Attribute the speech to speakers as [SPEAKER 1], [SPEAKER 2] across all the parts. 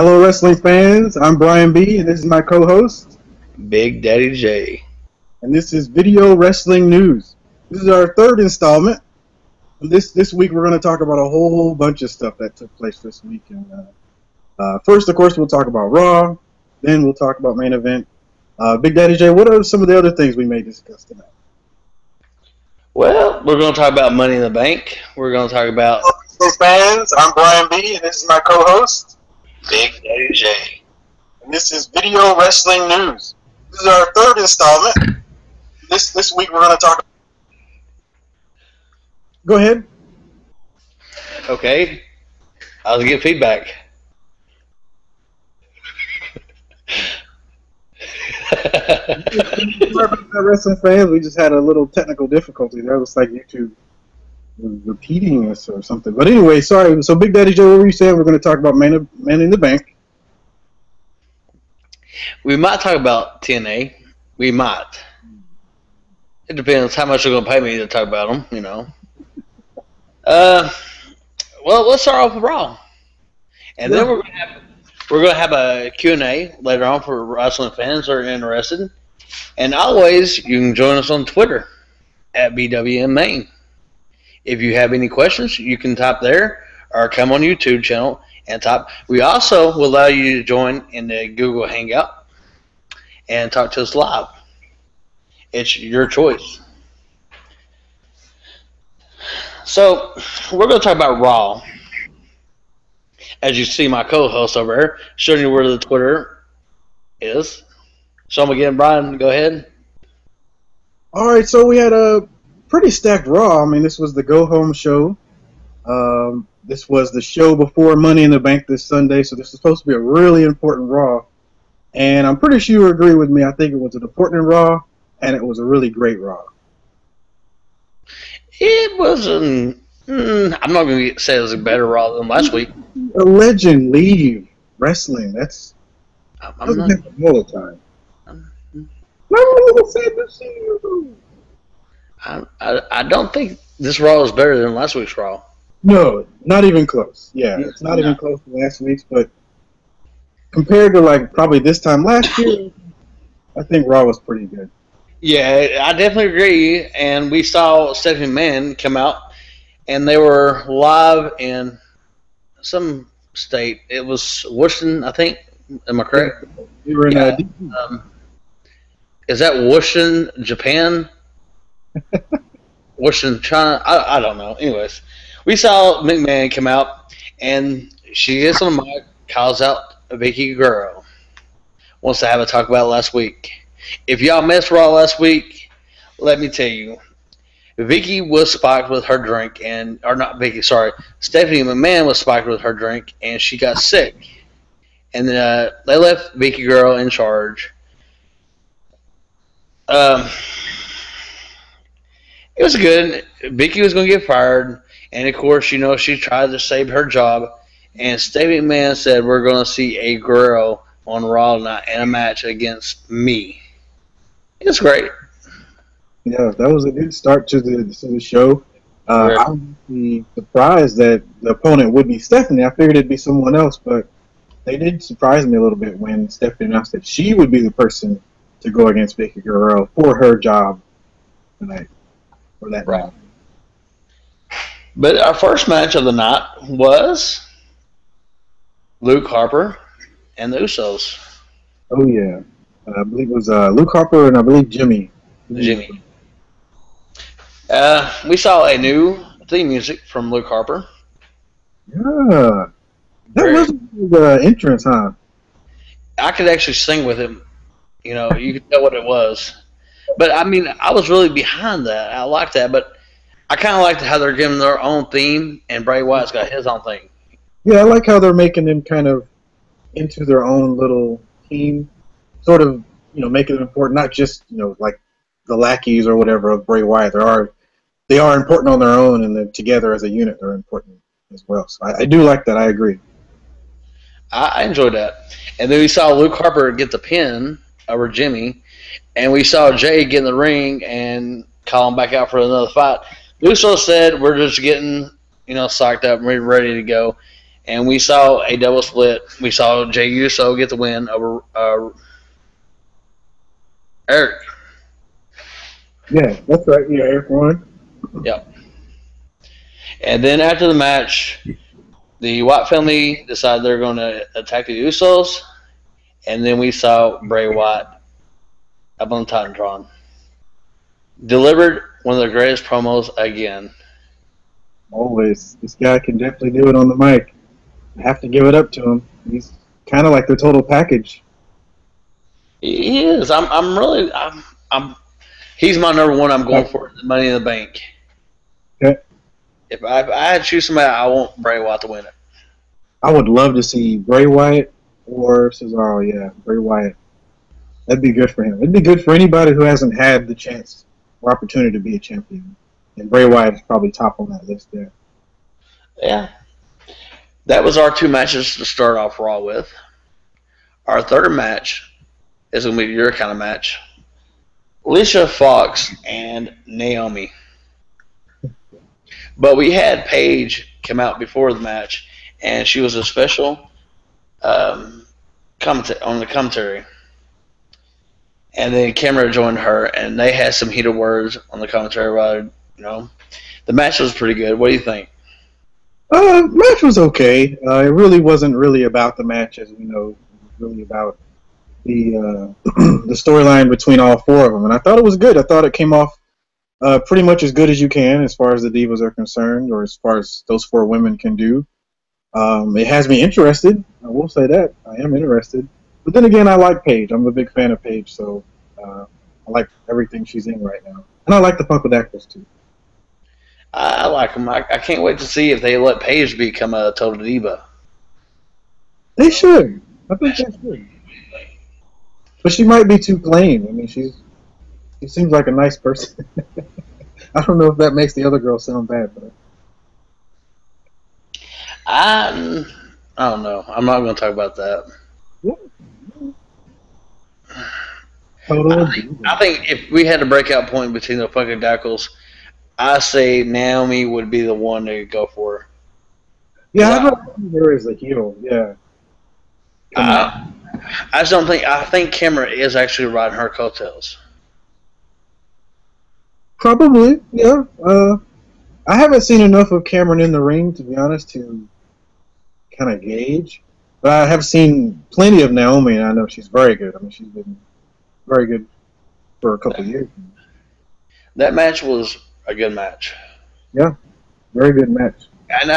[SPEAKER 1] Hello, wrestling fans. I'm BrianB, and this is my co-host,
[SPEAKER 2] Big Daddy J.
[SPEAKER 1] And this is Video Wrestling News. This is our third installment. This week, we're going to talk about a whole bunch of stuff that took place this week. And first, of course, we'll talk about Raw. Then we'll talk about main event. Big Daddy J, what are some of the other things we may discuss tonight?
[SPEAKER 2] Well, we're going to talk about Money in the Bank. We're going to talk about...
[SPEAKER 1] Hello, fans. I'm BrianB, and this is my co-host,
[SPEAKER 2] Big Daddy J.
[SPEAKER 1] And this is Video Wrestling News. This is our third installment. This week we're going to talk. Go ahead.
[SPEAKER 2] Okay. I was getting feedback.
[SPEAKER 1] Wrestling fans, we just had a little technical difficulty there. It looks like YouTube was repeating us or something. But anyway, sorry. So, Big Daddy Joe, what were you saying? We're going to talk about Man in the Bank.
[SPEAKER 2] We might talk about TNA. We might. It depends how much they're going to pay me to talk about them, you know. Well, let's start off with Raw. And then we're going to have a Q&A later on for wrestling fans that are interested. And always, you can join us on Twitter at VWN Main. If you have any questions, you can type there or come on YouTube channel and type. We also will allow you to join in the Google Hangout and talk to us live. It's your choice. So, we're going to talk about Raw. As you see my co-host over here, showing you where the Twitter is. So I'm again, Brian, go ahead.
[SPEAKER 1] All right, so we had a pretty stacked Raw. I mean, this was the go-home show. This was the show before Money in the Bank this Sunday, so this is supposed to be a really important Raw. And I'm pretty sure you agree with me. I think it was an important Raw, and it was a really great Raw.
[SPEAKER 2] It wasn't... I'm not going to say it was a better Raw than last week.
[SPEAKER 1] A legend leave wrestling. That's doesn't happen all the time.
[SPEAKER 2] I don't think this Raw is better than last week's Raw.
[SPEAKER 1] No, not even close. Yeah, it's not even close to last week's, but compared to like probably this time last year, I think Raw was pretty good.
[SPEAKER 2] Yeah, I definitely agree. And we saw Stephanie McMahon come out, and they were live in some state. It was Washington, I think. Am I correct?
[SPEAKER 1] We were in
[SPEAKER 2] is that Washington, Japan? Washington, China? I don't know. Anyways, we saw McMahon come out, and she gets on the mic, calls out Vicky Guerrero. Wants to have a talk about it last week. If y'all missed Raw last week, let me tell you, Vicky was spiked with her drink, Stephanie McMahon was spiked with her drink, and she got sick. And then they left Vicky Guerrero in charge. It was good. Vicky was going to get fired, and of course, you know, she tried to save her job. And Stephanie McMahon said, "We're going to see a Guerrero on Raw tonight in a match against me." It's great.
[SPEAKER 1] Yeah, that was a good start to the show. I was surprised that the opponent would be Stephanie. I figured it'd be someone else, but they did surprise me a little bit when Stephanie announced that she would be the person to go against Vicky Guerrero for her job tonight. For that
[SPEAKER 2] right. But our first match of the night was Luke Harper and the Usos.
[SPEAKER 1] Oh, yeah. I believe it was Luke Harper and I believe Jimmy.
[SPEAKER 2] We saw a new theme music from Luke Harper.
[SPEAKER 1] Yeah. That wasn't the entrance, huh?
[SPEAKER 2] I could actually sing with him. You know, you could tell what it was. But, I mean, I was really behind that. I liked that. But I kind of liked how they're giving their own theme, and Bray Wyatt's got his own thing.
[SPEAKER 1] Yeah, I like how they're making them kind of into their own little team. Sort of, you know, making them important. Not just, you know, like the lackeys or whatever of Bray Wyatt. They are important on their own, and then together as a unit, they're important as well. So I do like that. I agree.
[SPEAKER 2] I enjoyed that. And then we saw Luke Harper get the pin over Jimmy, and we saw Jay get in the ring and call him back out for another fight. Uso said, "We're just getting, you know, psyched up and we're ready to go." and we saw a double split. We saw Jey Uso get the win over Eric.
[SPEAKER 1] Yeah, that's right. Yeah, Eric won.
[SPEAKER 2] Yep. And then after the match, the Watt family decided they're going to attack the Usos, and then we saw Bray Wyatt up on Titantron. Delivered one of the greatest promos again.
[SPEAKER 1] Always. This guy can definitely do it on the mic. I have to give it up to him. He's kind of like the total package.
[SPEAKER 2] He is. He's my number one. I'm going for the Money in the Bank.
[SPEAKER 1] Okay.
[SPEAKER 2] If I had to choose somebody, I want Bray Wyatt to win it.
[SPEAKER 1] I would love to see Bray Wyatt or Cesaro. Yeah, Bray Wyatt. That'd be good for him. It'd be good for anybody who hasn't had the chance or opportunity to be a champion. And Bray Wyatt is probably top on that list there.
[SPEAKER 2] Yeah. That was our two matches to start off Raw with. Our third match is going to be your kind of match. Alicia Fox and Naomi. But we had Paige come out before the match, and she was a special on the commentary. And then Cameron joined her, and they had some heated words on the commentary. The match was pretty good. What do you think?
[SPEAKER 1] Match was okay. It really wasn't really about the match, as we know. It was really about the the storyline between all four of them, and I thought it was good. I thought it came off pretty much as good as you can, as far as the Divas are concerned, or as far as those four women can do. It has me interested. I will say that I am interested. But then again, I like Paige. I'm a big fan of Paige, so I like everything she's in right now, and I like the Punk with Actors too.
[SPEAKER 2] I like them. I can't wait to see if they let Paige become a total diva.
[SPEAKER 1] They should. I think they should. But she might be too plain. I mean, she seems like a nice person. I don't know if that makes the other girl sound bad, but
[SPEAKER 2] I don't know. I'm not going to talk about that. I think if we had a breakout point between the fucking Dackles, I say Naomi would be the one to go for her.
[SPEAKER 1] Yeah, I don't see her as a heel. Yeah.
[SPEAKER 2] I just don't think. I think Cameron is actually riding her coattails.
[SPEAKER 1] Probably, yeah. I haven't seen enough of Cameron in the ring, to be honest, to kind of gauge. But I have seen plenty of Naomi, and I know she's very good. I mean, she's been very good for a couple of years.
[SPEAKER 2] That match was a good match.
[SPEAKER 1] Yeah, very good match.
[SPEAKER 2] And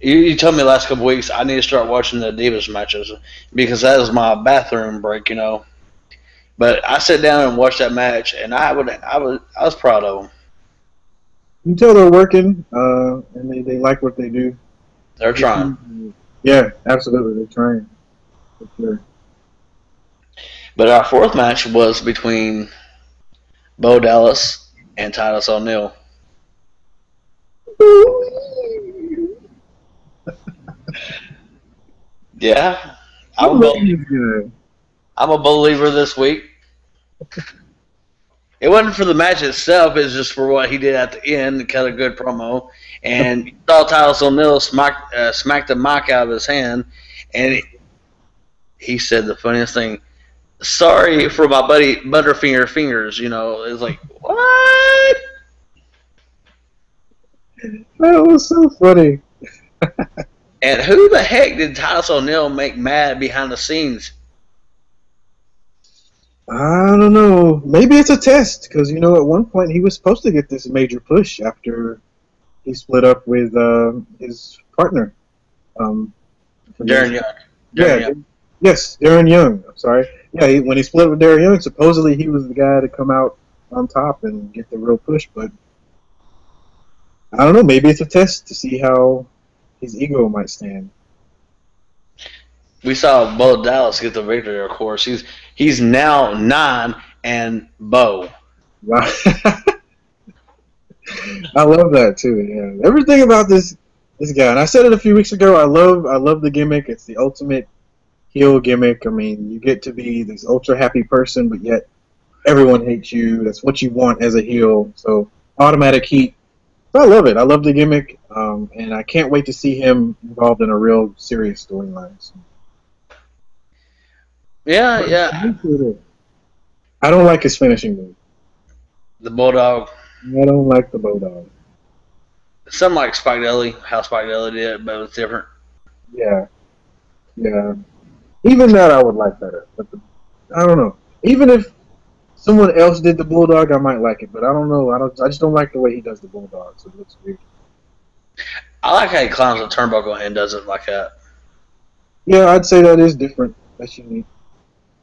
[SPEAKER 2] you told me the last couple of weeks I need to start watching the Divas matches because that is my bathroom break, But I sat down and watched that match, and I was proud of them.
[SPEAKER 1] You can tell they're working, and they like what they do.
[SPEAKER 2] They're trying.
[SPEAKER 1] Yeah, absolutely, they're trying. For sure.
[SPEAKER 2] But our fourth match was between Bo Dallas and Titus O'Neil. Yeah, I'm a believer this week. It wasn't for the match itself; it's just for what he did at the end, cut a good promo, and you saw Titus O'Neil smack the mic out of his hand, and he said the funniest thing. Sorry for my buddy Butterfinger fingers. It's like what?
[SPEAKER 1] That was so funny.
[SPEAKER 2] And who the heck did Titus O'Neil make mad behind the scenes?
[SPEAKER 1] I don't know. Maybe it's a test, because, at one point he was supposed to get this major push after he split up with his partner.
[SPEAKER 2] Darren Young.
[SPEAKER 1] Young. Yes, Darren Young. I'm sorry. Yeah, when he split with Darren Young, supposedly he was the guy to come out on top and get the real push, but I don't know. Maybe it's a test to see how his ego might stand.
[SPEAKER 2] We saw Bo Dallas get the victory, of course. He's now 9 and Bo.
[SPEAKER 1] Right. I love that too. Yeah, everything about this guy, and I said it a few weeks ago. I love the gimmick. It's the ultimate heel gimmick. I mean, you get to be this ultra happy person, but yet everyone hates you. That's what you want as a heel. So automatic heat. So I love it. I love the gimmick, and I can't wait to see him involved in a real serious storyline. So.
[SPEAKER 2] Yeah,
[SPEAKER 1] But
[SPEAKER 2] yeah.
[SPEAKER 1] I don't like his finishing move.
[SPEAKER 2] The Bulldog.
[SPEAKER 1] I don't like the Bulldog.
[SPEAKER 2] Some like Spike Dudley, how Spike Dudley did it, but it was different.
[SPEAKER 1] Yeah, yeah. Even that I would like better. But I don't know. Even if someone else did the Bulldog, I might like it. But I don't know. I just don't like the way he does the Bulldog. So it looks weird.
[SPEAKER 2] I like how he climbs the turnbuckle and does it like that.
[SPEAKER 1] Yeah, I'd say that is different. That's unique.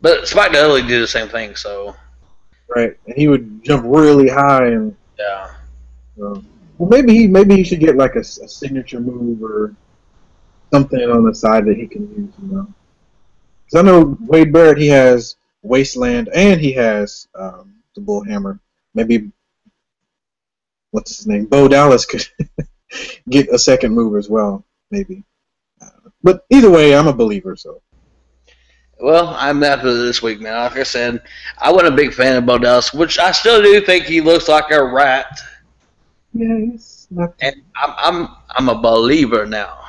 [SPEAKER 2] But Spike Dudley did the same thing, so.
[SPEAKER 1] Right, and he would jump really high and.
[SPEAKER 2] Yeah.
[SPEAKER 1] Well, maybe he should get like a signature move or something on the side that he can use. Because I know Wade Barrett, he has Wasteland and he has the Bull Hammer. Maybe what's his name? Bo Dallas could get a second move as well. Maybe. But either way, I'm a believer. So.
[SPEAKER 2] Well, I'm after this week now. Like I said, I wasn't a big fan of Bo Dallas, which I still do think he looks like a rat.
[SPEAKER 1] Yeah, he's not.
[SPEAKER 2] And I'm a believer now.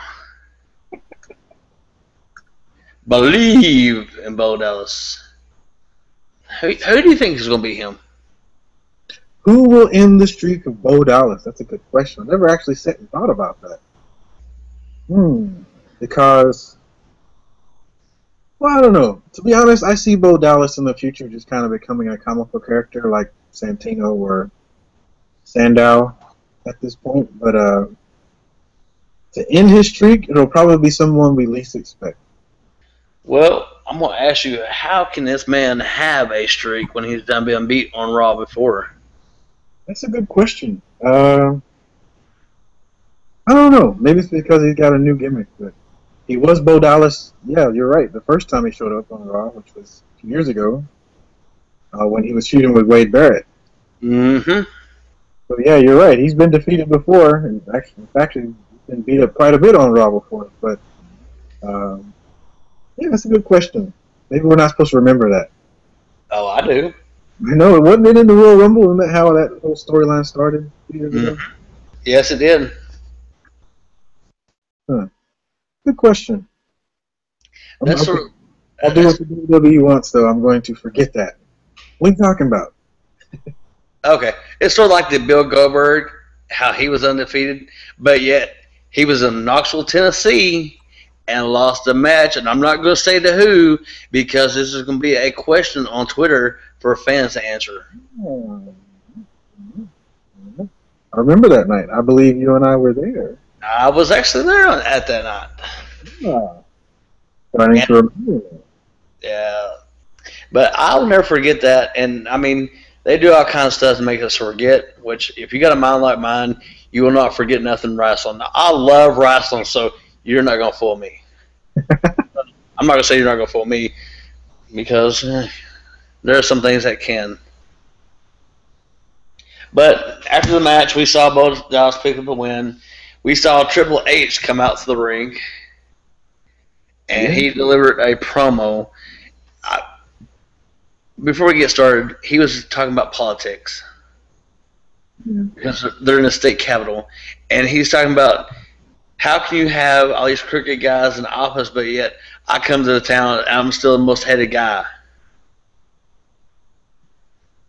[SPEAKER 2] Believe in Bo Dallas. Who do you think is going to be him?
[SPEAKER 1] Who will end the streak of Bo Dallas? That's a good question. I never actually sat and thought about that. Because, well, I don't know. To be honest, I see Bo Dallas in the future just kind of becoming a comic book character like Santino or Sandow at this point. But to end his streak, it'll probably be someone we least expect.
[SPEAKER 2] Well, I'm going to ask you, how can this man have a streak when he's done being beat on Raw before?
[SPEAKER 1] That's a good question. I don't know. Maybe it's because he's got a new gimmick. But he was Bo Dallas. Yeah, you're right. The first time he showed up on Raw, which was 2 years ago, when he was shooting with Wade Barrett.
[SPEAKER 2] Mm-hmm.
[SPEAKER 1] So yeah, you're right. He's been defeated before, and actually been beat up quite a bit on Raw before. But yeah, that's a good question. Maybe we're not supposed to remember that.
[SPEAKER 2] Oh, I do.
[SPEAKER 1] I know, it wasn't it in the Royal Rumble? Isn't that how that whole storyline started 2 years ago?
[SPEAKER 2] Yes, it did.
[SPEAKER 1] Huh. Good question. I'll do what the WWE wants, though. I'm going to forget that. What are you talking about?
[SPEAKER 2] Okay. It's sort of like the Bill Goldberg, how he was undefeated, but yet he was in Knoxville, Tennessee, and lost a match. And I'm not going to say to who, because this is going to be a question on Twitter for fans to answer.
[SPEAKER 1] I remember that night. I believe you and I were there.
[SPEAKER 2] I was actually there at that night.
[SPEAKER 1] But I need to remember that.
[SPEAKER 2] Yeah. But I'll never forget that. And, I mean, they do all kinds of stuff to make us forget, which if you got a mind like mine, you will not forget nothing wrestling. Now, I love wrestling, so you're not going to fool me. I'm not going to say you're not going to fool me because there are some things that can. But after the match, we saw both Dallas pick up a win. We saw Triple H come out to the ring, and he delivered a promo. Before we get started, he was talking about politics. Because they're in the state capital. And he's talking about how can you have all these crooked guys in the office, but yet I come to the town and I'm still the most hated guy.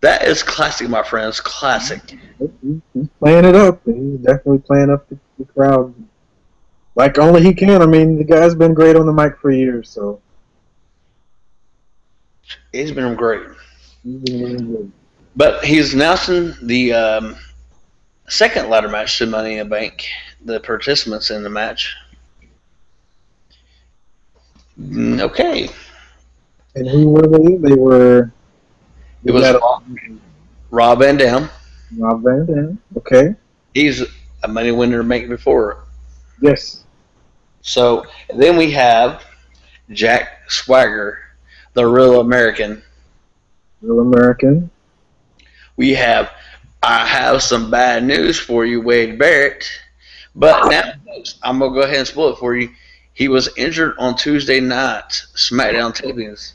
[SPEAKER 2] That is classic, my friends. Classic.
[SPEAKER 1] He's playing it up. He's definitely playing up the crowd like only he can. I mean, the guy's been great on the mic for years, so.
[SPEAKER 2] He's been great.
[SPEAKER 1] He's been really good.
[SPEAKER 2] But he's announcing the second ladder match to Money in the Bank, the participants in the match. Okay.
[SPEAKER 1] And who were they? They were...
[SPEAKER 2] It was Rob Van Dam.
[SPEAKER 1] Rob Van Dam, okay.
[SPEAKER 2] He's a money winner bank before.
[SPEAKER 1] Yes.
[SPEAKER 2] So then we have Jack Swagger, the real American.
[SPEAKER 1] Real American.
[SPEAKER 2] We have, I have some bad news for you, Wade Barrett. But now, I'm going to go ahead and spoil it for you. He was injured on Tuesday night SmackDown tapings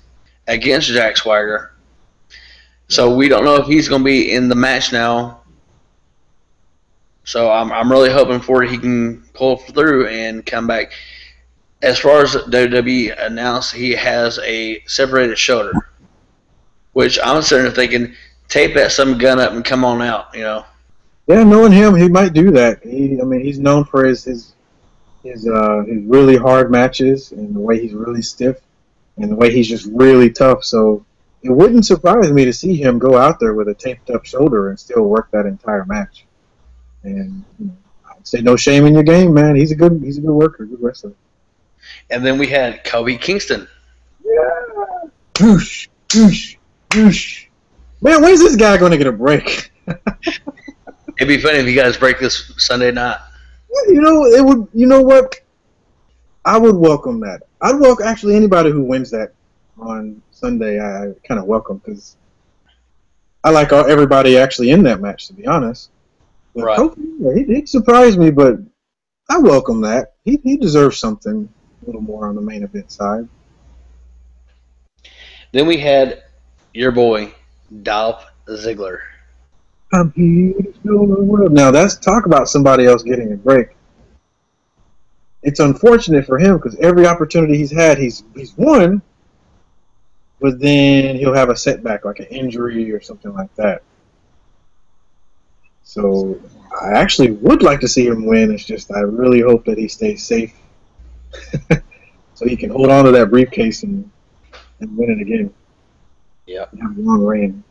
[SPEAKER 2] against Jack Swagger. So we don't know if he's going to be in the match now. So I'm really hoping for he can pull through and come back. As far as WWE announced, he has a separated shoulder, which I'm certain if they can tape that some gun up and come on out, you know.
[SPEAKER 1] Yeah, knowing him, he might do that. I mean, he's known for his really hard matches and the way he's really stiff and the way he's just really tough. So it wouldn't surprise me to see him go out there with a taped up shoulder and still work that entire match. And I'd say no shame in your game, man. He's a good worker, good wrestler.
[SPEAKER 2] And then we had Kobe Kingston.
[SPEAKER 1] Yeah. Whoosh, whoosh, whoosh. Man, when's this guy going to get a break?
[SPEAKER 2] It'd be funny if you guys break this Sunday night.
[SPEAKER 1] It would. You know what? I would welcome that. I'd welcome actually anybody who wins that on Sunday. I kind of welcome because I like everybody actually in that match. To be honest, but
[SPEAKER 2] Right?
[SPEAKER 1] Kofi, he'd surprise me, but I welcome that. He deserves something a little more on the main event side.
[SPEAKER 2] Then we had your boy Dolph Ziggler.
[SPEAKER 1] I'm here to show the world. Now that's talk about somebody else getting a break. It's unfortunate for him because every opportunity he's had, he's won, but then he'll have a setback like an injury or something like that. So I actually would like to see him win. It's just I really hope that he stays safe so he can hold on to that briefcase and win it again.
[SPEAKER 2] Yep.
[SPEAKER 1] Have a long reign.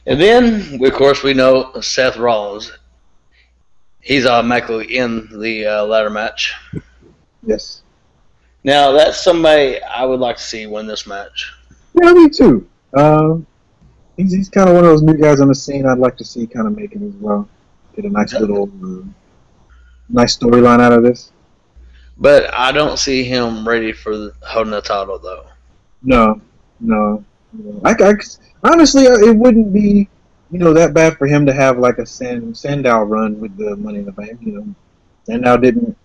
[SPEAKER 2] And then, of course, we know Seth Rollins. He's automatically in the ladder match.
[SPEAKER 1] Yes.
[SPEAKER 2] Now, that's somebody I would like to see win this match.
[SPEAKER 1] Yeah, me too. He's kind of one of those new guys on the scene I'd like to see kind of make it as well. Get a nice little nice storyline out of this.
[SPEAKER 2] But I don't see him ready for holding the title, though.
[SPEAKER 1] No. Honestly, it wouldn't be, that bad for him to have like a Sandow run with the Money in the Bank. Sandow didn't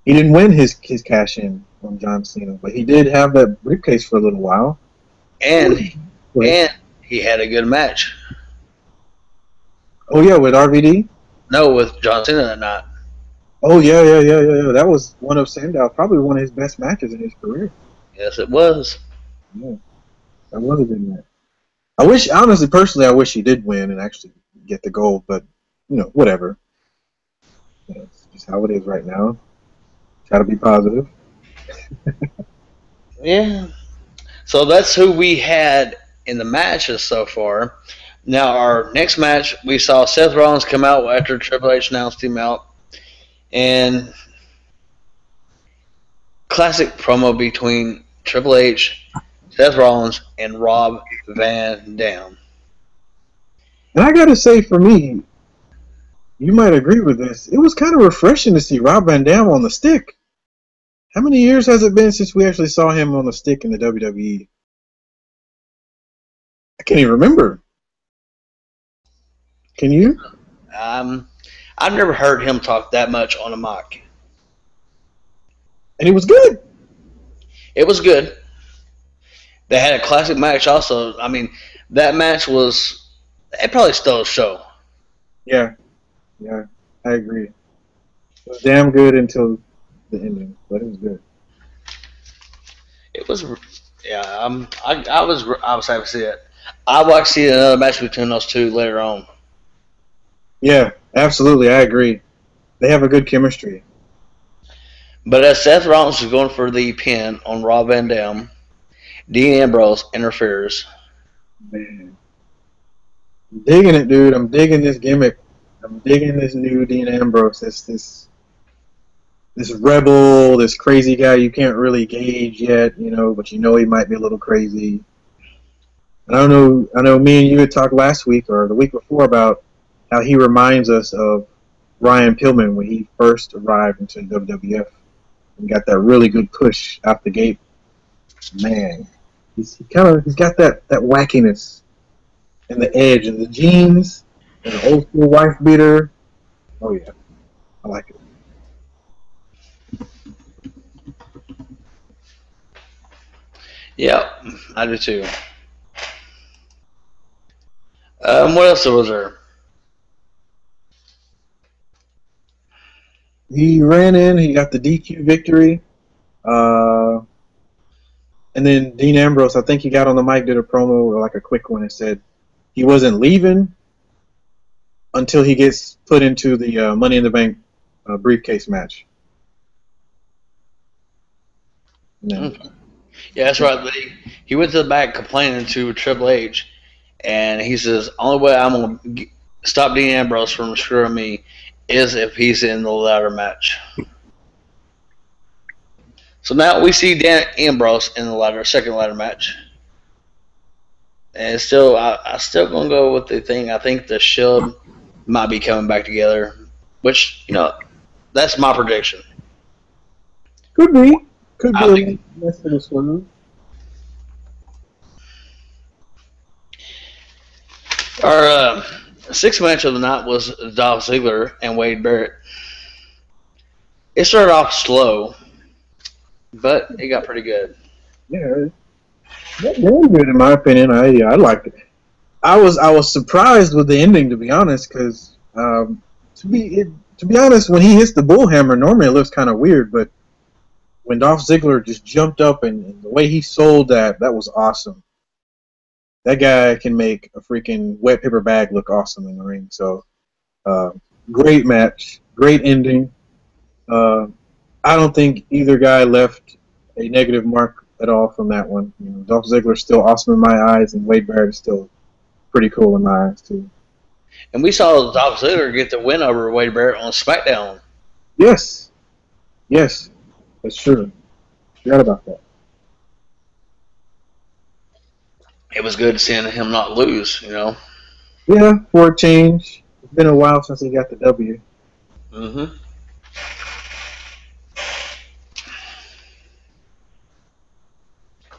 [SPEAKER 1] win his cash in from John Cena, but he did have that briefcase for a little while.
[SPEAKER 2] And he had a good match.
[SPEAKER 1] Oh yeah, with RVD?
[SPEAKER 2] No, with John Cena that night.
[SPEAKER 1] Oh yeah. That was one of Sandow, probably one of his best matches in his career.
[SPEAKER 2] Yes, it was.
[SPEAKER 1] Yeah, that was a good match. I wish he did win and actually get the gold, but whatever. It's just how it is right now. Try to be positive.
[SPEAKER 2] Yeah. So that's who we had in the matches so far. Now, our next match, we saw Seth Rollins come out after Triple H announced him out. And classic promo between Triple H, Seth Rollins, and Rob Van Dam.
[SPEAKER 1] And I gotta say, for me, you might agree with this. It was kind of refreshing to see Rob Van Dam on the stick. How many years has it been since we actually saw him on the stick in the WWE? I can't even remember. Can you?
[SPEAKER 2] I've never heard him talk that much on a mic.
[SPEAKER 1] And he was good.
[SPEAKER 2] It was good. They had a classic match also. I mean, that match it probably stole the show.
[SPEAKER 1] Yeah, I agree. It was damn good until the ending, but it was good.
[SPEAKER 2] It was, yeah. I was happy to see it. I'd like to see another match between those two later on.
[SPEAKER 1] Yeah, absolutely. I agree. They have a good chemistry.
[SPEAKER 2] But as Seth Rollins was going for the pin on Rob Van Dam, Dean Ambrose interferes.
[SPEAKER 1] Man, I'm digging it, dude. I'm digging this gimmick. I'm digging this new Dean Ambrose. This rebel, this crazy guy you can't really gauge yet, but he might be a little crazy. And I know me and you had talked last week or the week before about how he reminds us of Ryan Pillman when he first arrived into WWF and got that really good push out the gate. Man, he's got that wackiness and the edge and the jeans and the old school wife beater. Oh yeah, I like it.
[SPEAKER 2] Yep, I do too. What else was there?
[SPEAKER 1] he ran in. He got the DQ victory. And then Dean Ambrose, I think he got on the mic, did a promo, like a quick one, and said he wasn't leaving until he gets put into the Money in the Bank briefcase match.
[SPEAKER 2] Okay. Yeah, that's right. He went to the back complaining to Triple H, and he says, only way I'm going to stop Dean Ambrose from screwing me is if he's in the ladder match. So now we see Dan Ambrose in the second ladder match. And still, I'm still going to go with the thing. I think the Shield might be coming back together, which, that's my prediction.
[SPEAKER 1] Could be. Could be a mess of this one.
[SPEAKER 2] Our sixth match of the night was Dolph Ziggler and Wade Barrett. It started off slow, but it got pretty good.
[SPEAKER 1] Yeah, that was good in my opinion. I liked it. I was surprised with the ending, to be honest, because to be honest, when he hits the bullhammer, normally it looks kind of weird, but when Dolph Ziggler just jumped up and the way he sold that was awesome. That guy can make a freaking wet paper bag look awesome in the ring. So, great match, great ending. I don't think either guy left a negative mark at all from that one. Dolph Ziggler's still awesome in my eyes, and Wade Barrett is still pretty cool in my eyes too.
[SPEAKER 2] And we saw Dolph Ziggler get the win over Wade Barrett on SmackDown.
[SPEAKER 1] Yes, that's true. Forgot about that.
[SPEAKER 2] It was good seeing him not lose,
[SPEAKER 1] Yeah, for a change. It's been a while since he got the W.
[SPEAKER 2] Mm-hmm.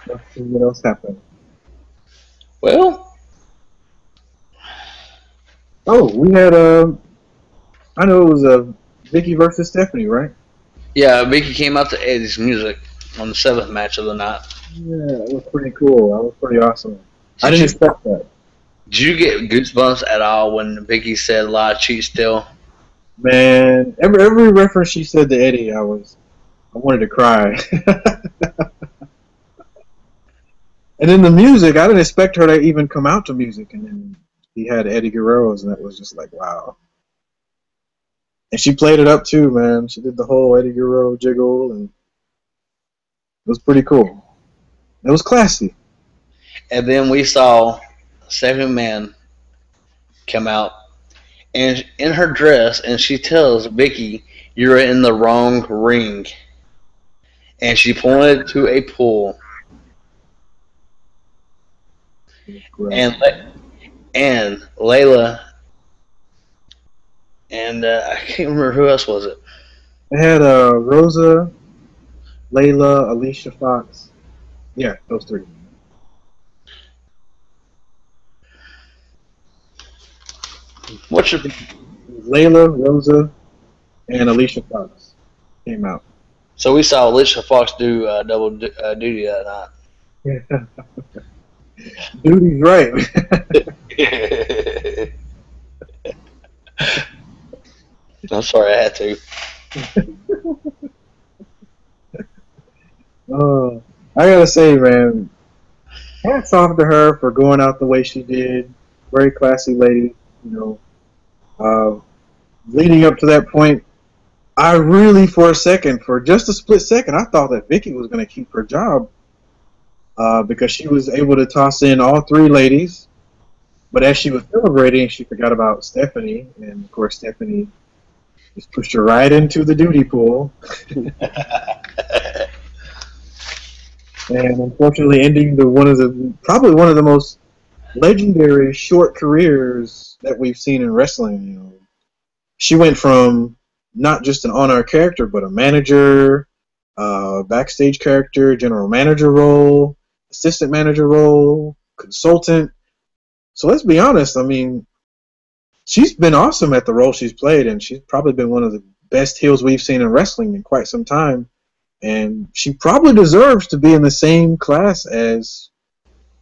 [SPEAKER 1] Let's see what else happened.
[SPEAKER 2] Well,
[SPEAKER 1] we had I know it was Vicky versus Stephanie, right?
[SPEAKER 2] yeah, Vicky came out to Eddie's music on the seventh match of the night.
[SPEAKER 1] Yeah, it was pretty cool. That was pretty awesome. I didn't expect that.
[SPEAKER 2] Did you get goosebumps at all when Vicky said "lie, cheat, steal"?
[SPEAKER 1] Man, every reference she said to Eddie, I wanted to cry. And then the music, I didn't expect her to even come out to music, and then he had Eddie Guerrero's, and that was just like, wow. And she played it up too, man. She did the whole Eddie Guerrero jiggle, and it was pretty cool. It was classy.
[SPEAKER 2] And then we saw Stephanie McMahon come out, and in her dress, and she tells Vicky, "You're in the wrong ring," and she pointed to a pool. And Layla, and I can't remember who else was it.
[SPEAKER 1] It had Rosa, Layla, Alicia Fox. Yeah, those three.
[SPEAKER 2] What's your
[SPEAKER 1] Layla, Rosa, and Alicia Fox came out.
[SPEAKER 2] So we saw Alicia Fox do double duty that night.
[SPEAKER 1] Yeah. Duty's right.
[SPEAKER 2] I'm sorry, I had to.
[SPEAKER 1] I gotta say, man, hats off to her for going out the way she did. Very classy lady, leading up to that point, I really, for just a split second, I thought that Vicky was going to keep her job because she was able to toss in all three ladies. But as she was celebrating, she forgot about Stephanie, and of course, Stephanie just pushed her right into the duty pool. And unfortunately, ending probably one of the most legendary short careers that we've seen in wrestling. She went from not just an on-air character, but a manager, backstage character, general manager role, assistant manager role, consultant. So let's be honest. I mean, she's been awesome at the role she's played, and she's probably been one of the best heels we've seen in wrestling in quite some time. And she probably deserves to be in the same class as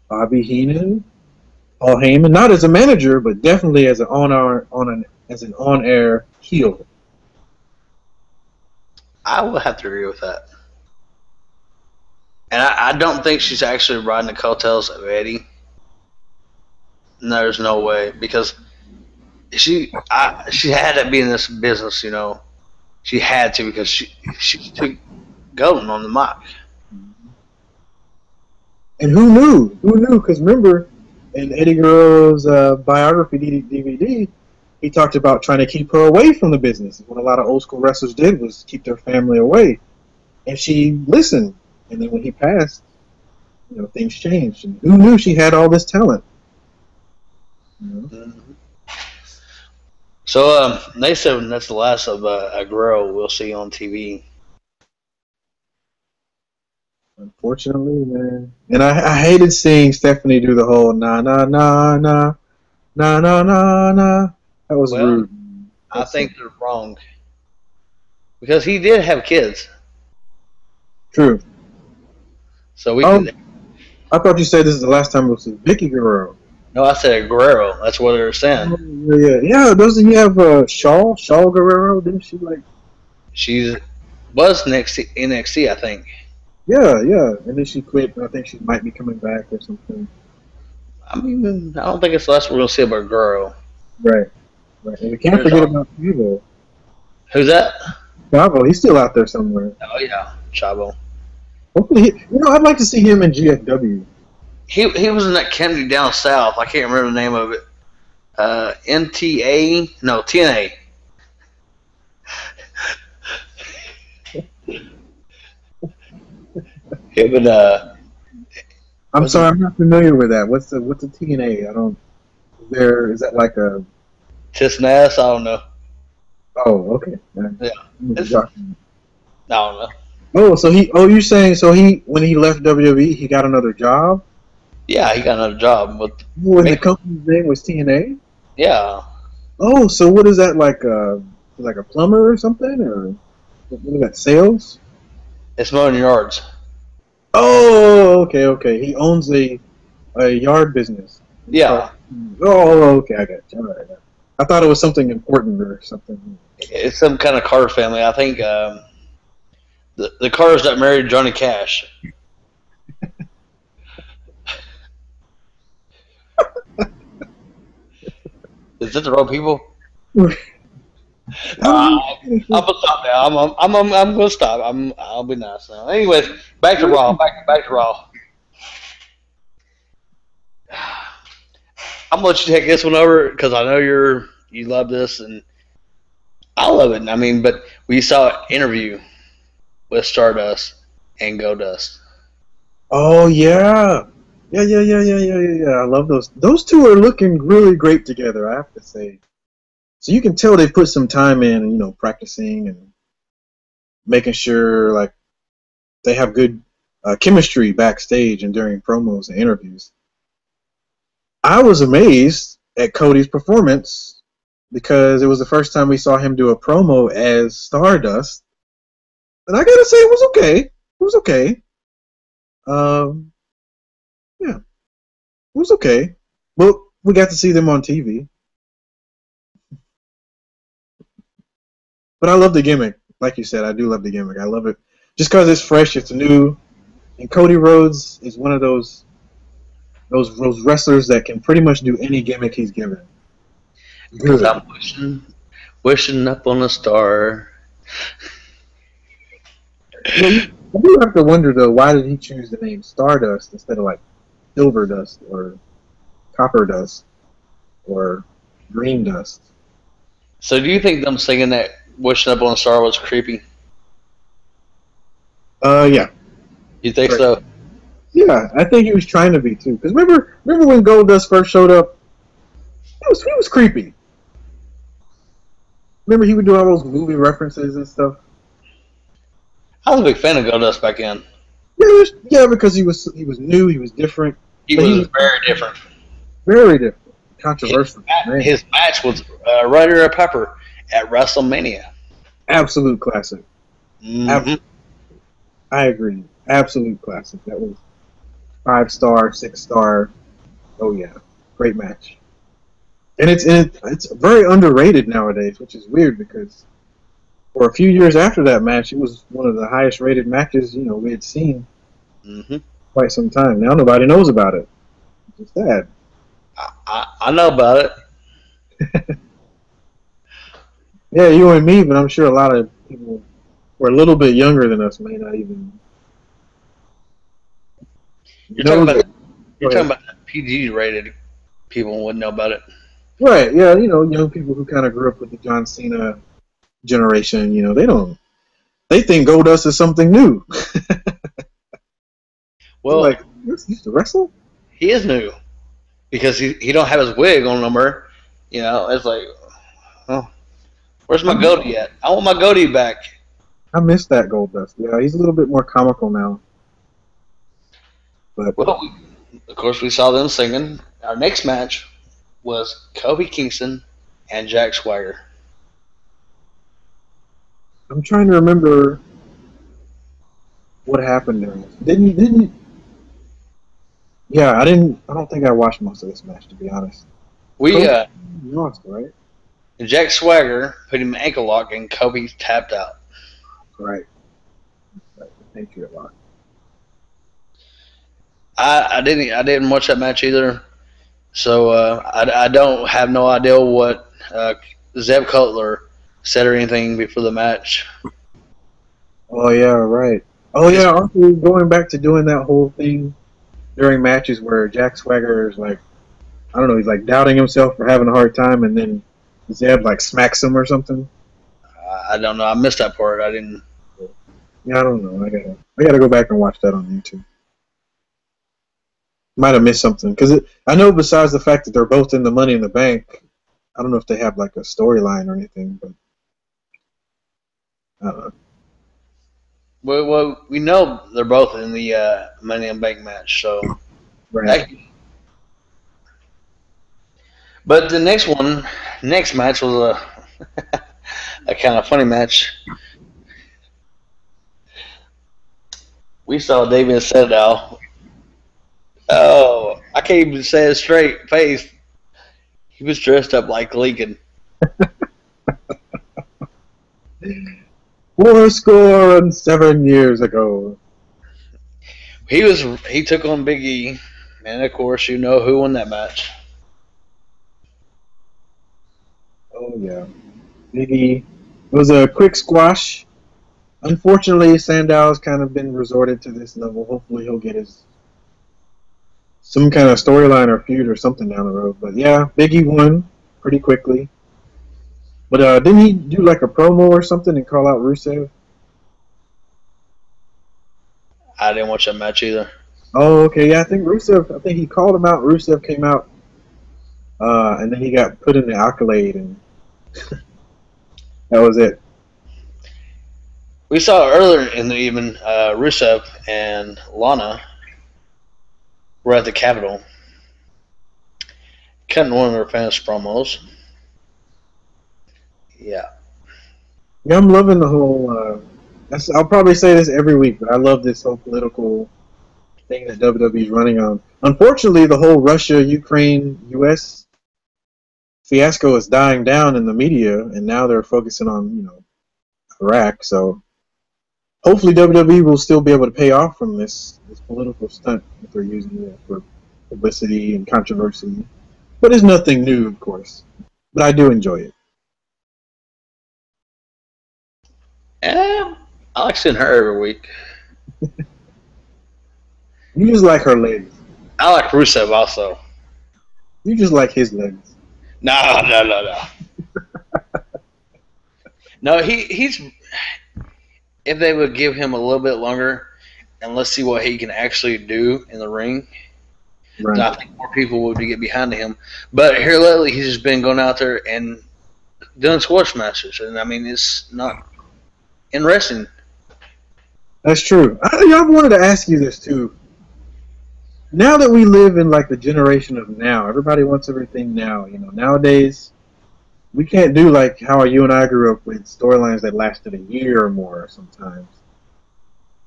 [SPEAKER 1] Bobby Heenan, Paul Heyman, not as a manager, but definitely as an on-air heel.
[SPEAKER 2] I would have to agree with that. And I don't think she's actually riding the coattails of Eddie. No, there's no way because she had to be in this business, you know. She had to because she took Golden on the mic.
[SPEAKER 1] And who knew? Who knew? Because remember, in Eddie Guerrero's biography DVD, he talked about trying to keep her away from the business. What a lot of old school wrestlers did was keep their family away, and she listened. And then when he passed, you know, things changed. And who knew she had all this talent? You know?
[SPEAKER 2] Mm-hmm. So they said that's the last of a girl we'll see on TV.
[SPEAKER 1] Unfortunately, man. And I hated seeing Stephanie do the whole na na na na na na na na. That was rude.
[SPEAKER 2] I think they're wrong because he did have kids.
[SPEAKER 1] True.
[SPEAKER 2] So we can.
[SPEAKER 1] I thought you said this is the last time we'll see Vicky Guerrero.
[SPEAKER 2] No, I said Guerrero. That's what they were saying.
[SPEAKER 1] Yeah. Doesn't he have Shaw Guerrero? Didn't she like?
[SPEAKER 2] She was NXT, I think.
[SPEAKER 1] Yeah, and then she quit. I think she might be coming back or something.
[SPEAKER 2] I mean, I don't think it's the last we're gonna see about Guerrero.
[SPEAKER 1] Right. And we can't forget about Chavo.
[SPEAKER 2] Who's that?
[SPEAKER 1] Chavo. He's still out there somewhere.
[SPEAKER 2] Oh yeah, Chavo.
[SPEAKER 1] Hopefully, I'd like to see him in GFW.
[SPEAKER 2] He was in that Kennedy down south. I can't remember the name of it. NTA? No, TNA.
[SPEAKER 1] I'm sorry, I'm not familiar with that. What's the TNA? I don't. Is that like a?
[SPEAKER 2] Tisnas? I don't know.
[SPEAKER 1] Oh, okay.
[SPEAKER 2] Yeah. I don't know.
[SPEAKER 1] Oh, so you're saying when he left WWE, he got another job?
[SPEAKER 2] Yeah, he got another job.
[SPEAKER 1] The company's name was TNA?
[SPEAKER 2] Yeah.
[SPEAKER 1] Oh, so what is that, like a plumber or something? Or what is that, sales?
[SPEAKER 2] It's mowing yards.
[SPEAKER 1] Oh, okay. He owns a yard business.
[SPEAKER 2] Yeah.
[SPEAKER 1] Oh, okay, I got you. All right. I thought it was something important or something.
[SPEAKER 2] It's some kind of car family. I think the cars that married Johnny Cash. Is that the wrong people? I'm gonna stop now. I'm gonna stop. I'll be nice now. Anyways, back to Raw. Back to Raw. I'm gonna let you take this one over because I know you love this and I love it. I mean, but we saw an interview with Stardust and Goldust.
[SPEAKER 1] Oh yeah. Yeah. I love those. Those two are looking really great together, I have to say. So you can tell they put some time in, practicing and making sure like they have good chemistry backstage and during promos and interviews. I was amazed at Cody's performance because it was the first time we saw him do a promo as Stardust, and I gotta say it was okay. It was okay. Yeah, it was okay. Well, we got to see them on TV. But I love the gimmick. Like you said, I do love the gimmick. I love it. Just because it's fresh, it's new. And Cody Rhodes is one of those wrestlers that can pretty much do any gimmick he's given.
[SPEAKER 2] Because I'm wishing up on a star.
[SPEAKER 1] I do have to wonder, though, why did he choose the name Stardust instead of, like, Silver Dust or Copper Dust or Green Dust?
[SPEAKER 2] So do you think them singing that wishing up on a star was creepy?
[SPEAKER 1] Yeah.
[SPEAKER 2] You think so?
[SPEAKER 1] Yeah, I think he was trying to be too. Because remember when Goldust first showed up? He was creepy. Remember he would do all those movie references and stuff.
[SPEAKER 2] I was a big fan of Goldust back then.
[SPEAKER 1] Yeah, because he was new, he was different.
[SPEAKER 2] He was very different.
[SPEAKER 1] Very different. Controversial.
[SPEAKER 2] His match was Ryder or Pepper at WrestleMania.
[SPEAKER 1] Absolute classic.
[SPEAKER 2] Mm-hmm.
[SPEAKER 1] I agree. Absolute classic. That was 5-star, 6-star. Oh yeah, great match. And it's very underrated nowadays, which is weird because for a few years after that match, it was one of the highest rated matches we had seen quite some time. Now nobody knows about it. It's sad.
[SPEAKER 2] I know about it.
[SPEAKER 1] Yeah, you and me, but I'm sure a lot of people who are a little bit younger than us may not even.
[SPEAKER 2] You're talking about PG rated people wouldn't know about it.
[SPEAKER 1] Right, yeah, young people who kind of grew up with the John Cena generation, they think Goldust is something new.
[SPEAKER 2] Well,
[SPEAKER 1] like, he used to wrestle?
[SPEAKER 2] He is new because he don't have his wig on no more. It's like, oh, where's my goatee at? I want my goatee back.
[SPEAKER 1] I miss that Goldust. Yeah, he's a little bit more comical now. But
[SPEAKER 2] well, of course, we saw them singing. Our next match was Kofi Kingston and Jack Swagger.
[SPEAKER 1] I'm trying to remember what happened there. Didn't? Yeah, I don't think I watched most of this match, to be honest.
[SPEAKER 2] We
[SPEAKER 1] lost, right?
[SPEAKER 2] Jack Swagger put him ankle lock and Kobe tapped out.
[SPEAKER 1] Right. The Patriot lock.
[SPEAKER 2] I didn't watch that match either, so I don't have no idea what Zeb Cutler said or anything before the match.
[SPEAKER 1] Oh yeah, right. Oh yeah, also going back to doing that whole thing during matches where Jack Swagger is like, I don't know, he's like doubting himself for having a hard time, and then Zeb like smacks him or something.
[SPEAKER 2] I don't know. I missed that part. I didn't.
[SPEAKER 1] Yeah, I don't know. I gotta go back and watch that on YouTube. Might have missed something because I know besides the fact that they're both in the Money in the Bank, I don't know if they have like a storyline or anything, but I don't know.
[SPEAKER 2] Well, we know they're both in the Money in the Bank match, so.
[SPEAKER 1] Right.
[SPEAKER 2] But the next match was a kind of funny match. We saw David Sedal. Oh, I can't even say his straight face. He was dressed up like Lincoln.
[SPEAKER 1] 407 years ago.
[SPEAKER 2] He took on Big E, and of course you know who won that match.
[SPEAKER 1] Oh yeah, Big E. It was a quick squash. Unfortunately, Sandal's kind of been resorted to this level. Hopefully, he'll get some kind of storyline or feud or something down the road. But yeah, Big E won pretty quickly. But didn't he do like a promo or something and call out Rusev?
[SPEAKER 2] I didn't watch that match either.
[SPEAKER 1] Oh, okay. Yeah, I think he called him out. Rusev came out, and then he got put in the accolade, and that was it.
[SPEAKER 2] We saw earlier in the evening, Rusev and Lana were at the Capitol, cutting one of their famous promos. Yeah.
[SPEAKER 1] Yeah, I'm loving the whole. I'll probably say this every week, but I love this whole political thing that WWE is running on. Unfortunately, the whole Russia, Ukraine, U.S. fiasco is dying down in the media, and now they're focusing on Iraq. So hopefully WWE will still be able to pay off from this political stunt that they're using for publicity and controversy. But it's nothing new, of course. But I do enjoy it.
[SPEAKER 2] I like seeing her every week.
[SPEAKER 1] You just like her legs.
[SPEAKER 2] I like Rusev also.
[SPEAKER 1] You just like his legs.
[SPEAKER 2] No. No, he's. If they would give him a little bit longer, and let's see what he can actually do in the ring,
[SPEAKER 1] right.
[SPEAKER 2] Then I think more people would get behind him. But here lately, he's just been going out there and doing squash matches, and I mean, it's not interesting.
[SPEAKER 1] That's true. I wanted to ask you this too. Now that we live in like the generation of now, everybody wants everything now. Nowadays we can't do like how you and I grew up with storylines that lasted a year or more sometimes.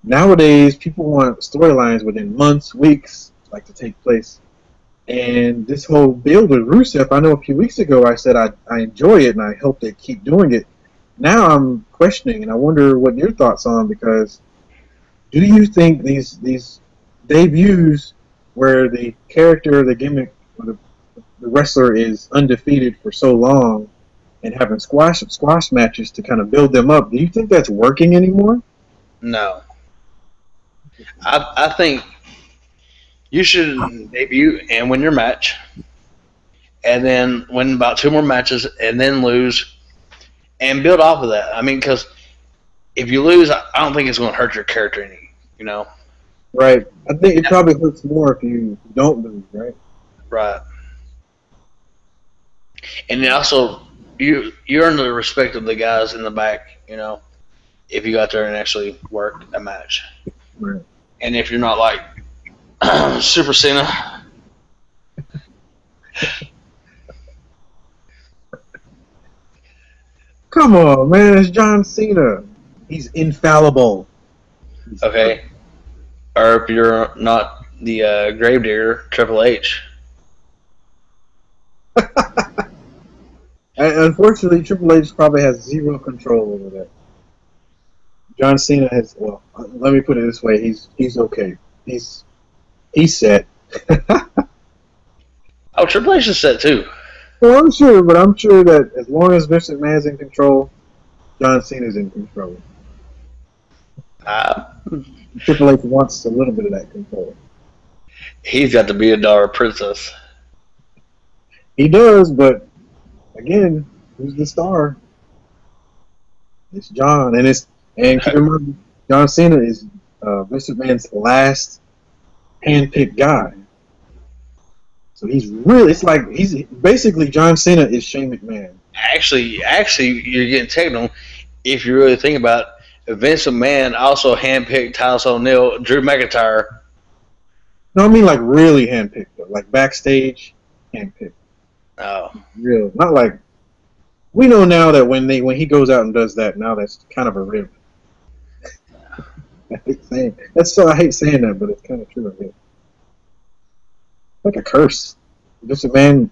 [SPEAKER 1] Nowadays people want storylines within months, weeks, like to take place. And this whole build with Rusev, I know a few weeks ago I said I enjoy it and I hope they keep doing it. now I'm questioning, and I wonder what your thoughts on, because do you think these debuts where the character, the gimmick, or the wrestler is undefeated for so long and having squash matches to kind of build them up, do you think that's working anymore?
[SPEAKER 2] No, I think you should debut and win your match, and then win about two more matches, and then lose, and build off of that. I mean, because if you lose, I don't think it's going to hurt your character any. You know,
[SPEAKER 1] Right. I think it probably hurts more if you don't lose, right?
[SPEAKER 2] right? And also, you earn the respect of the guys in the back. You know, if you got there and actually work a match,
[SPEAKER 1] Right.
[SPEAKER 2] and if you're not like Super Cena.
[SPEAKER 1] Come on, man. It's John Cena. He's infallible. He's
[SPEAKER 2] Okay, or if you're not the Gravedigger, Triple H.
[SPEAKER 1] Unfortunately, Triple H probably has zero control over that. John Cena has. Well, let me put it this way: he's okay. He's set.
[SPEAKER 2] Oh, Triple H is set too.
[SPEAKER 1] Well, I'm sure, but I'm sure that as long as Vince McMahon's in control, John Cena's in control.
[SPEAKER 2] Uh,
[SPEAKER 1] Triple H wants a little bit of that control.
[SPEAKER 2] he's got to be a daughter princess.
[SPEAKER 1] He does, but again, who's the star? It's John, and keep in mind, John Cena is Vince McMahon's last handpicked guy. So it's like he's basically John Cena is Shane McMahon.
[SPEAKER 2] Actually, you're getting technical. If you really think about it, Vince McMahon also handpicked Titus O'Neil, Drew McIntyre.
[SPEAKER 1] No, I mean like really handpicked though, like backstage handpicked.
[SPEAKER 2] Oh,
[SPEAKER 1] Real, not like we know now that when he goes out and does that, now that's kind of a rib. I hate saying that, but it's kind of true of it. Like a curse. If a man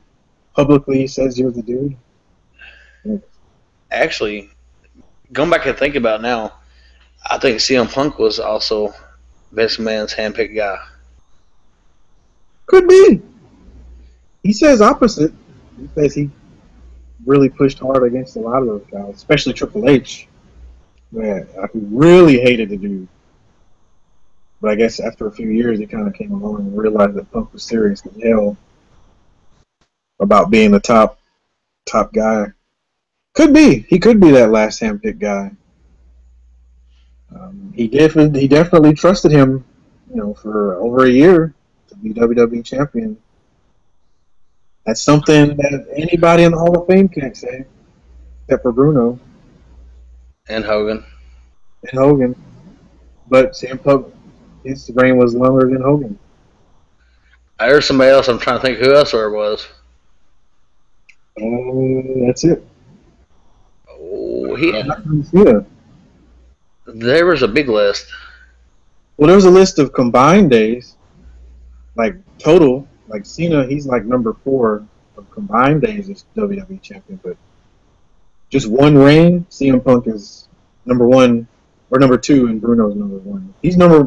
[SPEAKER 1] publicly says you're the dude.
[SPEAKER 2] actually, going back and think about it now, I think CM Punk was also Vince McMahon's handpicked guy.
[SPEAKER 1] Could be. He says opposite. He says he really pushed hard against a lot of those guys, especially Triple H. Man, I really hated the dude. But I guess after a few years, he kind of came along and realized that Punk was serious as hell about being the top guy. Could be. He could be that last handpicked guy. He definitely trusted him, for over a year to be WWE champion. That's something that anybody in the Hall of Fame can't say, except for Bruno
[SPEAKER 2] And Hogan.
[SPEAKER 1] and Hogan. But CM Punk, his reign was longer than Hogan.
[SPEAKER 2] I heard somebody else. I'm trying to think who else there was.
[SPEAKER 1] That's it.
[SPEAKER 2] Oh,
[SPEAKER 1] Yeah.
[SPEAKER 2] there was a big list.
[SPEAKER 1] Well, there's a list of combined days, like total. Like Cena, he's like number 4 of combined days as WWE champion. But just one reign, CM Punk is number 1 or number 2, and Bruno's number 1.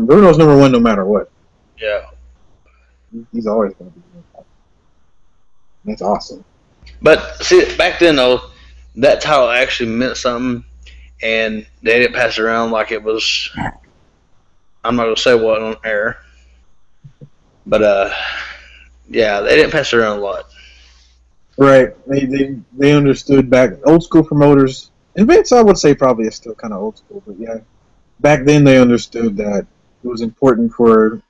[SPEAKER 1] Bruno's number 1 no matter what.
[SPEAKER 2] Yeah.
[SPEAKER 1] He's always going to be number 1. That's awesome.
[SPEAKER 2] But see, back then though, that title actually meant something, and they didn't pass it around like it was. I'm not gonna say what on air, but yeah, they didn't pass it around a lot.
[SPEAKER 1] Right. They understood back old school promoters, and Vince I would say probably is still kind of old school, but yeah, back then they understood that it was important for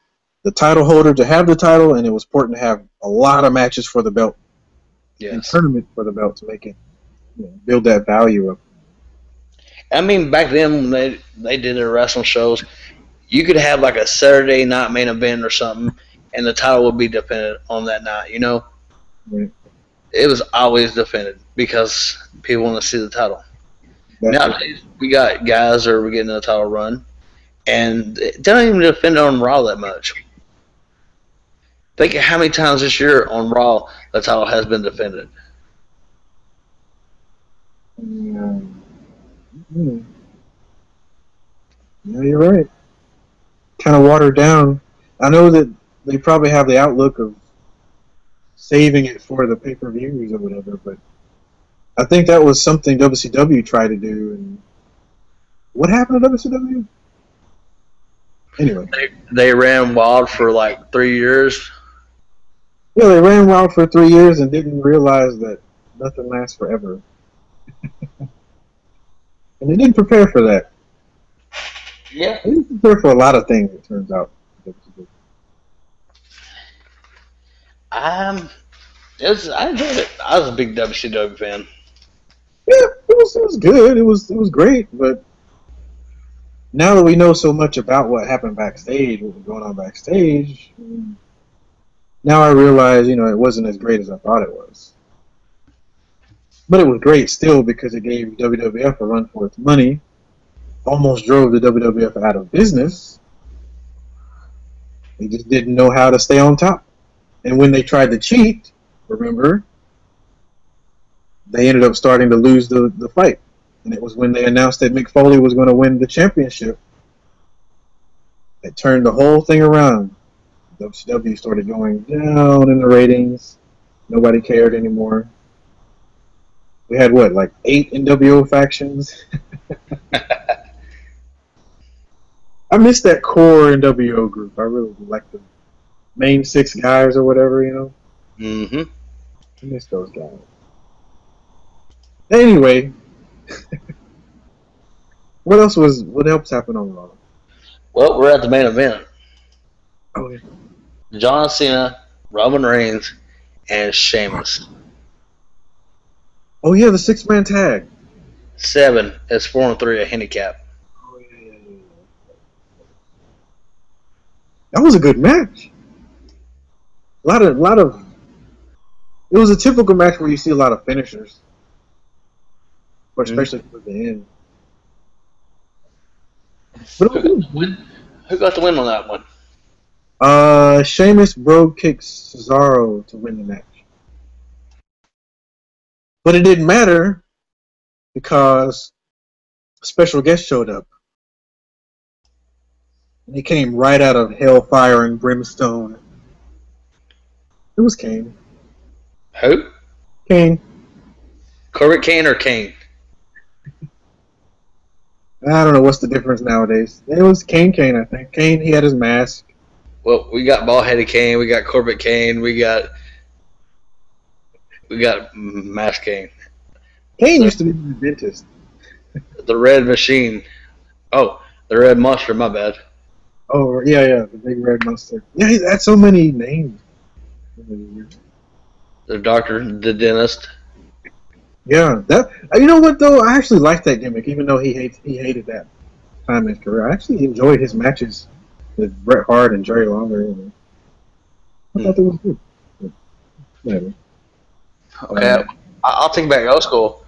[SPEAKER 1] the title holder to have the title, and it was important to have a lot of matches for the belt, and tournament for the belt to make it build that value up.
[SPEAKER 2] I mean, back then when they did their wrestling shows, you could have like a Saturday night main event or something, and the title would be defended on that night.
[SPEAKER 1] Right.
[SPEAKER 2] It was always defended because people want to see the title. Nowadays, we got guys that are getting a title run, and they don't even defend it on Raw that much. Think of how many times this year on Raw the title has been defended.
[SPEAKER 1] Hmm. Yeah, you're right. Kind of watered down. I know that they probably have the outlook of saving it for the pay-per-views or whatever, but I think that was something WCW tried to do. And what happened to WCW? Anyway,
[SPEAKER 2] They ran wild for like 3 years.
[SPEAKER 1] yeah, they ran wild for 3 years and didn't realize that nothing lasts forever, and they didn't prepare for that.
[SPEAKER 2] Yeah.
[SPEAKER 1] They didn't prepare for a lot of things. It turns out.
[SPEAKER 2] Um, I enjoyed it. I was a big WCW fan.
[SPEAKER 1] Yeah, it was good. It was great, but now that we know so much about what happened backstage, what was going on backstage, now I realize, it wasn't as great as I thought it was. But it was great still because it gave WWF a run for its money, almost drove the WWF out of business. They just didn't know how to stay on top. And when they tried to cheat, remember, they ended up starting to lose the fight. And it was when they announced that Mick Foley was going to win the championship that turned the whole thing around. WCW started going down in the ratings. Nobody cared anymore. We had what, like 8 NWO factions? I miss that core NWO group. I really like the main 6 guys or whatever,
[SPEAKER 2] Mm-hmm.
[SPEAKER 1] I miss those guys. Anyway, what else happened on Raw?
[SPEAKER 2] Well, we're at the main event.
[SPEAKER 1] Oh, yeah.
[SPEAKER 2] John Cena, Roman Reigns, and Sheamus.
[SPEAKER 1] Oh, yeah, the 6-man tag.
[SPEAKER 2] 7 is 4-3 a handicap.
[SPEAKER 1] Oh, yeah. That was a good match. A lot of. It was a typical match where you see a lot of finishers, or especially towards the end. But
[SPEAKER 2] Who got the win on that one?
[SPEAKER 1] Sheamus Brogue kicked Cesaro to win the match, but it didn't matter because a special guest showed up, and he came right out of hellfire and brimstone. It was Kane.
[SPEAKER 2] Who?
[SPEAKER 1] Kane.
[SPEAKER 2] Corbett Kane or Kane?
[SPEAKER 1] I don't know what's the difference nowadays. It was Kane, I think. Kane, he had his mask.
[SPEAKER 2] Well, we got bald-headed Kane, we got Corbett Kane, we got Mask Kane.
[SPEAKER 1] Kane used to be the dentist.
[SPEAKER 2] The Red Machine. Oh, the Red Monster, my bad.
[SPEAKER 1] Oh, yeah, the big red monster. Yeah, he's had so many names.
[SPEAKER 2] The Doctor, the Dentist.
[SPEAKER 1] Yeah, you know what though? I actually liked that gimmick, even though he hated that time in his career. I actually enjoyed his matches with Bret Hart and Jerry Lawler. I thought that was good. But whatever.
[SPEAKER 2] Okay, I'll take back old school.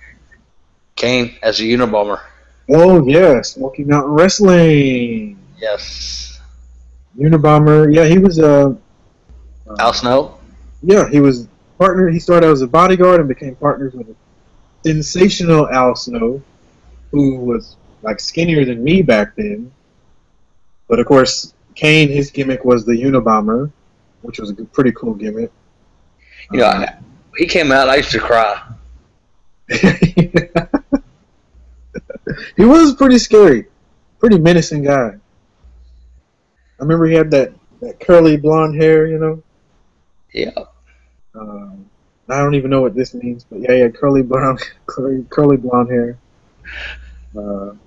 [SPEAKER 2] Kane as a Unabomber.
[SPEAKER 1] Oh yeah, Smoky Mountain Wrestling.
[SPEAKER 2] Yes.
[SPEAKER 1] Unabomber. Yeah, he was
[SPEAKER 2] Al Snow.
[SPEAKER 1] Yeah, he was partner. He started as a bodyguard and became partners with a sensational Al Snow, who was like skinnier than me back then. But of course, Kane, his gimmick was the Unabomber, which was a pretty cool gimmick.
[SPEAKER 2] You know, he came out, I used to cry.
[SPEAKER 1] He was pretty scary, pretty menacing guy. I remember he had that curly blonde hair,
[SPEAKER 2] Yeah.
[SPEAKER 1] I don't even know what this means, but yeah, he had curly blonde hair. I'm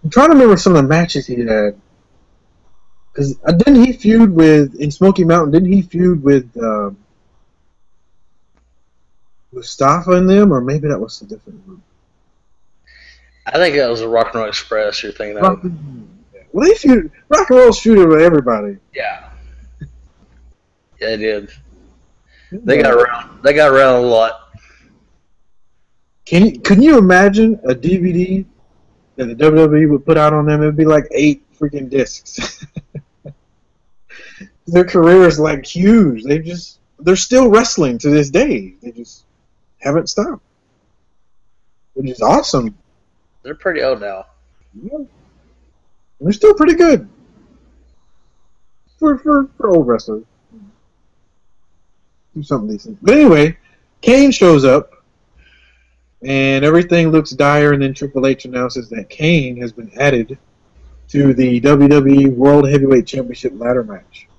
[SPEAKER 1] trying to remember some of the matches he had. Because didn't he feud in Smoky Mountain? Didn't he feud with Mustafa and them, or maybe that was a different group?
[SPEAKER 2] I think that was a Rock and Roll Express you're thinking of.
[SPEAKER 1] Well, they feud. Rock and Roll feuded with everybody.
[SPEAKER 2] Yeah. Yeah, they did. They got around. They got around a lot.
[SPEAKER 1] Can you imagine a DVD that the WWE would put out on them? It'd be like 8 freaking discs. Their career is like huge. They're still wrestling to this day. They just haven't stopped, which is awesome.
[SPEAKER 2] They're pretty old now.
[SPEAKER 1] Yeah. They're still pretty good for old wrestlers. Do something decent. But anyway, Kane shows up, and everything looks dire, and then Triple H announces that Kane has been added to the WWE World Heavyweight Championship ladder match.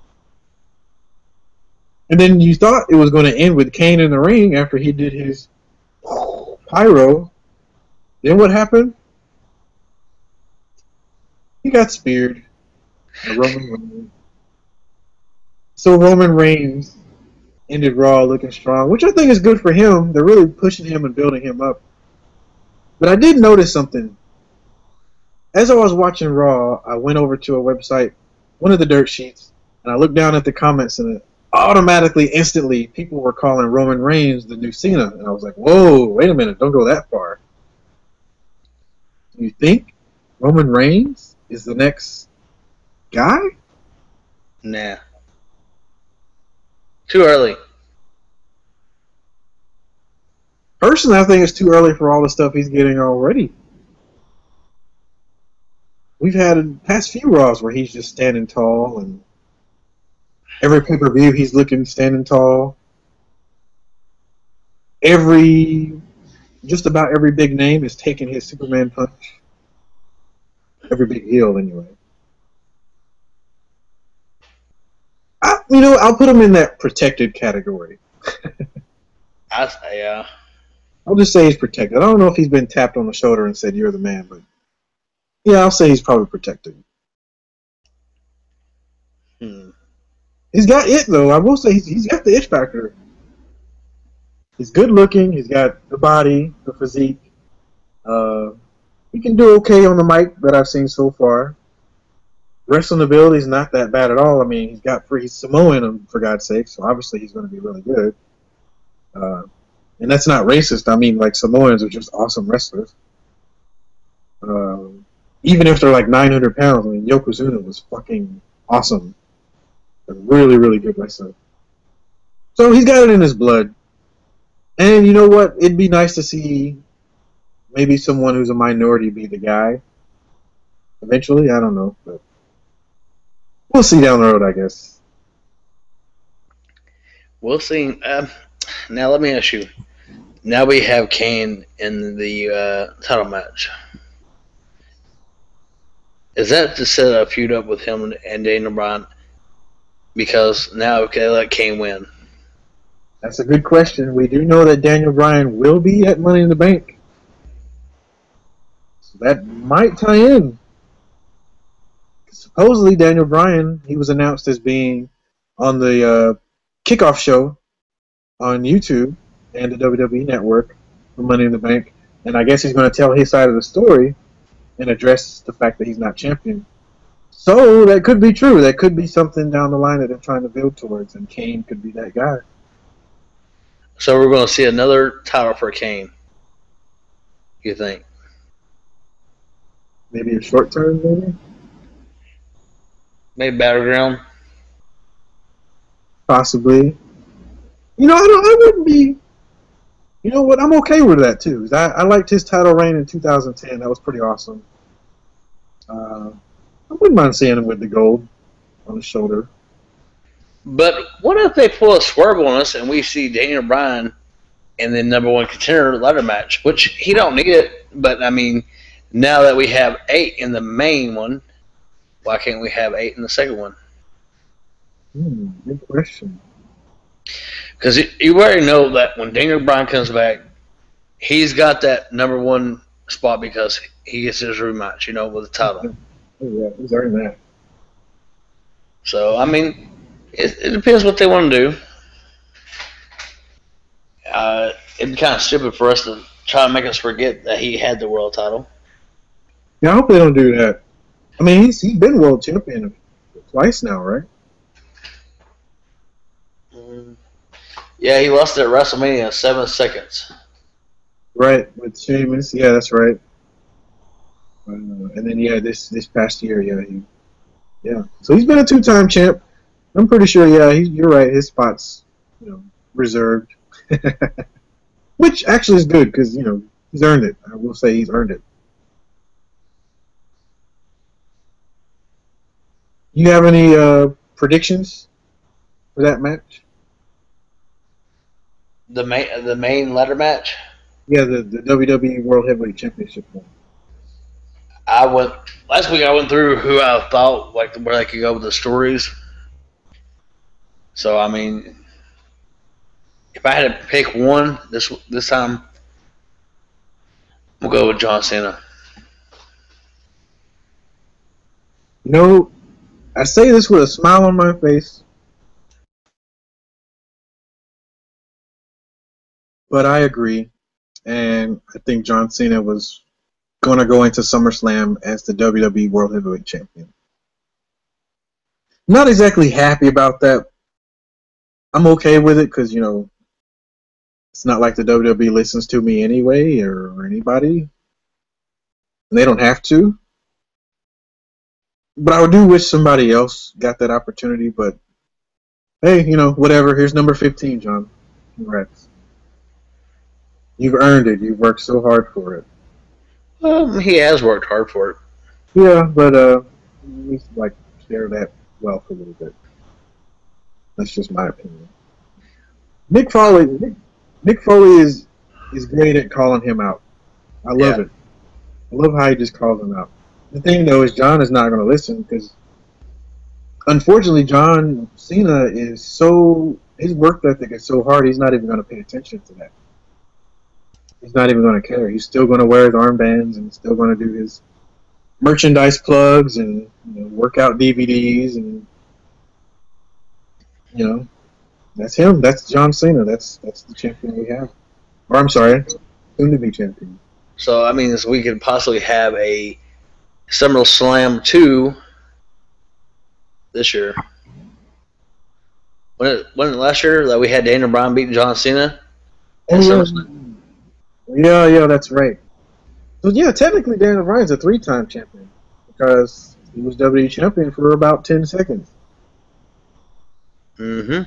[SPEAKER 1] And then you thought it was going to end with Kane in the ring after he did his pyro. Then what happened? He got speared by Roman Reigns. So Roman Reigns ended Raw looking strong, which I think is good for him. They're really pushing him and building him up. But I did notice something. As I was watching Raw, I went over to a website, one of the dirt sheets, and I looked down at the comments, and automatically, instantly, people were calling Roman Reigns the new Cena. And I was like, whoa, wait a minute, don't go that far. Do you think Roman Reigns is the next guy?
[SPEAKER 2] Nah. Too early.
[SPEAKER 1] Personally, I think it's too early for all the stuff he's getting already. We've had past few Raws where he's just standing tall, and every pay-per-view he's looking standing tall. Just about every big name is taking his Superman punch. Every big heel, anyway. I'll put him in that protected category.
[SPEAKER 2] Yeah.
[SPEAKER 1] I'll just say he's protected. I don't know if he's been tapped on the shoulder and said, you're the man, but yeah, I'll say he's probably protected. He's got it, though. I will say he's got the itch factor. He's good looking. He's got the body, the physique. He can do okay on the mic that I've seen so far. Wrestling ability is not that bad at all. I mean, he's Samoan, for God's sake, so obviously he's going to be really good. And that's not racist. I mean, like, Samoans are just awesome wrestlers. Even if they're like 900 pounds, I mean, Yokozuna was fucking awesome. A really, really good wrestler. So he's got it in his blood. And you know what? It'd be nice to see maybe someone who's a minority be the guy. Eventually, I don't know. But we'll see down the road, I guess.
[SPEAKER 2] We'll see. Now let me ask you. Now we have Kane in the title match. Is that to set a feud up with him and Daniel Bryan? Because now, okay, let Kane win.
[SPEAKER 1] That's a good question. We do know that Daniel Bryan will be at Money in the Bank. So that might tie in. Supposedly, Daniel Bryan, he was announced as being on the kickoff show on YouTube and the WWE Network for Money in the Bank. And I guess he's going to tell his side of the story and address the fact that he's not champion. So that could be true. That could be something down the line that they're trying to build towards, and Kane could be that guy.
[SPEAKER 2] So we're going to see another title for Kane. You think?
[SPEAKER 1] Maybe a short term, maybe?
[SPEAKER 2] Maybe Battleground?
[SPEAKER 1] Possibly. I wouldn't be... You know what? I'm okay with that, too. I liked his title reign in 2010. That was pretty awesome. I wouldn't mind seeing him with the gold on his shoulder.
[SPEAKER 2] But what if they pull a swerve on us and we see Daniel Bryan in the number one contender ladder match, which he don't need it, but I mean, now that we have 8 in the main one, why can't we have 8 in the second one?
[SPEAKER 1] Good question.
[SPEAKER 2] Because you already know that when Daniel Bryan comes back, he's got that number one spot because he gets his rematch, with the title.
[SPEAKER 1] Oh, yeah, he's earned that.
[SPEAKER 2] So, I mean, it depends what they want to do. It'd be kind of stupid for us to try to make us forget that he had the world title.
[SPEAKER 1] Yeah, I hope they don't do that. I mean, he's been world champion twice now, right?
[SPEAKER 2] Yeah, he lost at WrestleMania 7 seconds.
[SPEAKER 1] Right, with Sheamus. Yeah, that's right. And then, this past year, yeah. So he's been a 2-time champ. I'm pretty sure, you're right. His spot's, reserved. Which actually is good because, he's earned it. I will say he's earned it. You have any predictions for that match?
[SPEAKER 2] The main ladder match.
[SPEAKER 1] Yeah, the WWE World Heavyweight Championship one.
[SPEAKER 2] I went last week. I went through who I thought like where they could go with the stories. So I mean, if I had to pick one this time, we'll go with John Cena.
[SPEAKER 1] You know, I say this with a smile on my face, but I agree, and I think John Cena was going to go into SummerSlam as the WWE World Heavyweight Champion. Not exactly happy about that. I'm okay with it because, you know, it's not like the WWE listens to me anyway or anybody. And they don't have to. But I do wish somebody else got that opportunity. But, hey, you know, whatever. Here's number 15, John. Congrats. You've earned it. You've worked so hard for it.
[SPEAKER 2] He has worked hard for it.
[SPEAKER 1] Yeah, but he needs to, like, share that wealth a little bit. That's just my opinion. Nick Foley is great at calling him out. I love it. I love how he just calls him out. The thing, though, is John is not going to listen because, unfortunately, John Cena is his work ethic is so hard, he's not even going to pay attention to that. He's not even going to care. He's still going to wear his armbands and still going to do his merchandise plugs and, you know, workout DVDs and, you know, that's him. That's John Cena. That's the champion we have. Or I'm sorry, soon to be champion.
[SPEAKER 2] So I mean, we could possibly have a SummerSlam 2 this year. Wasn't it last year that we had Daniel Bryan beating John Cena?
[SPEAKER 1] Yeah, that's right. So yeah, technically Daniel Bryan's a 3-time champion because he was WWE champion for about 10 seconds.
[SPEAKER 2] Mm-hmm.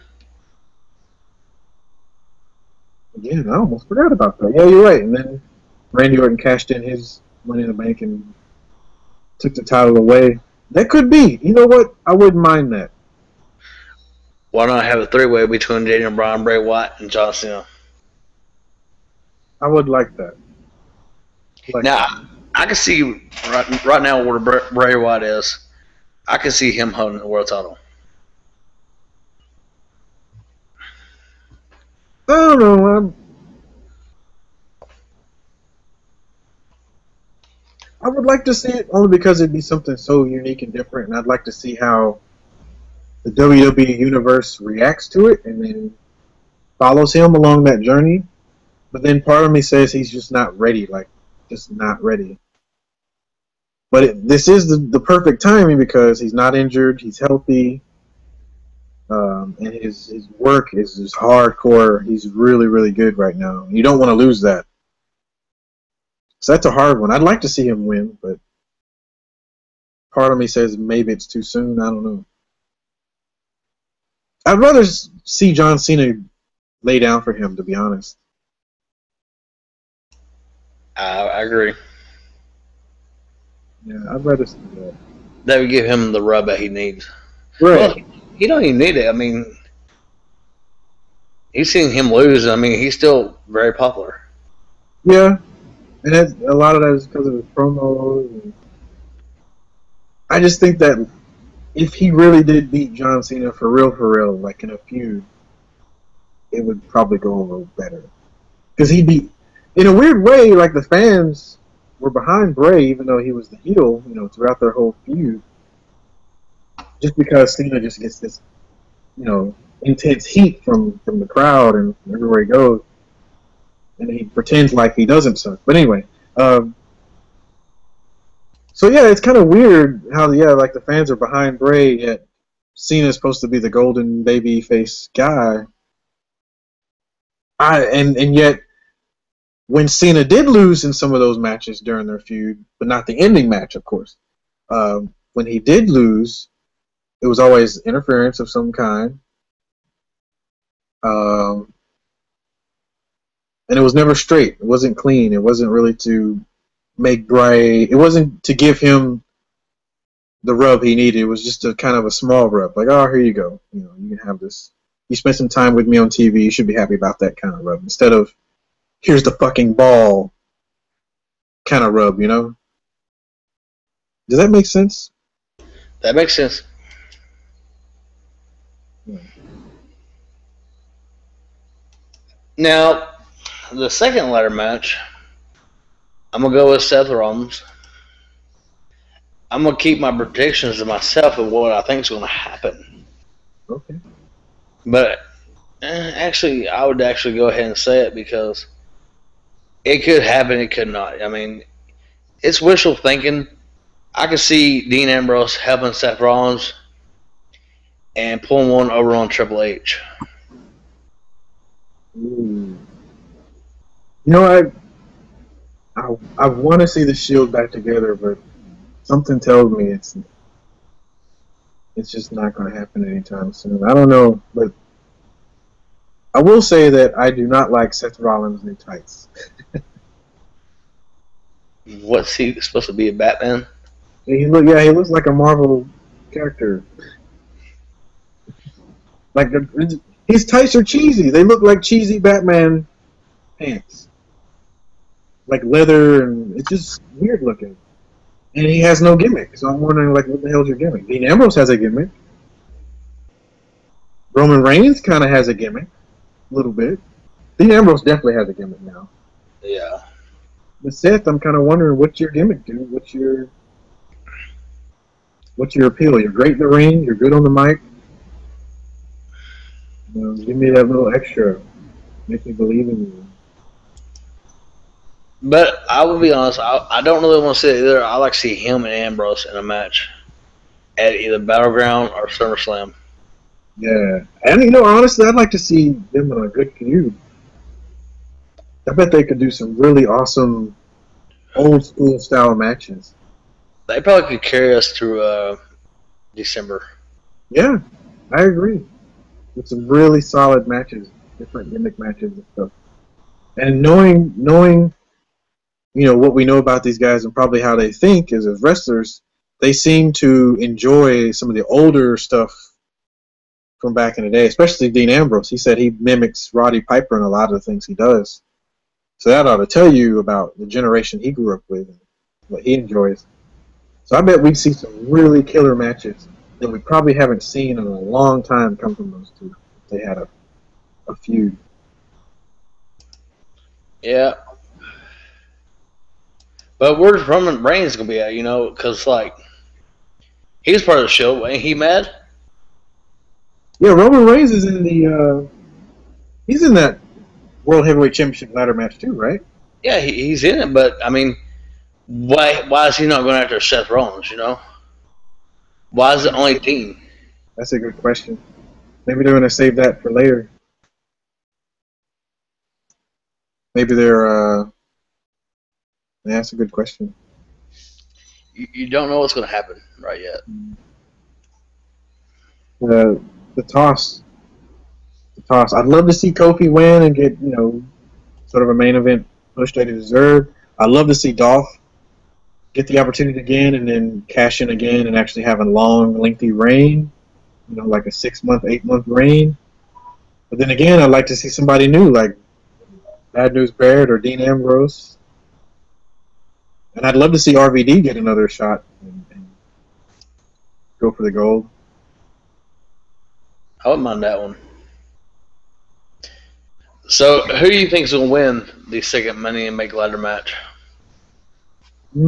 [SPEAKER 1] Yeah, I almost forgot about that. Yeah, you're right. And then Randy Orton cashed in his Money in the Bank and took the title away. That could be. You know what? I wouldn't mind that.
[SPEAKER 2] Why not have a 3-way between Daniel Bryan, Bray Wyatt, and John Cena?
[SPEAKER 1] I would like that.
[SPEAKER 2] I can see right now where Bray Wyatt is. I can see him holding the world title.
[SPEAKER 1] I don't know. I would like to see it only because it'd be something so unique and different, and I'd like to see how the WWE universe reacts to it and then follows him along that journey. But then part of me says he's just not ready, just not ready. But this is the perfect timing because he's not injured, he's healthy, and his work is just hardcore. He's really, really good right now. You don't want to lose that. So that's a hard one. I'd like to see him win, but part of me says maybe it's too soon. I don't know. I'd rather see John Cena lay down for him, to be honest.
[SPEAKER 2] I agree.
[SPEAKER 1] Yeah, I'd rather see that.
[SPEAKER 2] That would give him the rub that he needs.
[SPEAKER 1] Right.
[SPEAKER 2] Well, he don't even need it. I mean, he's seen him lose. I mean, he's still very popular.
[SPEAKER 1] Yeah, and a lot of that is because of his promos. And I just think that if he really did beat John Cena for real, like in a feud, it would probably go a little better. Because he'd be, in a weird way, like the fans were behind Bray, even though he was the heel, you know, throughout their whole feud. Just because Cena just gets this, you know, intense heat from the crowd and everywhere he goes. And he pretends like he doesn't suck. But anyway, so yeah, it's kind of weird how, like the fans are behind Bray, yet Cena's supposed to be the golden baby face guy. And yet, when Cena did lose in some of those matches during their feud, but not the ending match, of course, when he did lose, it was always interference of some kind. And it was never straight. It wasn't clean. It wasn't really to make Bray. It wasn't to give him the rub he needed. It was just a kind of a small rub. Like, oh, here you go. You know, you can have this. You spent some time with me on TV. You should be happy about that kind of rub. Instead of, here's the fucking ball kind of rub, you know? Does that make sense?
[SPEAKER 2] That makes sense.
[SPEAKER 1] Yeah.
[SPEAKER 2] Now, the second ladder match, I'm going to go with Seth Rollins. I'm going to keep my predictions to myself of what I think is going to happen.
[SPEAKER 1] Okay.
[SPEAKER 2] But actually, I would actually go ahead and say it because it could happen, it could not. I mean, it's wishful thinking. I could see Dean Ambrose helping Seth Rollins and pulling one over on Triple H.
[SPEAKER 1] Ooh. You know, I want to see the Shield back together, but something tells me it's just not going to happen anytime soon. I don't know, but I will say that I do not like Seth Rollins' new tights.
[SPEAKER 2] What's he supposed to be, a Batman?
[SPEAKER 1] He looks like a Marvel character. Like his tights are cheesy. They look like cheesy Batman pants, like leather, and it's just weird looking. And he has no gimmick, so I'm wondering, like, what the hell's your gimmick? Dean Ambrose has a gimmick. Roman Reigns kind of has a gimmick, a little bit. Dean Ambrose definitely has a gimmick now.
[SPEAKER 2] Yeah.
[SPEAKER 1] But Seth, I'm kind of wondering, what's your gimmick, dude? What's your appeal? You're great in the ring. You're good on the mic. You know, give me that little extra. Make me believe in you.
[SPEAKER 2] But I will be honest, I don't really want to see it either. I like to see him and Ambrose in a match at either Battleground or SummerSlam.
[SPEAKER 1] Yeah. And, you know, honestly, I'd like to see them in a good feud. I bet they could do some really awesome old school style matches.
[SPEAKER 2] They probably could carry us through December.
[SPEAKER 1] Yeah, I agree. With some really solid matches, different gimmick matches and stuff. And knowing you know, what we know about these guys and probably how they think as wrestlers, they seem to enjoy some of the older stuff from back in the day, especially Dean Ambrose. He said he mimics Roddy Piper in a lot of the things he does. So that ought to tell you about the generation he grew up with and what he enjoys. So I bet we'd see some really killer matches that we probably haven't seen in a long time come from those two. They had a feud.
[SPEAKER 2] Yeah. But where's Roman Reigns going to be at, you know? Because, like, he's part of the show. Ain't he mad?
[SPEAKER 1] Yeah, Roman Reigns is in the he's in that World Heavyweight Championship ladder match too, right?
[SPEAKER 2] Yeah, he's in it, but, I mean, why is he not going after Seth Rollins, you know? Why is it only Dean?
[SPEAKER 1] That's a good question. Maybe they're going to save that for later. Maybe they're yeah, that's a good question.
[SPEAKER 2] You don't know what's going to happen right yet.
[SPEAKER 1] The toss. I'd love to see Kofi win and get, you know, sort of a main event push that he deserved. I'd love to see Dolph get the opportunity again and then cash in again and actually have a long, lengthy reign, you know, like a 6-month, 8-month reign. But then again, I'd like to see somebody new, like Bad News Barrett or Dean Ambrose. And I'd love to see RVD get another shot and go for the gold.
[SPEAKER 2] I wouldn't mind that one. So, who do you think is going to win the second Money in Make ladder match?
[SPEAKER 1] I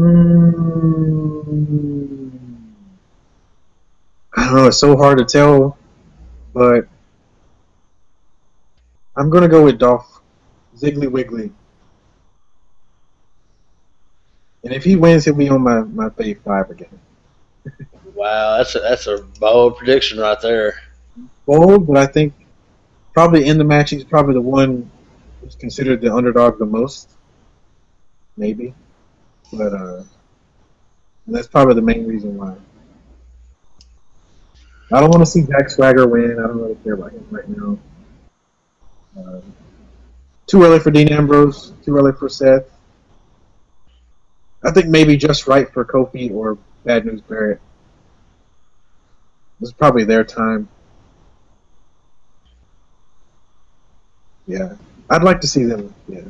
[SPEAKER 1] don't know. It's so hard to tell, but I'm going to go with Dolph Ziggly Wiggly. And if he wins, he'll be on my fave 5 again.
[SPEAKER 2] Wow, that's a bold prediction right there.
[SPEAKER 1] Bold, but I think probably in the match, he's probably the one who's considered the underdog the most. Maybe. But that's probably the main reason why. I don't want to see Jack Swagger win. I don't really care about him right now. Too early for Dean Ambrose. Too early for Seth. I think maybe just right for Kofi or Bad News Barrett. It's probably their time. Yeah, I'd like to see them. Yeah,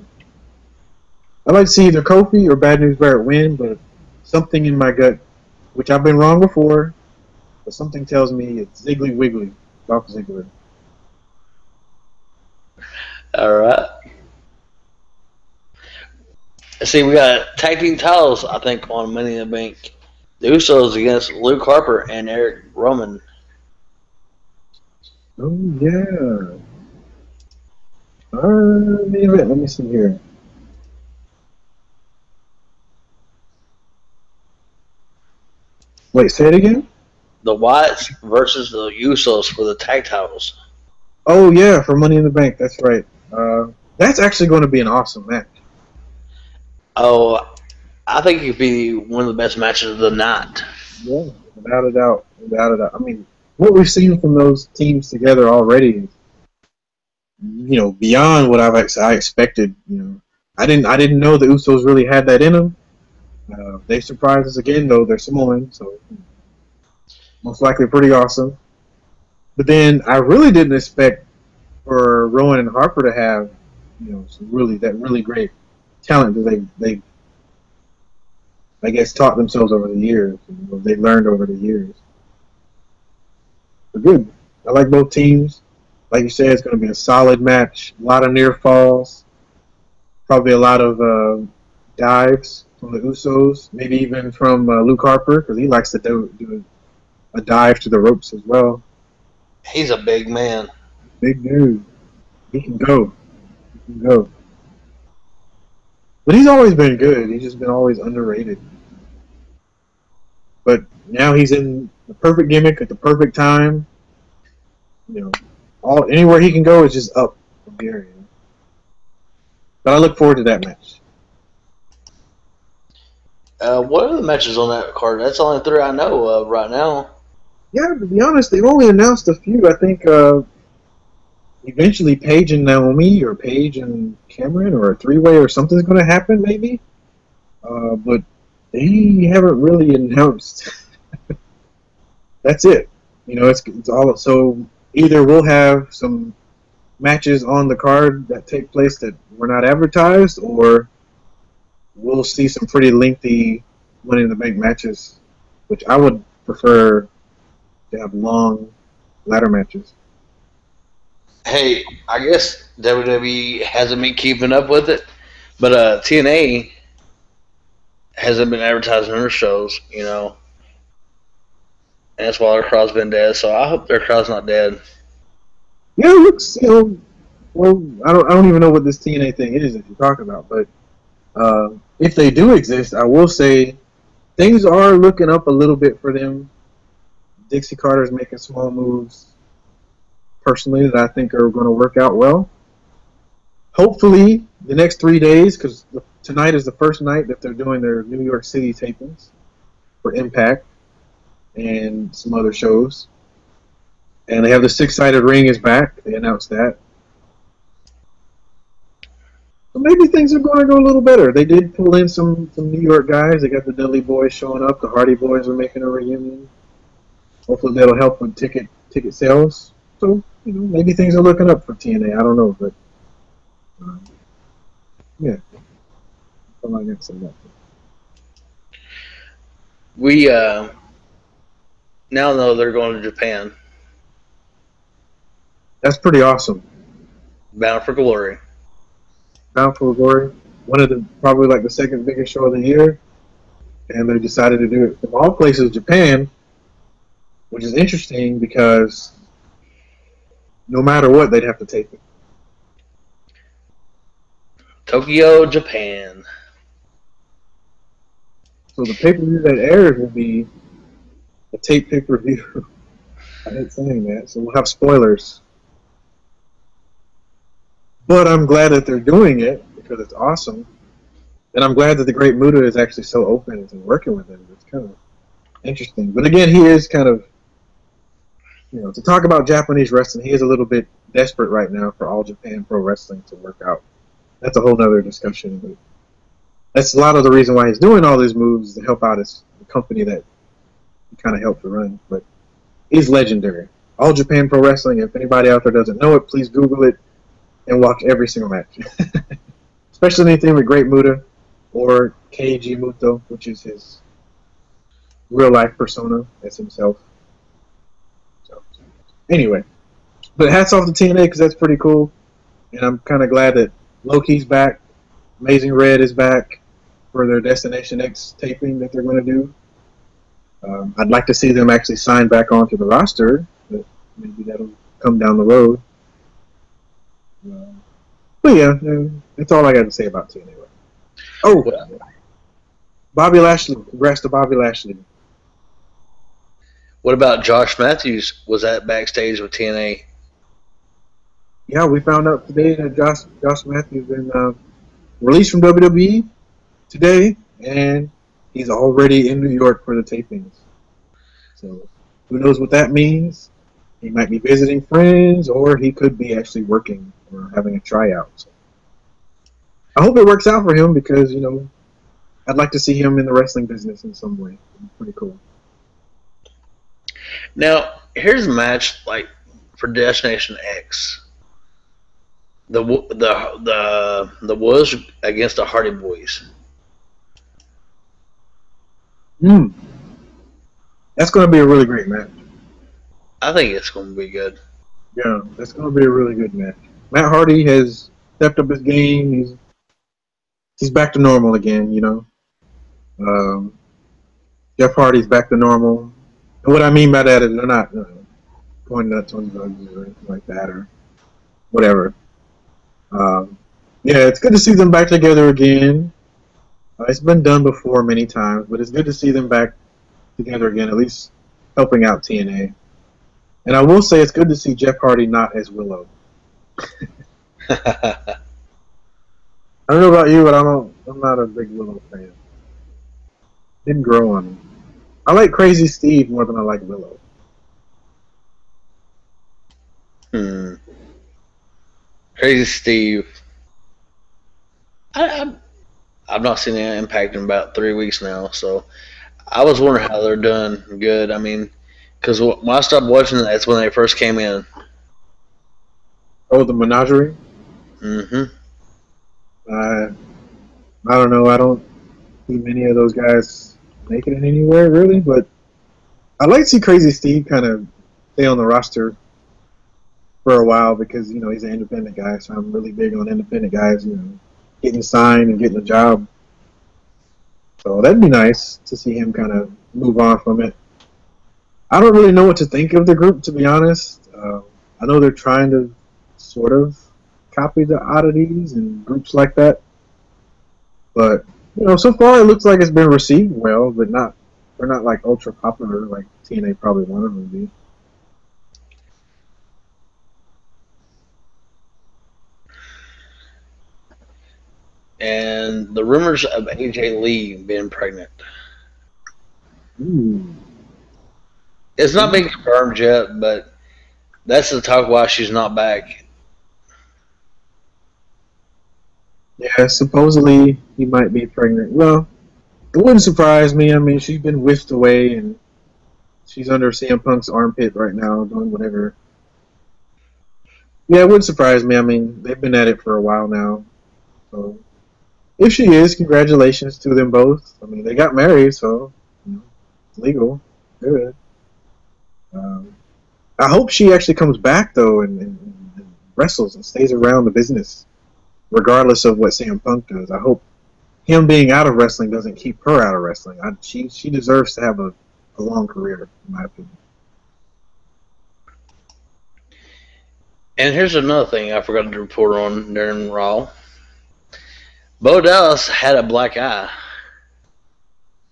[SPEAKER 1] I'd like to see either Kofi or Bad News Barrett win, but something in my gut, which I've been wrong before, but something tells me it's Ziggly Wiggly, Dolph Ziggler.
[SPEAKER 2] All right. See, we got tag team titles, I think, on Money in the Bank. The Usos against Luke Harper and Eric Roman.
[SPEAKER 1] Oh yeah. Let me see here. Wait, say it again.
[SPEAKER 2] The Wyatts versus the Usos for the tag titles.
[SPEAKER 1] Oh yeah, for Money in the Bank. That's right. That's actually going to be an awesome match.
[SPEAKER 2] Oh, I think it could be one of the best matches of the night.
[SPEAKER 1] Yeah, without a doubt. Without a doubt. I mean, what we've seen from those teams together already is, beyond what I expected. I didn't know the Usos really had that in them. They surprised us again, though. They're Samoan, so most likely pretty awesome. But then I really didn't expect for Rowan and Harper to have, some really great talent that they I guess taught themselves over the years. They learned over the years. But good. I like both teams. Like you said, it's going to be a solid match. A lot of near falls. Probably a lot of dives from the Usos. Maybe even from Luke Harper, because he likes to do a dive to the ropes as well.
[SPEAKER 2] He's a big man.
[SPEAKER 1] Big dude. He can go. He can go. But he's always been good. He's just been always underrated. But now he's in the perfect gimmick at the perfect time. Anywhere he can go is just up from here. But I look forward to that match.
[SPEAKER 2] What are the matches on that card? That's the only three I know of right now.
[SPEAKER 1] Yeah, to be honest, they've only announced a few. I think eventually Paige and Naomi, or Paige and Cameron, or a three-way, or something's going to happen, maybe. But they haven't really announced. That's it. It's all. So either we'll have some matches on the card that take place that were not advertised, or we'll see some pretty lengthy Money in the Bank matches, which I would prefer to have long ladder matches.
[SPEAKER 2] Hey, I guess WWE hasn't been keeping up with it, but TNA hasn't been advertising their shows, and that's why their crowd's been dead. So I hope their crowd's not dead.
[SPEAKER 1] Yeah, it looks, well, I don't even know what this TNA thing is that you're talking about, but if they do exist, I will say things are looking up a little bit for them. Dixie Carter's making small moves, personally, that I think are going to work out well. Hopefully, the next 3 days, because tonight is the first night that they're doing their New York City tapings for Impact and some other shows. And they have the six-sided ring is back. They announced that. So maybe things are going to go a little better. They did pull in some New York guys. They got the Dudley Boys showing up. The Hardy Boys are making a reunion. Hopefully that'll help with ticket sales. So, maybe things are looking up for TNA. I don't know, but yeah. That's all I got to say about that.
[SPEAKER 2] We now know they're going to Japan.
[SPEAKER 1] That's pretty awesome.
[SPEAKER 2] Bound for Glory.
[SPEAKER 1] Bound for Glory. One of probably like the second biggest show of the year. And they decided to do it from all places, Japan, which is interesting because no matter what, they'd have to tape it.
[SPEAKER 2] Tokyo, Japan.
[SPEAKER 1] So the pay-per-view that airs will be a tape pay-per-view. I hate saying that, so we'll have spoilers. But I'm glad that they're doing it because it's awesome. And I'm glad that the Great Muta is actually so open to working with him. It's kind of interesting. But again, he is kind of, to talk about Japanese wrestling, he is a little bit desperate right now for All Japan Pro Wrestling to work out. That's a whole nother discussion. But that's a lot of the reason why he's doing all these moves, to help out his company that he kind of helped to run. But is legendary. All Japan Pro Wrestling. If anybody out there doesn't know it, please Google it and watch every single match. Especially anything with Great Muta or Keiji Muto, which is his real life persona as himself. So, anyway, but hats off to TNA because that's pretty cool, and I'm kind of glad that Loki's back, Amazing Red is back for their Destination X taping that they're going to do. I'd like to see them actually sign back onto the roster, but maybe that'll come down the road. But yeah, that's all I got to say about TNA. Oh, Bobby Lashley. Congrats to Bobby Lashley.
[SPEAKER 2] What about Josh Matthews? Was that backstage with TNA?
[SPEAKER 1] Yeah, we found out today that Josh Matthews been released from WWE today, and he's already in New York for the tapings. So who knows what that means? He might be visiting friends, or he could be actually working or having a tryout. So I hope it works out for him because, you know, I'd like to see him in the wrestling business in some way. It'd be pretty cool.
[SPEAKER 2] Now, here's a match like for Destination X. The Woods against the Hardy Boys.
[SPEAKER 1] That's going to be a really great match.
[SPEAKER 2] I think it's going to be good.
[SPEAKER 1] Yeah, that's going to be a really good match. Matt Hardy has stepped up his game. He's back to normal again, you know. Jeff Hardy's back to normal. And what I mean by that is they're not going nuts on drugs or anything like that or whatever. Yeah, it's good to see them back together again. It's been done before many times, but it's good to see them back together again, at least helping out TNA. And I will say it's good to see Jeff Hardy not as Willow. I don't know about you, but I'm not a big Willow fan. Didn't grow on me. I like Crazy Steve more than I like Willow.
[SPEAKER 2] Crazy Steve. I've not seen the Impact in about 3 weeks now, so I was wondering how they're doing good. I mean, because when I stopped watching, that's when they first came in.
[SPEAKER 1] Oh, the Menagerie?
[SPEAKER 2] Mm-hmm.
[SPEAKER 1] I don't know. I don't see many of those guys making it anywhere, really, but I'd like to see Crazy Steve kind of stay on the roster for a while because, you know, he's an independent guy, so I'm really big on independent guys, you know, getting signed and getting a job. So that'd be nice to see him kind of move on from it. I don't really know what to think of the group, to be honest. I know they're trying to sort of copy the Oddities and groups like that. But, you know, so far it looks like it's been received well, but they're not like ultra popular like TNA probably wanted them to be.
[SPEAKER 2] And the rumors of AJ Lee being pregnant.
[SPEAKER 1] Ooh.
[SPEAKER 2] It's not been confirmed yet, but that's the talk why she's not back.
[SPEAKER 1] Yeah, supposedly he might be pregnant. Well, it wouldn't surprise me. I mean, she's been whisked away, and she's under CM Punk's armpit right now, doing whatever. Yeah, it wouldn't surprise me. I mean, they've been at it for a while now. So, if she is, congratulations to them both. I mean, they got married, so you know, it's legal. Good. I hope she actually comes back, though, and wrestles and stays around the business, regardless of what CM Punk does. I hope him being out of wrestling doesn't keep her out of wrestling. She deserves to have a long career, in my opinion.
[SPEAKER 2] And here's another thing I forgot to report on during Raw. Bo Dallas had a black eye.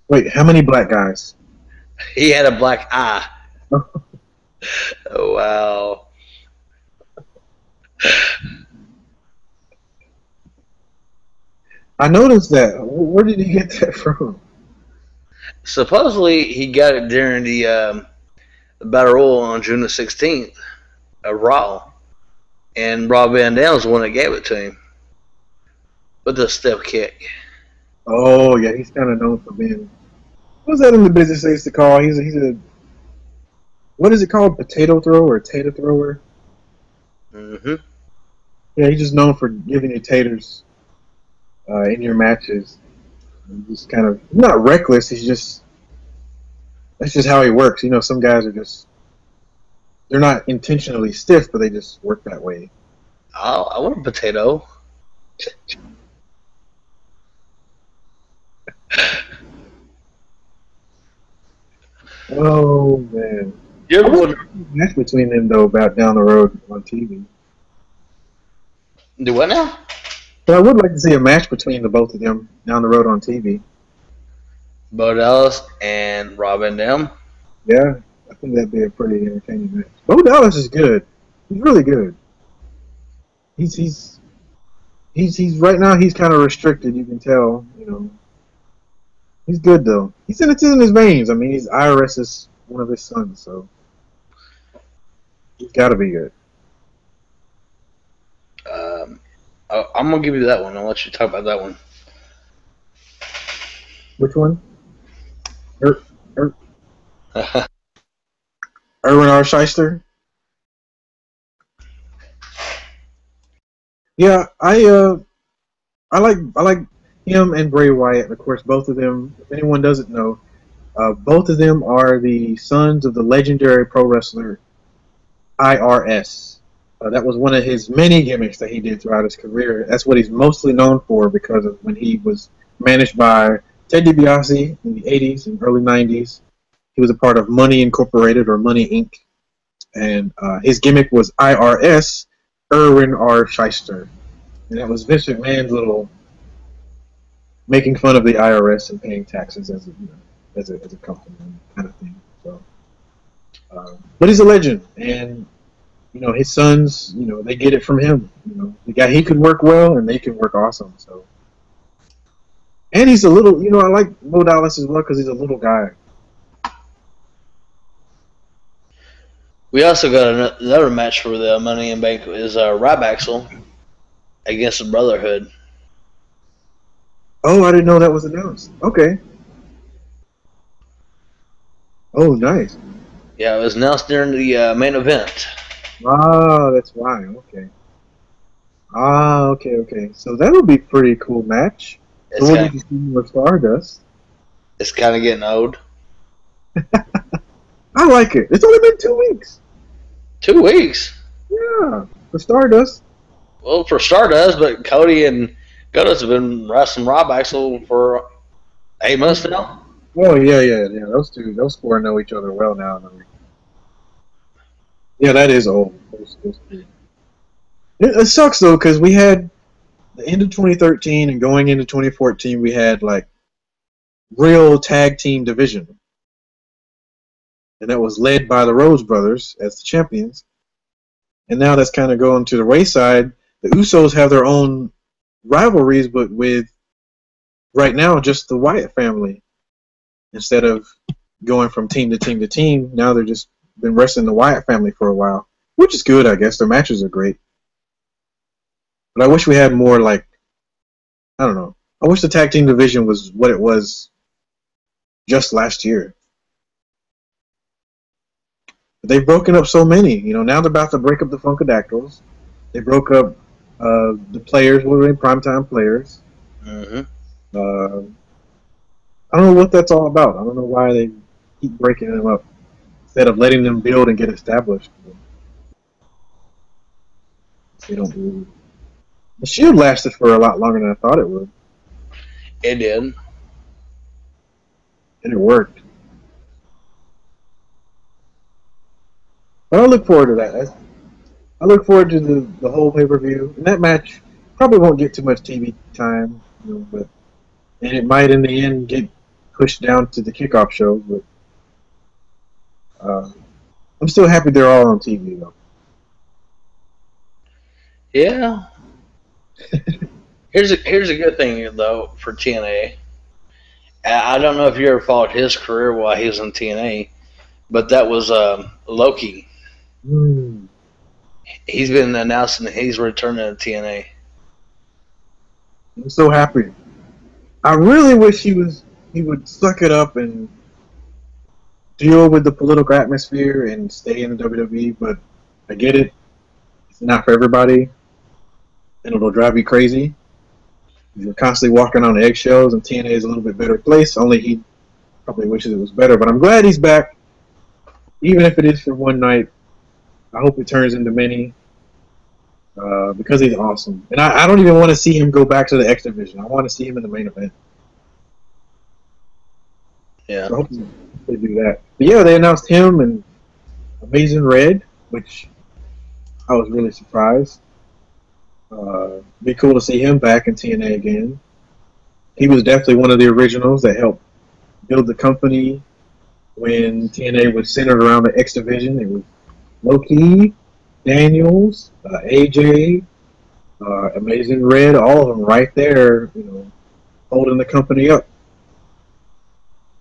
[SPEAKER 1] Wait, how many black guys?
[SPEAKER 2] He had a black eye. Oh, wow.
[SPEAKER 1] I noticed that. Where did he get that from?
[SPEAKER 2] Supposedly, he got it during the Battle Royal on June the 16th of Raw. And Rob Van Dam was the one that gave it to him. With the step kick.
[SPEAKER 1] Oh, yeah, he's kind of known for being... What was that in the business they used to call? He's a what is it called? Potato thrower or tater thrower?
[SPEAKER 2] Mm-hmm.
[SPEAKER 1] Yeah, he's just known for giving you taters in your matches. He's kind of not reckless. He's just that's just how he works. You know, some guys are just they're not intentionally stiff, but they just work that way.
[SPEAKER 2] I want a potato.
[SPEAKER 1] Oh man,
[SPEAKER 2] You
[SPEAKER 1] I
[SPEAKER 2] ever
[SPEAKER 1] want
[SPEAKER 2] wonder?
[SPEAKER 1] a match between them though about down the road on TV.
[SPEAKER 2] Do what now?
[SPEAKER 1] But I would like to see a match between the both of them down the road on TV.
[SPEAKER 2] Bo Dallas and Robin Dem.
[SPEAKER 1] Yeah, I think that'd be a pretty entertaining match. Bo Dallas is good. He's really good. He's he's he's right now. He's kind of restricted. You can tell. You know, he's good though. It's in his veins. I mean, he's IRS's one of his sons, so he's got to be good.
[SPEAKER 2] Um, I'm gonna give you that one. I'll let you talk about that one.
[SPEAKER 1] Which one? Er, er, Erwin R. Shyster. Yeah, I like him and Bray Wyatt. Of course, both of them. If anyone doesn't know, both of them are the sons of the legendary pro wrestler IRS. That was one of his many gimmicks that he did throughout his career. That's what he's mostly known for because of when he was managed by Ted DiBiase in the 80s and early 90s. He was a part of Money Incorporated or Money Inc. And his gimmick was IRS, Erwin R. Shyster. And that was Vince McMahon's little making fun of the IRS and paying taxes as a, as a company kind of thing. So, but he's a legend, and his sons, they get it from him. The guy, he could work well, and they can work awesome. So, and he's a little, I like Bo Dallas as well because he's a little guy.
[SPEAKER 2] We also got another match for the Money in Bank is Rybaxel against the Brotherhood.
[SPEAKER 1] Oh, I didn't know that was announced. Okay. Oh, nice.
[SPEAKER 2] Yeah, it was announced during the main event.
[SPEAKER 1] Ah, that's why. Okay. Ah, okay. So that'll be a pretty cool match. So we'll get to see more Stardust.
[SPEAKER 2] It's kind of getting old.
[SPEAKER 1] I like it. It's only been 2 weeks.
[SPEAKER 2] 2 weeks?
[SPEAKER 1] Yeah, for Stardust.
[SPEAKER 2] Well, for Stardust, but Cody and Goodus have been wrestling Rybaxel for 8 months now.
[SPEAKER 1] Oh, yeah. Those four know each other well now. Yeah, that is old. It sucks, though, because we had the end of 2013 and going into 2014, we had, real tag team division. And that was led by the Rhodes brothers as the champions. And now that's kind of going to the wayside. The Usos have their own rivalries, but with, right now, just the Wyatt family. Instead of going from team to team to team, now they're just been wrestling the Wyatt family for a while. Which is good, I guess. Their matches are great. But I wish we had more, I don't know. I wish the tag team division was what it was just last year. But they've broken up so many. Now they're about to break up the Funkadactyls. They broke up the players. What were they? Primetime players.
[SPEAKER 2] Mm-hmm.
[SPEAKER 1] I don't know what that's all about. I don't know why they keep breaking them up instead of letting them build and get established. They don't do. The Shield lasted for a lot longer than I thought it would.
[SPEAKER 2] It did.
[SPEAKER 1] And it worked. But I look forward to that. I look forward to the whole pay-per-view. And that match probably won't get too much TV time, and it might in the end get pushed down to the kickoff show. But I'm still happy they're all on TV, though.
[SPEAKER 2] Yeah. Here's a good thing though for TNA. I don't know if you ever followed his career while he was in TNA, but that was Loki. He's been announcing that he's returning to TNA.
[SPEAKER 1] I'm so happy. I really wish he would suck it up and deal with the political atmosphere and stay in the WWE, but I get it. It's not for everybody, and it'll drive you crazy. You're constantly walking on eggshells, and TNA is a little bit better place. Only he probably wishes it was better, but I'm glad he's back, even if it is for one night. I hope it turns into many because he's awesome. And I don't even want to see him go back to the X Division. I want to see him in the main event.
[SPEAKER 2] Yeah.
[SPEAKER 1] So I hope they do that. But yeah, they announced him and Amazing Red, which I was really surprised. Be cool to see him back in TNA again. He was definitely one of the originals that helped build the company when TNA was centered around the X Division. It was Low-Key, Daniels, AJ, Amazing Red, all of them right there, holding the company up.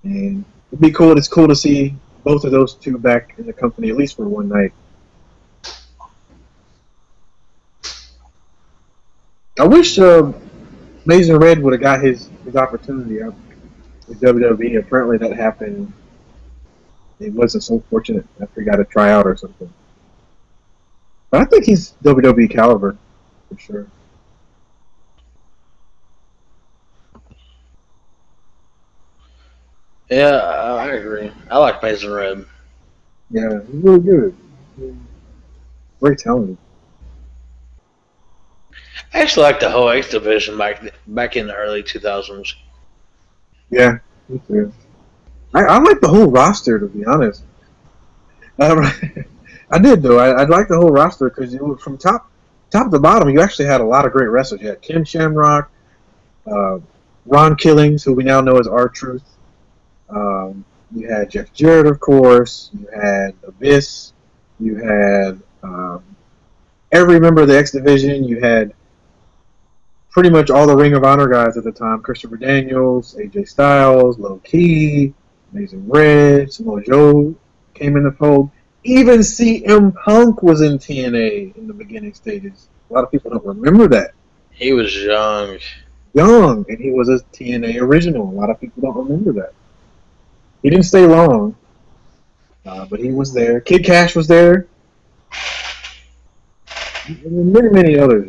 [SPEAKER 1] And it'd be cool. It's cool to see both of those two back in the company, at least for one night. I wish Amazing Red would have got his opportunity with WWE. Apparently that happened. It wasn't so fortunate after he got a tryout or something. But I think he's WWE caliber, for sure.
[SPEAKER 2] Yeah, I agree. I like Amazing Red.
[SPEAKER 1] Yeah, he's really good. Very talented.
[SPEAKER 2] I actually like the whole X Division back in the early 2000s.
[SPEAKER 1] Yeah, me too. I like the whole roster, to be honest. I did though. I like the whole roster because from top to bottom, you actually had a lot of great wrestlers. You had Ken Shamrock, Ron Killings, who we now know as R-Truth. You had Jeff Jarrett, of course. You had Abyss. You had every member of the X Division. You had pretty much all the Ring of Honor guys at the time. Christopher Daniels, AJ Styles, Low-Key, Amazing Red, Samoa Joe came in the fold. Even CM Punk was in TNA in the beginning stages. A lot of people don't remember that.
[SPEAKER 2] He was young.
[SPEAKER 1] Young, and he was a TNA original. A lot of people don't remember that. He didn't stay long, but he was there. Kid Cash was there. And many others.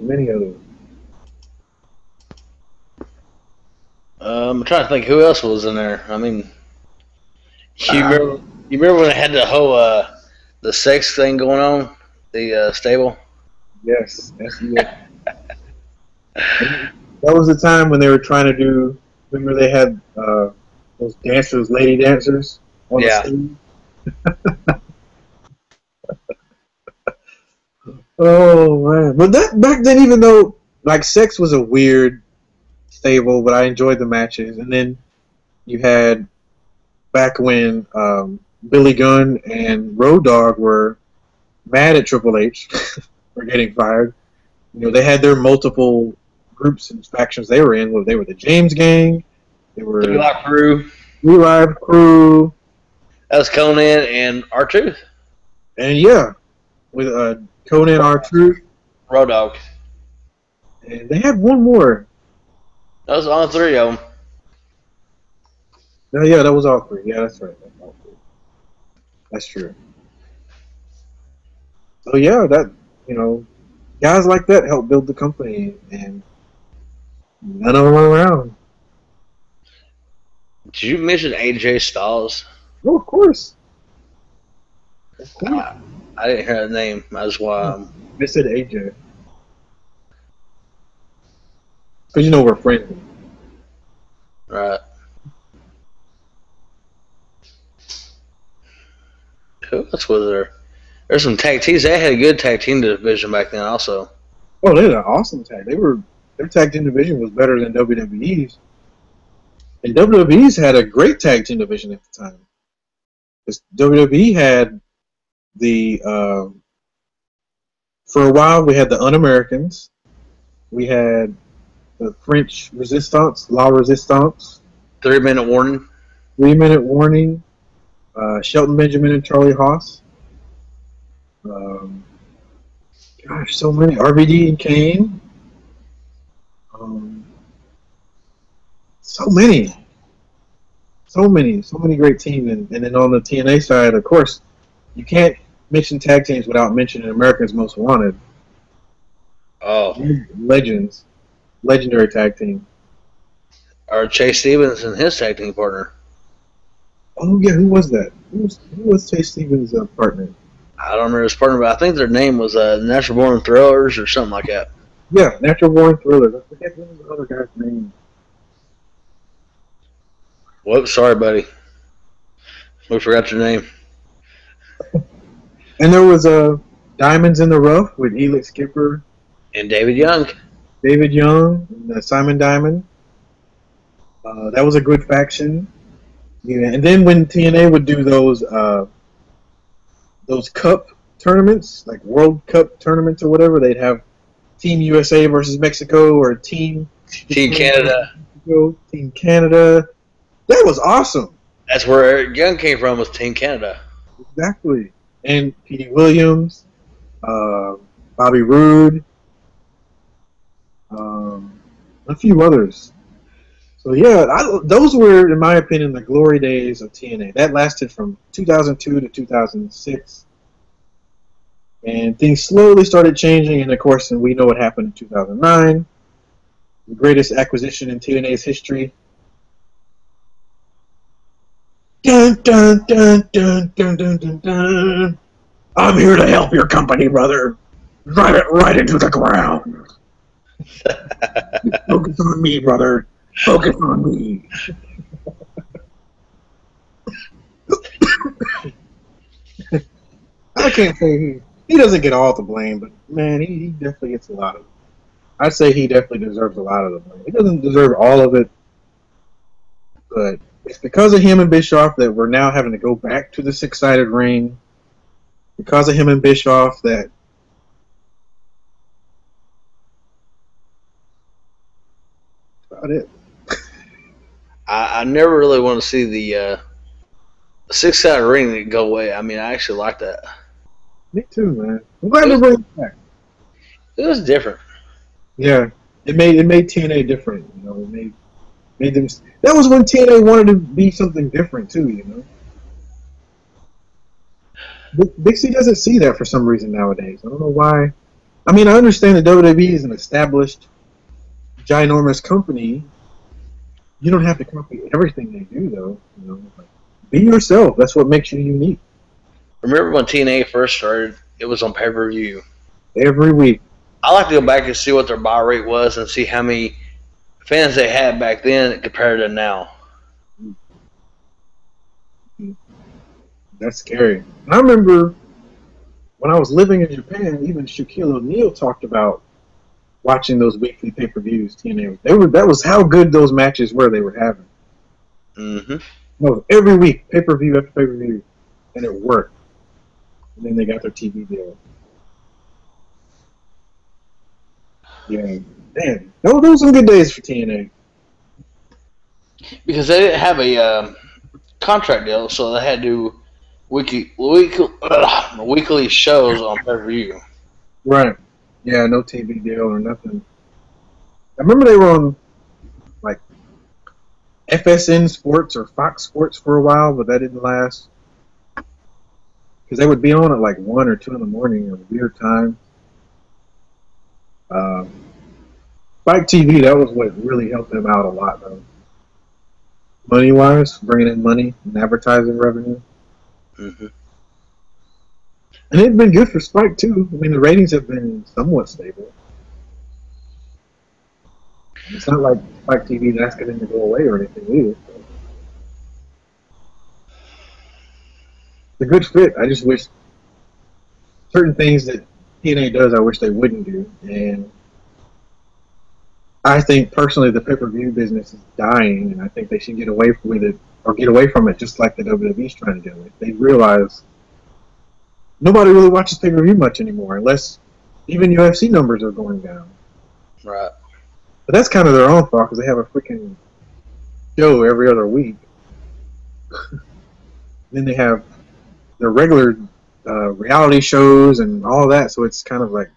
[SPEAKER 2] I'm trying to think who else was in there. I mean, you remember when they had the whole the sex thing going on, the stable?
[SPEAKER 1] Yes, that's it. That was the time when they were trying to do. Remember they had those dancers, lady dancers, on the stage. Oh man! But that back then, even though like sex was a weird stable, but I enjoyed the matches. And then you had back when Billy Gunn and Road Dogg were mad at Triple H for getting fired. They had their multiple groups and factions they were in. They were the James Gang. They were
[SPEAKER 2] Three Live Crew.
[SPEAKER 1] Three Live Crew.
[SPEAKER 2] That was Conan and R-Truth.
[SPEAKER 1] And yeah, with Conan, R-Truth,
[SPEAKER 2] Road Dogg.
[SPEAKER 1] And they had one more.
[SPEAKER 2] That was all three of them.
[SPEAKER 1] No, yeah, that was all three. Yeah, that's right. That's all three. That's true. So yeah, that guys like that help build the company, and none of them are around.
[SPEAKER 2] Did you mention AJ Styles?
[SPEAKER 1] Oh, of course.
[SPEAKER 2] I didn't hear the name. That's why.
[SPEAKER 1] I said AJ. Because we're friends.
[SPEAKER 2] Right. Who else was there? There's some tag teams. They had a good tag team division back then also.
[SPEAKER 1] Oh, they had an awesome tag. Their tag team division was better than WWE's. And WWE's had a great tag team division at the time. Because WWE had for a while we had the Un-Americans. We had the French Resistance, La Resistance.
[SPEAKER 2] 3 Minute Warning.
[SPEAKER 1] 3 Minute Warning. Shelton Benjamin and Charlie Haas. Gosh, so many. RVD and Kane. So many. So many great teams, and then on the TNA side, of course, you can't mention tag teams without mentioning America's Most Wanted.
[SPEAKER 2] Oh,
[SPEAKER 1] Legends, legendary tag team.
[SPEAKER 2] or Chase Stevens and his tag team partner.
[SPEAKER 1] Oh yeah, who was that? Who was Chase Stevens' partner?
[SPEAKER 2] I don't remember his partner, but I think their name was Natural Born Thrillers or something like that.
[SPEAKER 1] Yeah, Natural Born Thrillers. I forget what was the other guy's name.
[SPEAKER 2] Whoops, sorry, buddy. We forgot your name.
[SPEAKER 1] And there was Diamonds in the Rough with Elix Skipper,
[SPEAKER 2] And David Young.
[SPEAKER 1] David Young, and Simon Diamond. That was a good faction. Yeah, and then when TNA would do those cup tournaments, like World Cup tournaments or whatever, they'd have Team USA versus Mexico or Team
[SPEAKER 2] Canada.
[SPEAKER 1] Mexico, Team Canada. That was awesome.
[SPEAKER 2] That's where Eric Young came from, was Team Canada.
[SPEAKER 1] Exactly. And Petey Williams, Bobby Roode, a few others. So yeah, those were, in my opinion, the glory days of TNA. That lasted from 2002 to 2006, and things slowly started changing. And of course, we know what happened in 2009, the greatest acquisition in TNA's history. Dun dun dun dun dun dun dun dun. I'm here to help your company, brother. Drive it right into the ground. Focus on me, brother. Focus on me. I can't say he doesn't get all the blame, but man, he definitely gets a lot of it. I'd say he definitely deserves a lot of the blame. He doesn't deserve all of it, but it's because of him and Bischoff that we're now having to go back to the six-sided ring. Because of him and Bischoff that about it.
[SPEAKER 2] I never really want to see the six-sided ring go away. I mean, I actually like that.
[SPEAKER 1] Me too, man. I'm glad they're bringing it back.
[SPEAKER 2] It was different.
[SPEAKER 1] Yeah, it made TNA different. You know, it made them. That was when TNA wanted to be something different too. You know, Dixie doesn't see that for some reason nowadays. I don't know why. I mean, I understand that WWE is an established, ginormous company. You don't have to copy everything they do, though. You know, like, be yourself. That's what makes you unique.
[SPEAKER 2] Remember when TNA first started? It was on pay-per-view.
[SPEAKER 1] Every week.
[SPEAKER 2] I like to go back and see what their buy rate was and see how many fans they had back then compared to now.
[SPEAKER 1] That's scary. And I remember when I was living in Japan, even Shaquille O'Neal talked about watching those weekly pay-per-views. TNA. That was how good those matches were they were having.
[SPEAKER 2] Mm-hmm.
[SPEAKER 1] No, every week, pay-per-view after pay-per-view, and it worked. And then they got their TV deal. Yeah, man, those were some good days for TNA.
[SPEAKER 2] Because they didn't have a contract deal, so they had to do weekly shows on pay-per-view.
[SPEAKER 1] Right. Yeah, no TV deal or nothing. I remember they were on, like, FSN Sports or Fox Sports for a while, but that didn't last. Because they would be on at like 1 or 2 in the morning at a weird time. Spike TV, that was what really helped them out a lot, though. Money-wise, bringing in money and advertising revenue.
[SPEAKER 2] Mm-hmm.
[SPEAKER 1] And it's been good for Spike, too. I mean, the ratings have been somewhat stable. It's not like Spike TV is asking them to go away or anything either. So. It's a good fit. I just wish certain things that TNA does, I wish they wouldn't do. And I think, personally, the pay-per-view business is dying, and I think they should get away with it, or get away from it just like the WWE's trying to do. They realize nobody really watches pay-per-view much anymore, unless even UFC numbers are going down.
[SPEAKER 2] Right.
[SPEAKER 1] But that's kind of their own fault, because they have a freaking show every other week. Then they have their regular reality shows and all that, so it's kind of like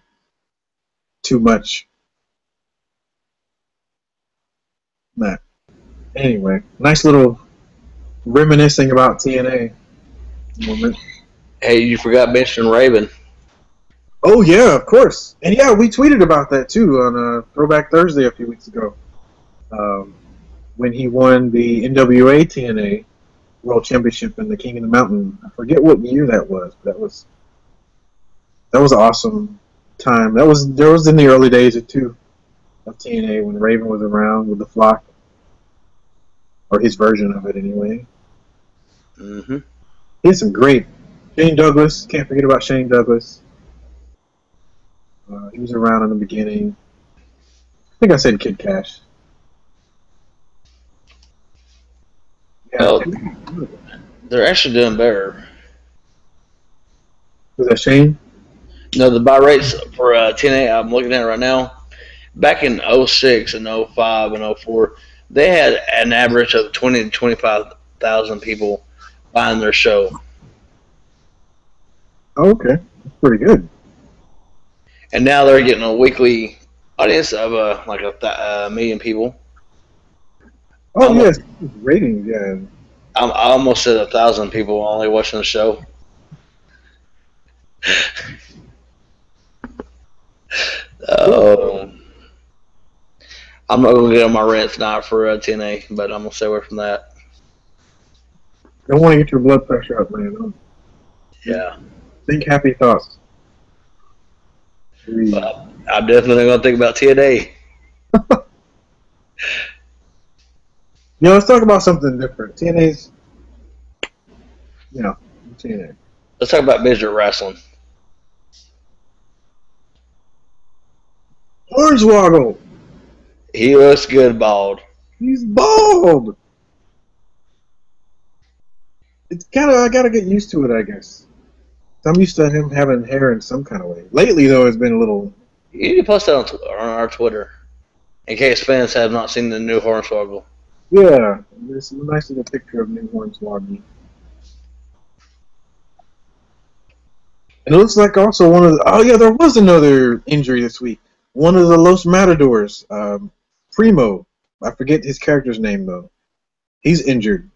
[SPEAKER 1] too much. Nah. Anyway, nice little reminiscing about TNA moment.
[SPEAKER 2] Hey, you forgot mentioning Raven.
[SPEAKER 1] Oh yeah, of course. And yeah, we tweeted about that too on Throwback Thursday a few weeks ago. Um, when he won the NWA TNA World Championship in the King of the Mountain. I forget what year that was. But that was an awesome time. That was in the early days of TNA when Raven was around with the Flock, or his version of it anyway.
[SPEAKER 2] Mm-hmm.
[SPEAKER 1] He had some great Shane Douglas. Can't forget about Shane Douglas. He was around in the beginning. I think I said Kid Cash. Yeah.
[SPEAKER 2] Well, they're actually doing better.
[SPEAKER 1] Was that Shane?
[SPEAKER 2] No, the buy rates for TNA I'm looking at right now. Back in 06 and 05 and 04, they had an average of 20 to 25,000 people buying their show.
[SPEAKER 1] Oh, okay. That's pretty good.
[SPEAKER 2] And now they're getting a weekly audience of like a million people.
[SPEAKER 1] Oh, yes. Ratings, yeah.
[SPEAKER 2] I almost said 1,000 people only watching the show. I'm not going to get on my rant tonight for TNA, but I'm going to stay away from that.
[SPEAKER 1] Don't want to get your blood pressure up, man.
[SPEAKER 2] Yeah.
[SPEAKER 1] Think happy thoughts.
[SPEAKER 2] Well, I'm definitely going to think about TNA.
[SPEAKER 1] Let's talk about something different. TNA's, TNA.
[SPEAKER 2] Let's talk about midget wrestling.
[SPEAKER 1] Hornswoggle.
[SPEAKER 2] He looks good bald.
[SPEAKER 1] He's bald. It's I gotta get used to it, I guess. I'm used to him having hair in some kind of way. Lately, though, it's been a little.
[SPEAKER 2] You need to post that on our Twitter, in case fans have not seen the new Hornswoggle.
[SPEAKER 1] Yeah, there's a nice little picture of new Hornswoggle. And it looks like also one of the. Oh yeah, there was another injury this week. One of the Los Matadors, Primo. I forget his character's name though. He's injured,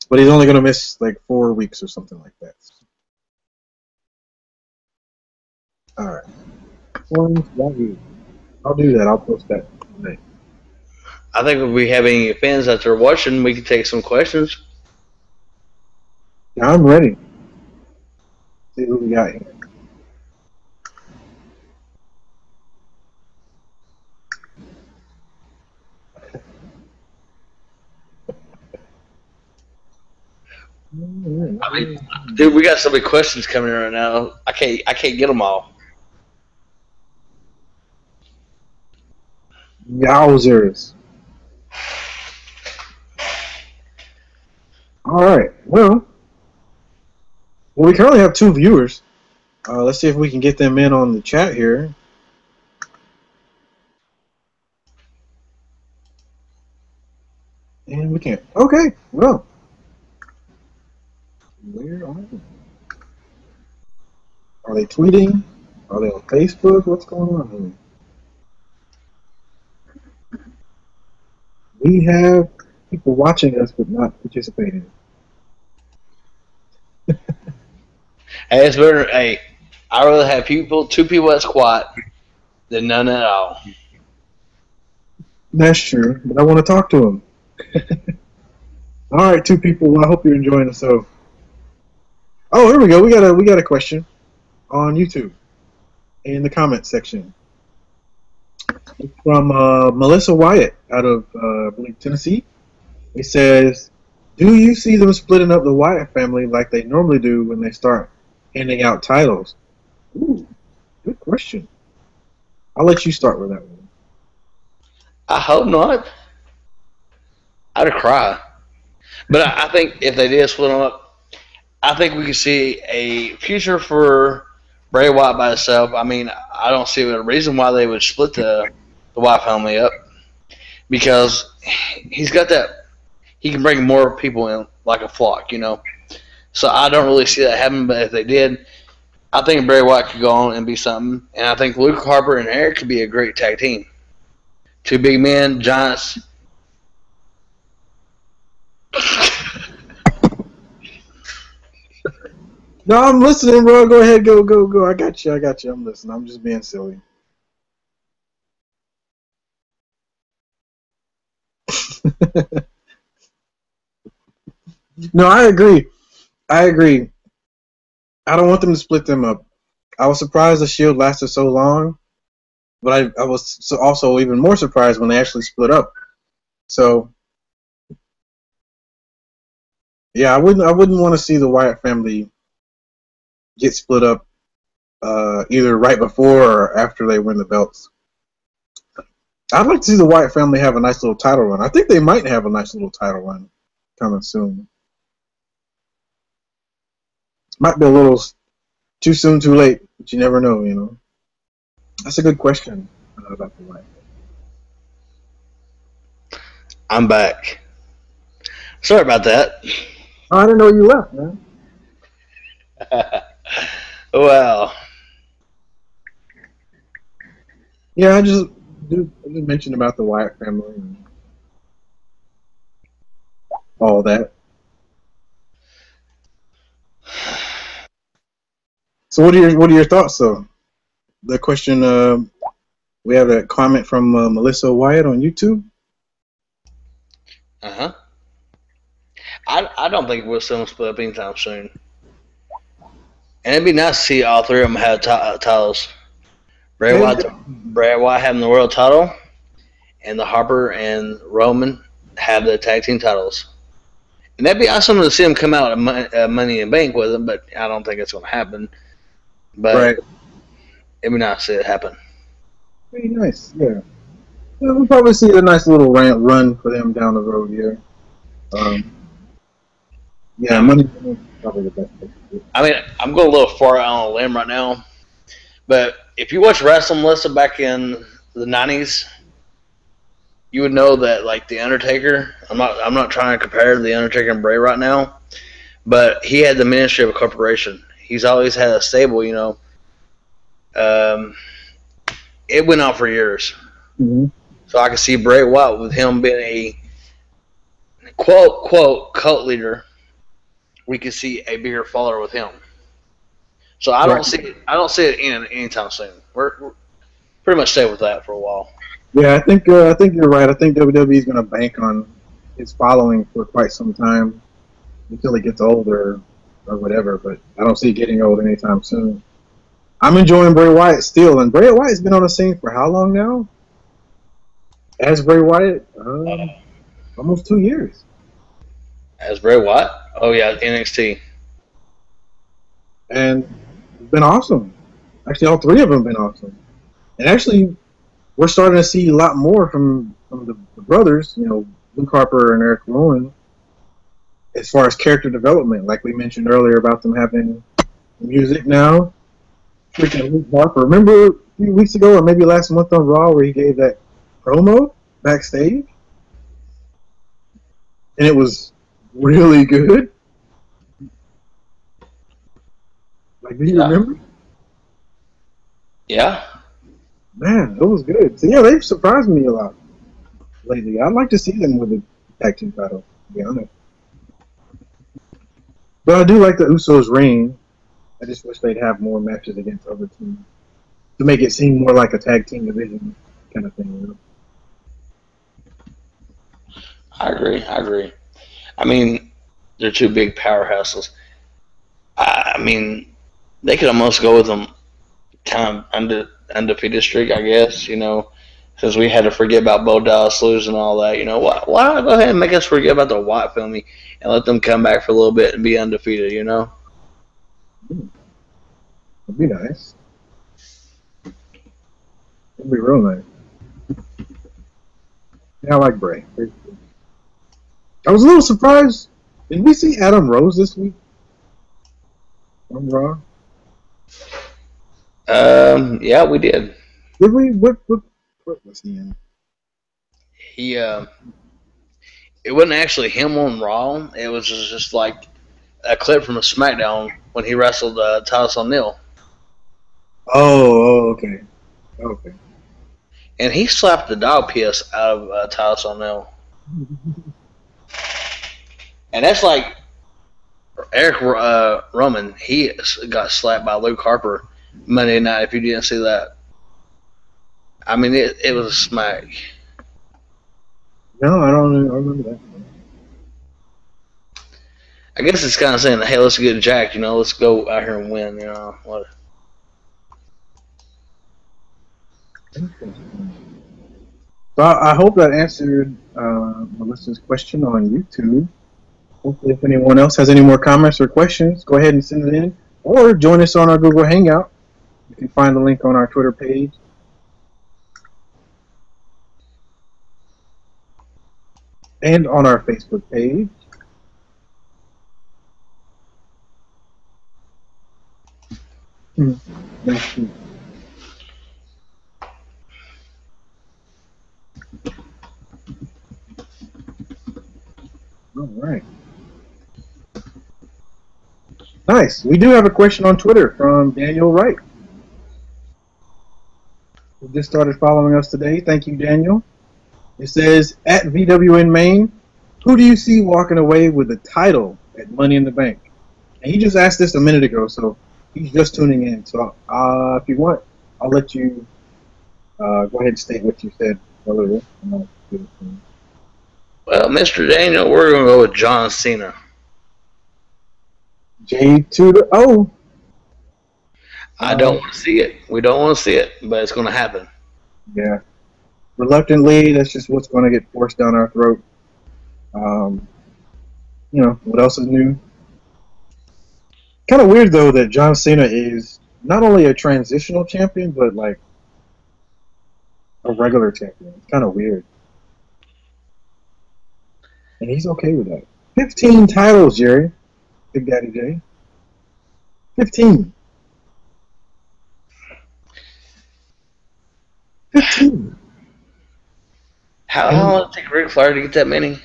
[SPEAKER 1] but he's only going to miss like 4 weeks or something like that. All right. I'll do that. I'll post that tonight.
[SPEAKER 2] I think if we have any fans that are watching, we can take some questions.
[SPEAKER 1] Yeah, I'm ready. See who we got here.
[SPEAKER 2] I mean, dude, we got so many questions coming in right now. I can't get them all.
[SPEAKER 1] Yowzers. All right. Well, we currently have 2 viewers. Let's see if we can get them in on the chat here. And we can't. Okay. Well, where are they? Are they tweeting? Are they on Facebook? What's going on here? We have people watching us but not participating.
[SPEAKER 2] Hey, it's better. Hey, I'd rather have 2 people that's quiet than none at all.
[SPEAKER 1] That's true, but I want to talk to them. All right, 2 people. Well, I hope you're enjoying the show. Oh, here we go. We got a question on YouTube in the comment section. It's from Melissa Wyatt out of I believe Tennessee. It says, "Do you see them splitting up the Wyatt family like they normally do when they start handing out titles?" Ooh, good question. I'll let you start with that one.
[SPEAKER 2] I hope not. I'd cry. But I think if they did split them up, I think we could see a future for Bray Wyatt by himself. I mean, I don't see a reason why they would split the Wyatt family up, because he's got that. He can bring more people in like a flock, So I don't really see that happening. But if they did, I think Bray Wyatt could go on and be something. And I think Luke Harper and Eric could be a great tag team. 2 big men, giants.
[SPEAKER 1] No, I'm listening, bro. Go ahead, go. I got you. I'm listening. I'm just being silly. No, I agree. I don't want them to split them up. I was surprised the Shield lasted so long, but I was also even more surprised when they actually split up. So, yeah, I wouldn't want to see the Wyatt family get split up either right before or after they win the belts. I'd like to see the Wyatt family have a nice little title run. I think they might have a nice little title run coming soon. Might be a little too soon, too late, but you never know, you know. That's a good question about the Wyatt.
[SPEAKER 2] I'm back. Sorry about that.
[SPEAKER 1] Oh, I didn't know you left, man.
[SPEAKER 2] Well.
[SPEAKER 1] Yeah, I just mentioned about the Wyatt family and all that. So what are your thoughts though? The question we have a comment from Melissa Wyatt on YouTube.
[SPEAKER 2] I don't think we'll see them split up anytime soon. And it'd be nice to see all three of them have titles. Bray Wyatt having the world title, and the Harper and Roman have the tag team titles. And that'd be awesome to see them come out of Money in the Bank with them, but I don't think it's going to happen. But it'd be nice to see it happen.
[SPEAKER 1] Pretty nice, yeah. We'll probably see a nice little run for them down the road here. Yeah, Money is probably the best.
[SPEAKER 2] I mean, I'm going a little far out on a limb right now, but if you watch wrestling, Melissa, back in the 90s, you would know that, like, the Undertaker. I'm not trying to compare the Undertaker and Bray right now, but he had the ministry of a corporation. He's always had a stable, you know. It went on for years.
[SPEAKER 1] Mm-hmm.
[SPEAKER 2] So I can see Bray Wyatt with him being a quote cult leader. We could see a bigger follower with him. So I don't see it in anytime soon. We're pretty much stay with that for a while.
[SPEAKER 1] Yeah, I think you're right. I think WWE is going to bank on his following for quite some time until he gets older or whatever. But I don't see it getting old anytime soon. I'm enjoying Bray Wyatt still, and Bray Wyatt's been on the scene for how long now? As Bray Wyatt, almost 2 years.
[SPEAKER 2] As Bray Wyatt? Oh yeah, NXT.
[SPEAKER 1] And it's been awesome. Actually, all three of them have been awesome. And actually, we're starting to see a lot more from the brothers, you know, Luke Harper and Eric Rowan, as far as character development. Like we mentioned earlier about them having music now. Freaking Luke Harper. Remember a few weeks ago, or maybe last month on Raw, where he gave that promo backstage? And it was really good. Like, do you remember?
[SPEAKER 2] Yeah.
[SPEAKER 1] Man, it was good. So, yeah, they've surprised me a lot lately. I'd like to see them with the tag team title, to be honest. But I do like the Usos' reign. I just wish they'd have more matches against other teams to make it seem more like a tag team division kind of thing, you know?
[SPEAKER 2] I agree. I mean, they're two big powerhouses. I mean, they could almost go with them kind of undefeated streak, I guess, you know, since we had to forget about Bo Dallas losing and all that. You know, why not go ahead and make us forget about the Wyatt family and let them come back for a little bit and be undefeated, you know?
[SPEAKER 1] That'd be nice. It'd be real nice. Yeah, I like Bray. I was a little surprised. Did we see Adam Rose this week on Raw?
[SPEAKER 2] Yeah, we did.
[SPEAKER 1] Did we? What was he in?
[SPEAKER 2] He it wasn't actually him on Raw. It was just like a clip from a SmackDown when he wrestled Titus O'Neil.
[SPEAKER 1] Oh, okay.
[SPEAKER 2] And he slapped the dog piss out of Titus O'Neil. And that's like Eric Roman. He got slapped by Luke Harper Monday night. If you didn't see that, I mean, it was a smack.
[SPEAKER 1] No, I don't remember that.
[SPEAKER 2] I guess it's kind of saying, hey, let's get jacked, let's go out here and win, What?
[SPEAKER 1] So I hope that answered Melissa's question on YouTube. Hopefully, if anyone else has any more comments or questions, go ahead and send it in, or join us on our Google Hangout. You can find the link on our Twitter page. And on our Facebook page. Nice. All right. Nice. We do have a question on Twitter from Daniel Wright, who just started following us today. Thank you, Daniel. It says, at VWN Main, who do you see walking away with the title at Money in the Bank? And he just asked this a minute ago, so he's just tuning in. So if you want, I'll let you go ahead and state what you said earlier.
[SPEAKER 2] Well, Mr. Daniel, we're going to go with John Cena.
[SPEAKER 1] J to the O.
[SPEAKER 2] I don't want to see it. We don't want to see it, but it's going to happen.
[SPEAKER 1] Yeah. Reluctantly, that's just what's going to get forced down our throat. What else is new? Kind of weird, though, that John Cena is not only a transitional champion, but, like, a regular champion. It's kind of weird. And he's okay with that. 15 titles, Jerry. Big Daddy J. 15. 15.
[SPEAKER 2] How long did it take Ric Flair to get that many?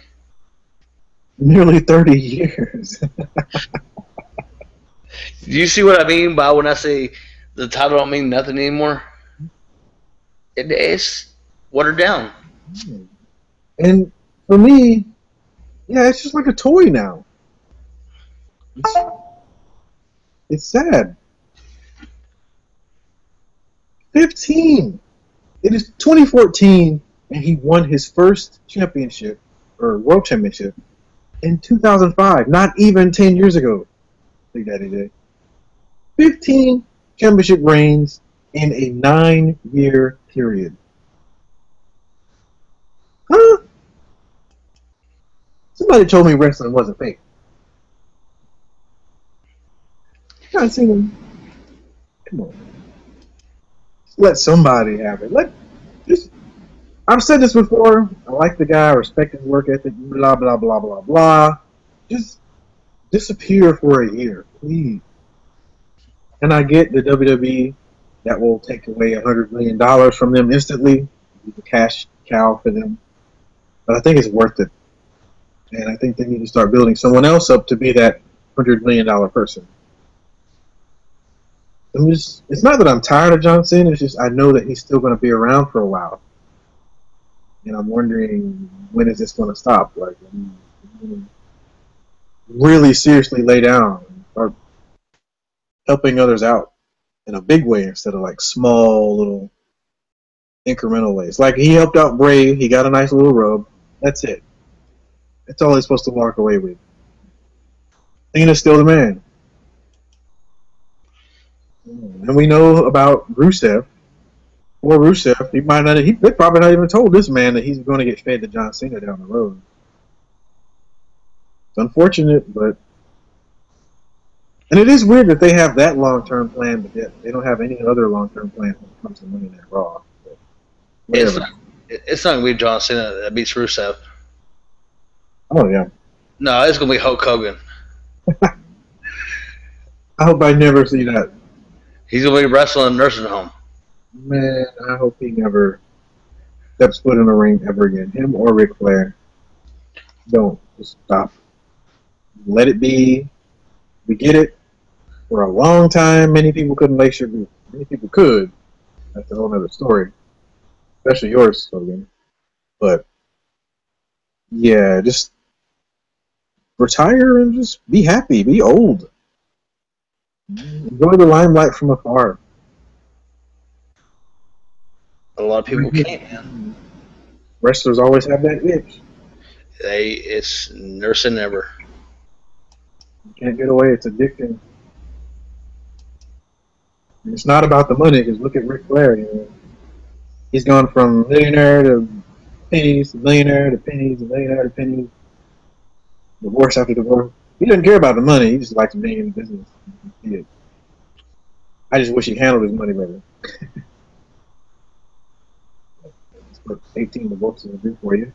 [SPEAKER 1] Nearly 30 years.
[SPEAKER 2] Do you see what I mean by when I say the title don't mean nothing anymore? It's watered down.
[SPEAKER 1] And for me, yeah, it's just like a toy now. It's sad. 15. It is 2014, and he won his first championship, or world championship, in 2005. Not even 10 years ago. Big Daddy J. 15 championship reigns in a 9-year period. Huh? Somebody told me wrestling wasn't fake. I've seen him. Come on. Just let somebody have it. I've said this before. I like the guy. I respect his work ethic. Blah, blah, blah, blah, blah. Just disappear for a year, please. And I get the WWE that will take away $100 million from them instantly. It's a cash cow for them. But I think it's worth it. And I think they need to start building someone else up to be that $100 million person. It's not that I'm tired of John Cena. It's just I know that he's still going to be around for a while. And I'm wondering, when is this going to stop? Like, really seriously lay down and start helping others out in a big way instead of like small little incremental ways. Like, he helped out Bray. He got a nice little rub. That's it. That's all he's supposed to walk away with. Cena's still the man. And we know about Rusev. Or Rusev, they probably not even told this man that he's going to get fed to John Cena down the road. It's unfortunate, but... And it is weird that they have that long-term plan, but yet they don't have any other long-term plan when it comes to Money in that Raw.
[SPEAKER 2] It's not going to be John Cena that beats Rusev.
[SPEAKER 1] Oh, yeah.
[SPEAKER 2] No, it's going to be Hulk Hogan.
[SPEAKER 1] I hope I never see that.
[SPEAKER 2] He's going to be wrestling in a nursing home.
[SPEAKER 1] Man, I hope he never steps foot in the ring ever again. Him or Ric Flair. Don't. Just stop. Let it be. We get it. For a long time, many people couldn't lace your boot. Many people could. That's a whole other story. Especially yours, Hogan. But, yeah, just retire and just be happy, be old. Enjoy the limelight from afar.
[SPEAKER 2] A lot of people can't, man.
[SPEAKER 1] Wrestlers always have that itch.
[SPEAKER 2] It's nursing never.
[SPEAKER 1] You can't get away. It's addicting. And it's not about the money, because look at Ric Flair. You know, he's gone from millionaire to pennies, to millionaire to pennies, to millionaire to pennies. Divorce after divorce. He doesn't care about the money. He just likes being in business. I just wish he handled his money better. That's what 18 divorces will do for you.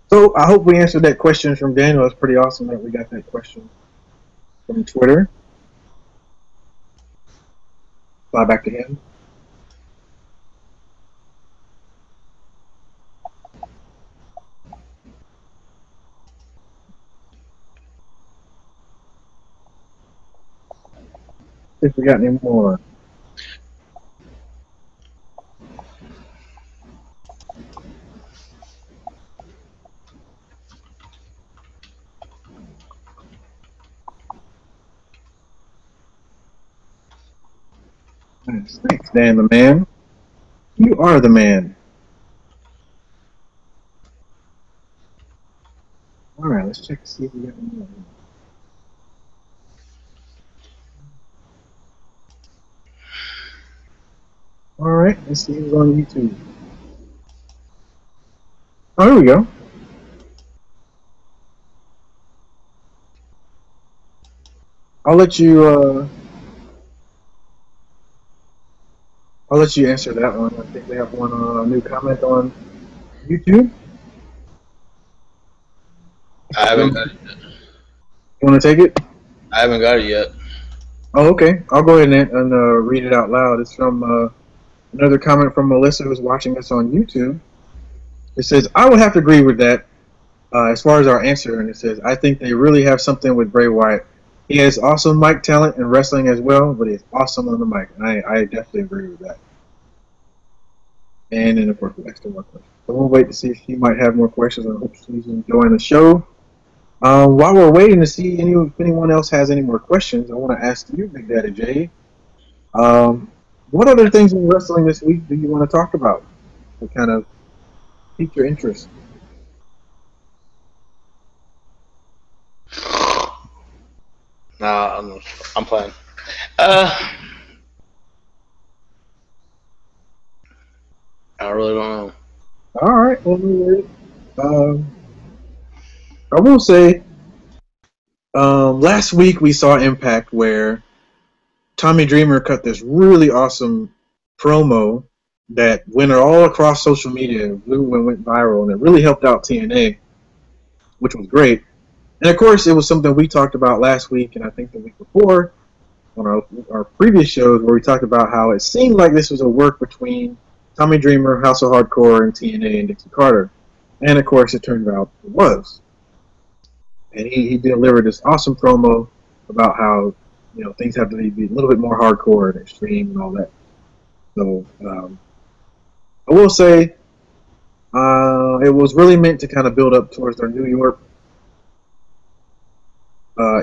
[SPEAKER 1] So I hope we answered that question from Daniel. It's pretty awesome that we got that question from Twitter. Fly back to him. If we got any more. Nice. Thanks, Dan the man. You are the man. Alright, let's check to see if we got any more. Alright, let's see who's on YouTube. Oh, here we go. I'll let you answer that one. I think we have one new comment on YouTube.
[SPEAKER 2] I haven't got it yet.
[SPEAKER 1] You want to take it?
[SPEAKER 2] I haven't got it yet.
[SPEAKER 1] Oh, okay. I'll go ahead and read it out loud. It's from another comment from Melissa, who's watching us on YouTube. It says, I would have to agree with that as far as our answer. And it says, I think they really have something with Bray Wyatt. He has awesome mic talent and wrestling as well, but he's awesome on the mic. And I definitely agree with that. And then, of course, we asked her more questions. So we'll wait to see if she might have more questions. I hope she's enjoying the show. While we're waiting to see if anyone else has any more questions, I want to ask you, Big Daddy J, what other things in wrestling this week do you want to talk about to kind of pique your interest?
[SPEAKER 2] Nah, I'm playing. I really don't know.
[SPEAKER 1] All right, well, I will say, last week we saw Impact where Tommy Dreamer cut this really awesome promo that went all across social media, blew and went viral, and it really helped out TNA, which was great. And of course, it was something we talked about last week, and I think the week before on our previous shows, where we talked about how it seemed like this was a work between Tommy Dreamer, House of Hardcore, and TNA and Dixie Carter. And of course, it turned out it was. And he delivered this awesome promo about how things have to be a little bit more hardcore and extreme and all that. So I will say it was really meant to kind of build up towards their New York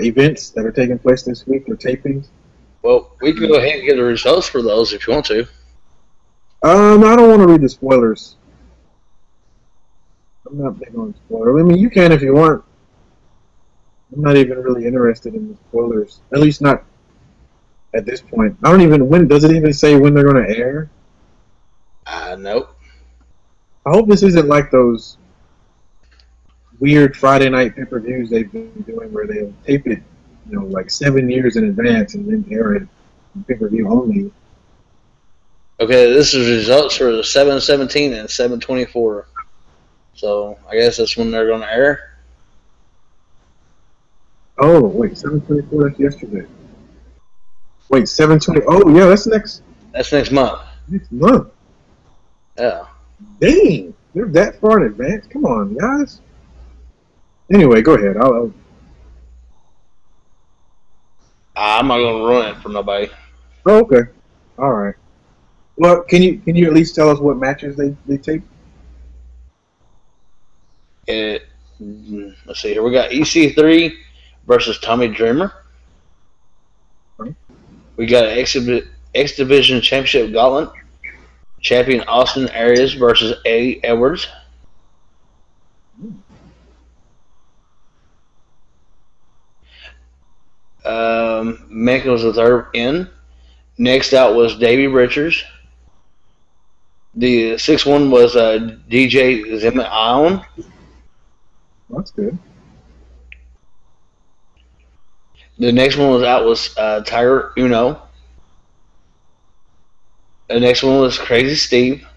[SPEAKER 1] events that are taking place this week, their tapings.
[SPEAKER 2] Well, we can go ahead and get the results for those if you want to.
[SPEAKER 1] No, I don't want to read the spoilers. I'm not big on spoilers. I mean, you can if you want. I'm not even really interested in the spoilers. At least not at this point. I don't even. Does it even say when they're going to air?
[SPEAKER 2] Nope.
[SPEAKER 1] I hope this isn't like those weird Friday night pay-per-views they've been doing where they'll tape it, like 7 years in advance and then air it on pay-per-view only.
[SPEAKER 2] Okay, this is results for the 7/17 and 7/24. So I guess that's when they're going to air.
[SPEAKER 1] Oh, wait, 7/24, that's yesterday. Wait, 7/20, oh, yeah, that's next.
[SPEAKER 2] That's next month.
[SPEAKER 1] Next month.
[SPEAKER 2] Yeah.
[SPEAKER 1] Dang, they're that far in advance? Come on, guys. Anyway, go ahead.
[SPEAKER 2] I'm not going to ruin it for nobody.
[SPEAKER 1] Oh, okay. All right. Well, can you at least tell us what matches they taped?
[SPEAKER 2] Let's see here. We got EC3 versus Tommy Dreamer. We got an X Division Championship Gauntlet. Champion Austin Aries versus Eddie Edwards. Mecca was the third in. Next out was Davey Richards. The sixth one was DJ Zimmet Ion.
[SPEAKER 1] That's good.
[SPEAKER 2] The next one was Tiger Uno. The next one was Crazy Steve.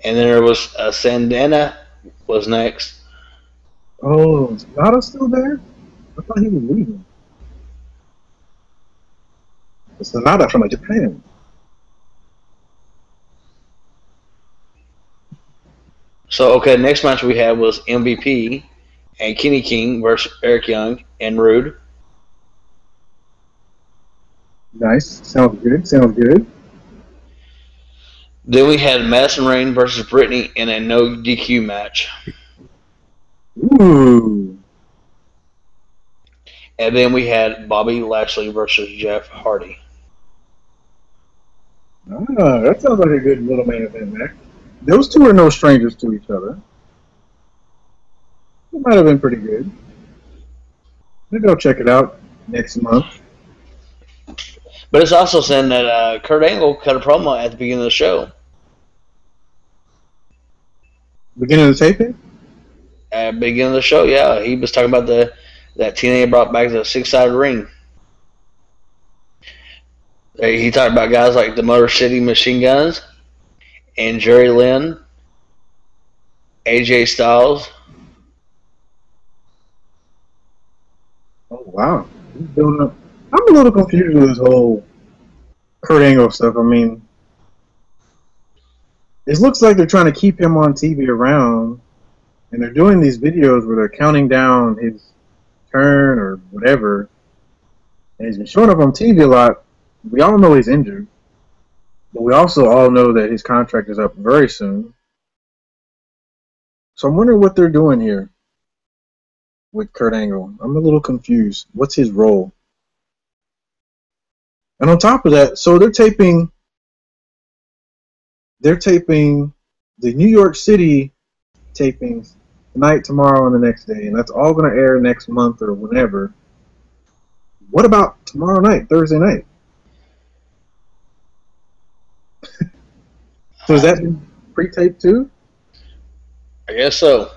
[SPEAKER 2] And then there was Sandana was next.
[SPEAKER 1] Oh, is Sonata still there? I thought he was leaving. It's Sonata from Japan.
[SPEAKER 2] So, okay, next match we had was MVP and Kenny King versus Eric Young and Rude.
[SPEAKER 1] Nice. Sounds good. Sounds good.
[SPEAKER 2] Then we had Madison Rain versus Brittany in a no DQ match.
[SPEAKER 1] Ooh.
[SPEAKER 2] And then we had Bobby Lashley versus Jeff Hardy.
[SPEAKER 1] Ah, that sounds like a good little main event match. Those two are no strangers to each other. It might have been pretty good. Maybe I'll check it out next month.
[SPEAKER 2] But it's also saying that Kurt Angle cut a promo at the beginning of the show.
[SPEAKER 1] Beginning of the taping?
[SPEAKER 2] At the beginning of the show, yeah. He was talking about that TNA brought back the six-sided ring. He talked about guys like the Motor City Machine Guns and Jerry Lynn, AJ Styles.
[SPEAKER 1] Oh, wow. He's building up. I'm a little confused with this whole Kurt Angle stuff. I mean, it looks like they're trying to keep him on TV around, and they're doing these videos where they're counting down his turn or whatever, and he's been showing up on TV a lot. We all know he's injured, but we also all know that his contract is up very soon. So I'm wondering what they're doing here with Kurt Angle. I'm a little confused. What's his role? And on top of that, so they're taping the New York City tapings tonight, tomorrow, and the next day, and that's all going to air next month or whenever. What about tomorrow night, Thursday night? So is that pre-taped too?
[SPEAKER 2] I guess so.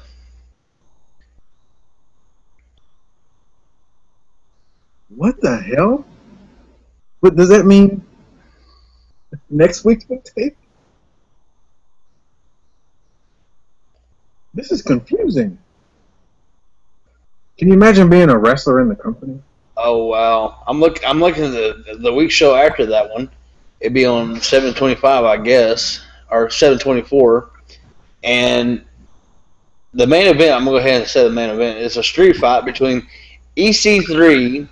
[SPEAKER 1] What the hell? What does that mean? Next week's tape? This is confusing. Can you imagine being a wrestler in the company?
[SPEAKER 2] Oh wow! I'm looking at the week show after that one. It'd be on 7/25, I guess, or 7/24, and the main event. I'm gonna go ahead and say the main event is a street fight between EC3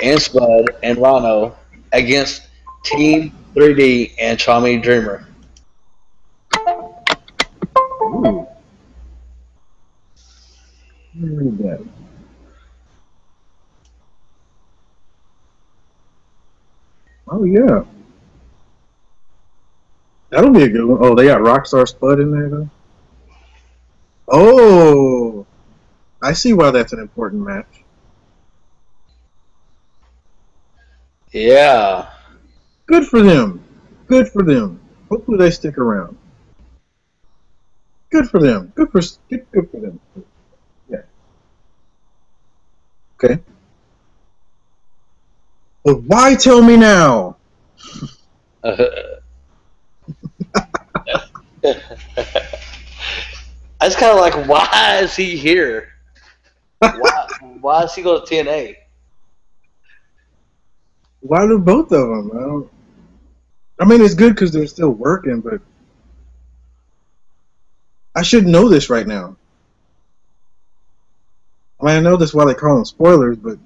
[SPEAKER 2] and Spud and Rhino against Team 3D and Tommy Dreamer.
[SPEAKER 1] Ooh. Let me read that. Oh yeah. That'll be a good one. Oh, they got Rockstar Spud in there though. Oh, I see why that's an important match.
[SPEAKER 2] Yeah.
[SPEAKER 1] Good for them. Good for them. Hopefully they stick around. Good for them. Good for them. Yeah. Okay. But why tell me now?
[SPEAKER 2] I was kind of like, why is he here? Why is he going to TNA?
[SPEAKER 1] Why do both of them? I mean, it's good because they're still working, but I should know this right now. I mean, I know this is why they call them spoilers, but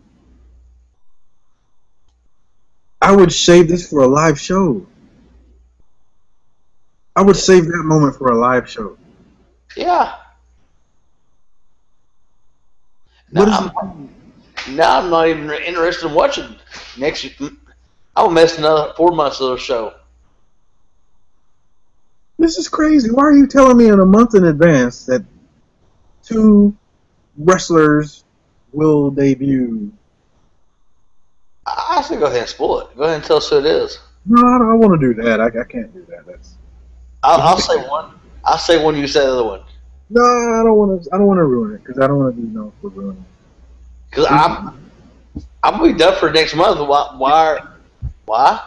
[SPEAKER 1] I would save this for a live show. I would save that moment for a live show.
[SPEAKER 2] Yeah.
[SPEAKER 1] What is
[SPEAKER 2] Now
[SPEAKER 1] it?
[SPEAKER 2] now I'm not even interested in watching next. I'll miss another 4 months of the show.
[SPEAKER 1] This is crazy. Why are you telling me in a month in advance that two wrestlers will debut?
[SPEAKER 2] I say go ahead and spoil it. Go ahead and tell us who it is.
[SPEAKER 1] No, I don't want to do that. I can't do that.
[SPEAKER 2] I'll say one. I'll say one. You say the other one.
[SPEAKER 1] No, I don't want to. I don't want to ruin it because I don't want to be known for ruining
[SPEAKER 2] Because
[SPEAKER 1] it.
[SPEAKER 2] I'm gonna be done for next month. Why? Why?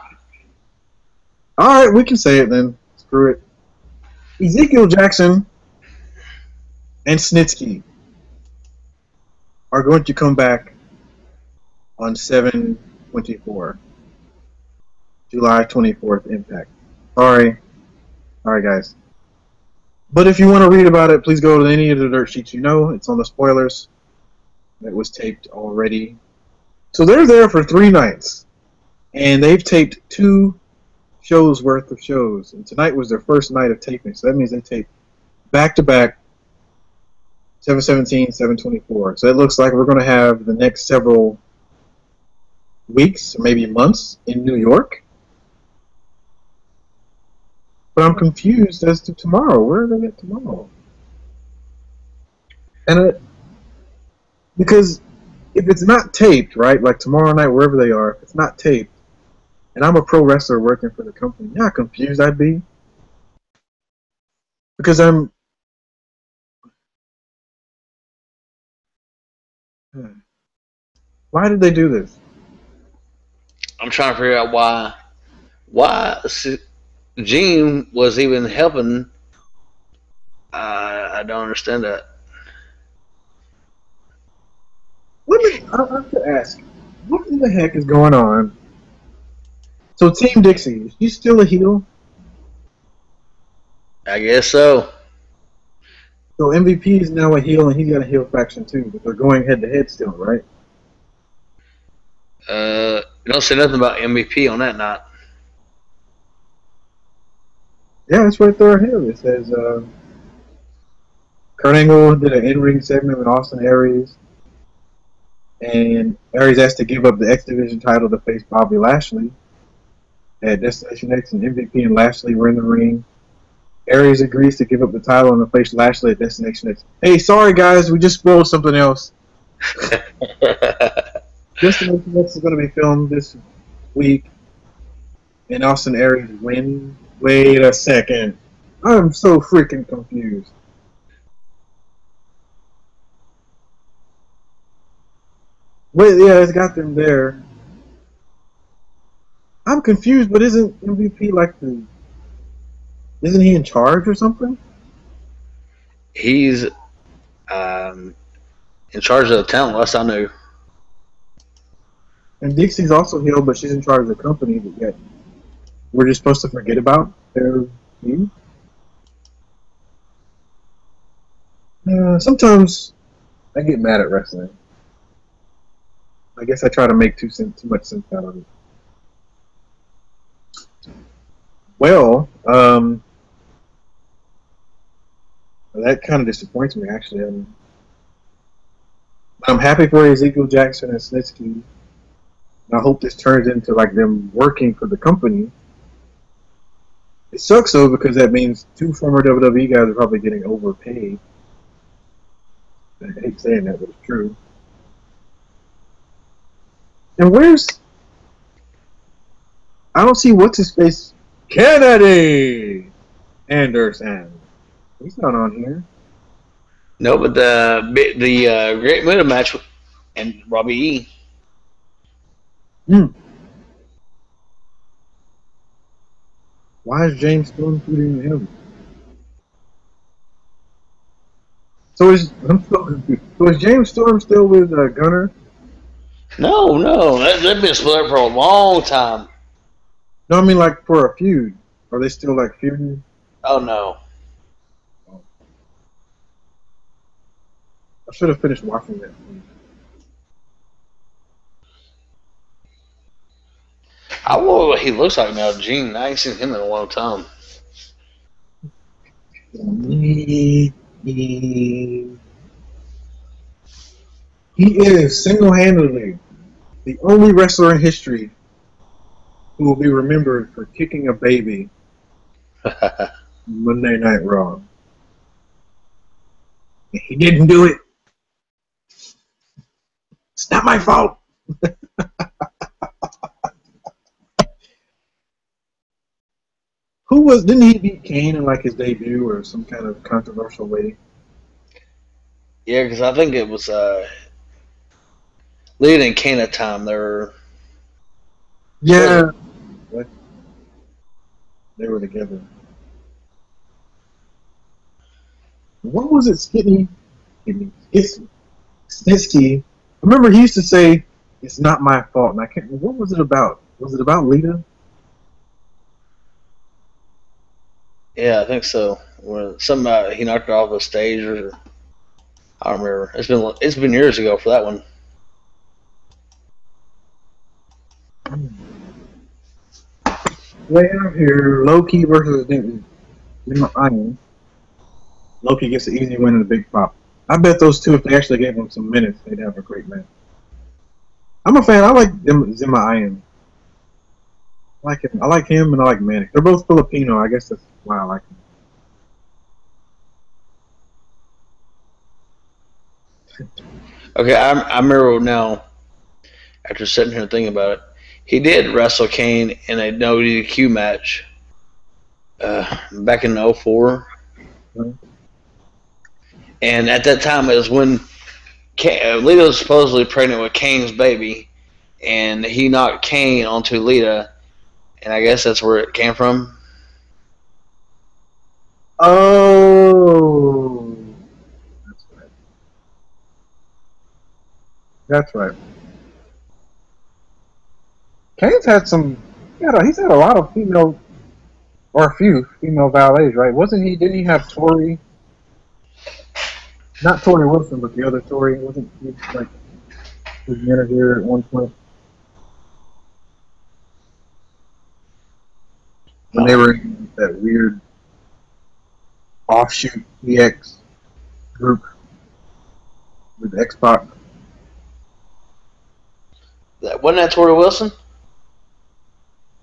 [SPEAKER 1] All right, we can say it then. Screw it. Ezekiel Jackson and Snitsky are going to come back on 7/24, July 24th Impact. Sorry, guys. But if you want to read about it, please go to any of the dirt sheets you know. It's on the spoilers. That was taped already. So they're there for 3 nights, and they've taped 2 shows worth of shows. And tonight was their first night of taping, so that means they taped back-to-back 7/17, 7/24. So it looks like we're going to have the next several weeks, or maybe months, in New York. But I'm confused as to tomorrow. Where are they at tomorrow? And because if it's not taped, right, like tomorrow night, wherever they are, if it's not taped, and I'm a pro wrestler working for the company, you know how confused I'd be? Because why did they do this?
[SPEAKER 2] I'm trying to figure out why Gene was even helping. I don't understand that.
[SPEAKER 1] I have to ask, what in the heck is going on? So Team Dixie, is she still a heel?
[SPEAKER 2] I guess so.
[SPEAKER 1] So MVP is now a heel, and he's got a heel faction too, but they're going head to head still, right?
[SPEAKER 2] You don't say nothing about MVP on that night.
[SPEAKER 1] Yeah, it's right there here. It says Kurt Angle did an in-ring segment with Austin Aries, and Aries asked to give up the X Division title to face Bobby Lashley. At Destination X, and MVP and Lashley were in the ring. Aries agrees to give up the title and to face Lashley at Destination X. Hey, sorry guys, we just spoiled something else. Destination X is going to be filmed this week, and Austin Aries wins. Wait a second. I'm so freaking confused. Wait, yeah, it's got them there. I'm confused, but isn't MVP like the... Isn't he in charge or something?
[SPEAKER 2] He's in charge of the talent, last I knew.
[SPEAKER 1] And Dixie's also heel, but she's in charge of the company that yet we're just supposed to forget about their team. Sometimes I get mad at wrestling. I guess I try to make too much sense out of it. Well, that kind of disappoints me, actually. I'm happy for Ezekiel Jackson and Snitsky. I hope this turns into like them working for the company. It sucks though because that means 2 former WWE guys are probably getting overpaid. I hate saying that, but it's true. And where's... I don't see what's his face. Kennedy Anderson. He's not on here.
[SPEAKER 2] No, but the Great Muta match and Robbie E.
[SPEAKER 1] Why is James Storm shooting him? So I'm so confused. So is James Storm still with Gunner?
[SPEAKER 2] No, they've been split up for a long time.
[SPEAKER 1] No, I mean like for a feud. Are they still like feuding?
[SPEAKER 2] Oh no.
[SPEAKER 1] I should have finished watching that.
[SPEAKER 2] I wonder what he looks like now, Gene. I ain't seen him in a long time.
[SPEAKER 1] He is single-handedly the only wrestler in history who will be remembered for kicking a baby Monday Night Raw. He didn't do it. It's not my fault. Didn't he beat Kane in like his debut or some kind of controversial way?
[SPEAKER 2] Yeah, because I think it was Lita and Kane at the time.
[SPEAKER 1] Yeah. What? They were together. What was it, Snitsky? I remember he used to say, "It's not my fault." And I can't. What was it about? Was it about Lita?
[SPEAKER 2] Yeah, I think so. When he knocked her off the stage, or I don't remember. It's been years ago for that one.
[SPEAKER 1] Way out here, Loki versus Iron. Loki gets an easy win in the big pop. I bet those two, if they actually gave him some minutes, they'd have a great match. I'm a fan. I like Zima Iron. I like him and I like Manic. They're both Filipino. I guess that's why I like them.
[SPEAKER 2] Okay, I remember now. After sitting here and thinking about it, he did wrestle Kane in a no DQ match back in 04.
[SPEAKER 1] Mm-hmm.
[SPEAKER 2] And at that time, it was when Lita was supposedly pregnant with Kane's baby, and he knocked Kane onto Lita, and I guess that's where it came from.
[SPEAKER 1] Oh, that's right. That's right. Kane's had some. He's had a lot of female, or a few female valets, right? Didn't he have Tori? Not Tori Wilson, but the other Tori. Wasn't he like his manager at one point? When they were in that weird offshoot EX group with X-Pac.
[SPEAKER 2] Wasn't that Tori Wilson?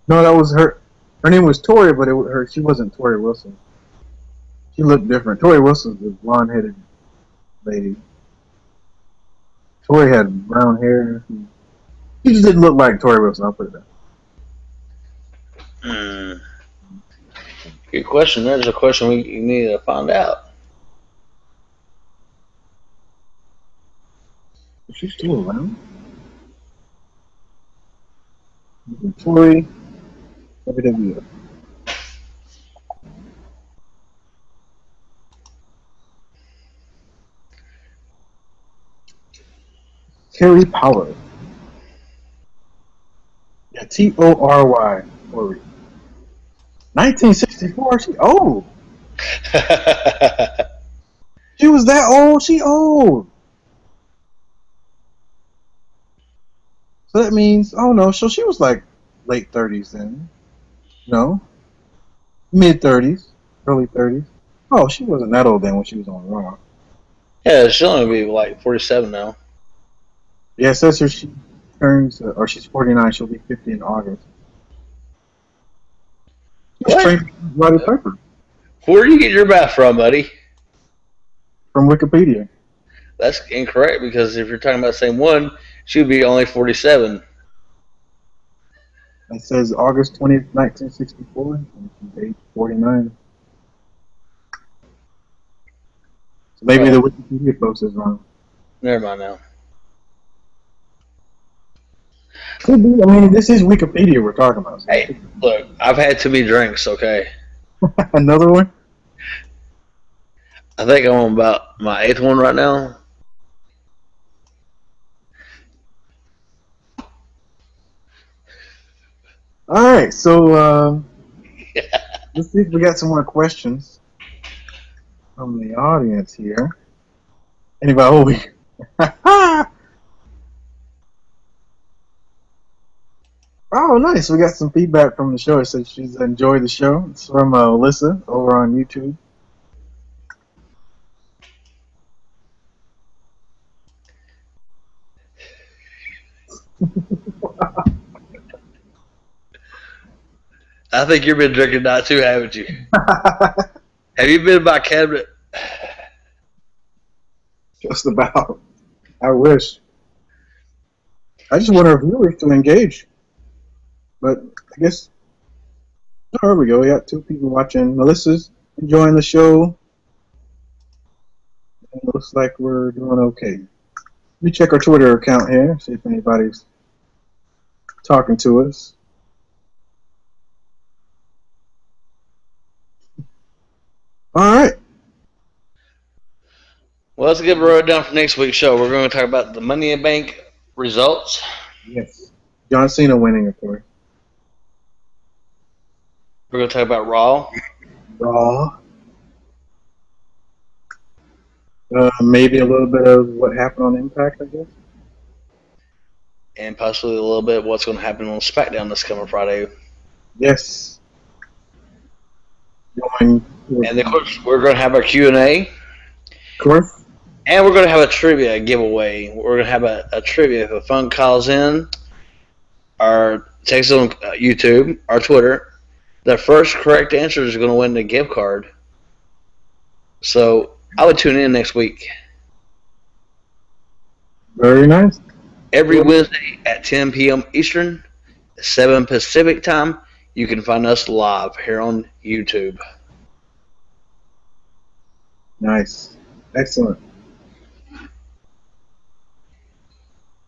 [SPEAKER 1] No, that was her. Her name was Tori, but she wasn't Tori Wilson. She looked different. Tori Wilson's the blonde-headed lady. Tori had brown hair. She just didn't look like Tori Wilson. I'll put it that.
[SPEAKER 2] Good question. There's a question we need to find out.
[SPEAKER 1] Is she still around? Tori, WWF. Terry Power. Yeah, Tory. Tori. 1964. She old. She was that old. She old. So that means, oh no, so she was like late 30s then. No? Mid 30s. Early 30s. Oh, she wasn't that old then when she was on Raw.
[SPEAKER 2] Yeah, she'll only be like 47 now.
[SPEAKER 1] Yeah, it says here she turns, or she's 49, she'll be 50 in August. She's trained by Roddy Piper.
[SPEAKER 2] Where do you get your math from, buddy?
[SPEAKER 1] From Wikipedia.
[SPEAKER 2] That's incorrect, because if you're talking about the same one, she would be only 47.
[SPEAKER 1] It says August 20th, 1964, and she's age 49. So maybe the Wikipedia post is wrong.
[SPEAKER 2] Never mind now.
[SPEAKER 1] Could be. I mean, this is Wikipedia we're talking about. So.
[SPEAKER 2] Hey, look, I've had too many drinks, okay?
[SPEAKER 1] Another one?
[SPEAKER 2] I think I'm on about my 8th one right now.
[SPEAKER 1] All right, so let's see if we got some more questions from the audience here. Anybody? Oh, nice. We got some feedback from the show. It says she's enjoyed the show. It's from Alyssa over on YouTube.
[SPEAKER 2] I think you've been drinking that too, haven't you? Have you been by cabinet?
[SPEAKER 1] Just about. I wish. I just want our viewers to engage. But I guess, oh, there we go. We got 2 people watching. Melissa's enjoying the show. And it looks like we're doing okay. Let me check our Twitter account here, see if anybody's talking to us. All right.
[SPEAKER 2] Well, let's give a rundown for next week's show. We're going to talk about the Money in the Bank results.
[SPEAKER 1] Yes. John Cena winning, of course.
[SPEAKER 2] We're going to talk about Raw.
[SPEAKER 1] Raw. Maybe a little bit of what happened on Impact, I guess.
[SPEAKER 2] And possibly a little bit of what's going to happen on SmackDown this coming Friday.
[SPEAKER 1] Yes. And
[SPEAKER 2] of course, we're going to have our Q&A.
[SPEAKER 1] Of course.
[SPEAKER 2] And we're going to have a trivia giveaway. We're going to have a trivia. If a phone calls in, or text on YouTube, or Twitter, the first correct answer is going to win the gift card. So I would tune in next week.
[SPEAKER 1] Very nice.
[SPEAKER 2] Every Wednesday at 10 p.m. Eastern, 7 Pacific time, you can find us live here on YouTube.
[SPEAKER 1] Nice. Excellent.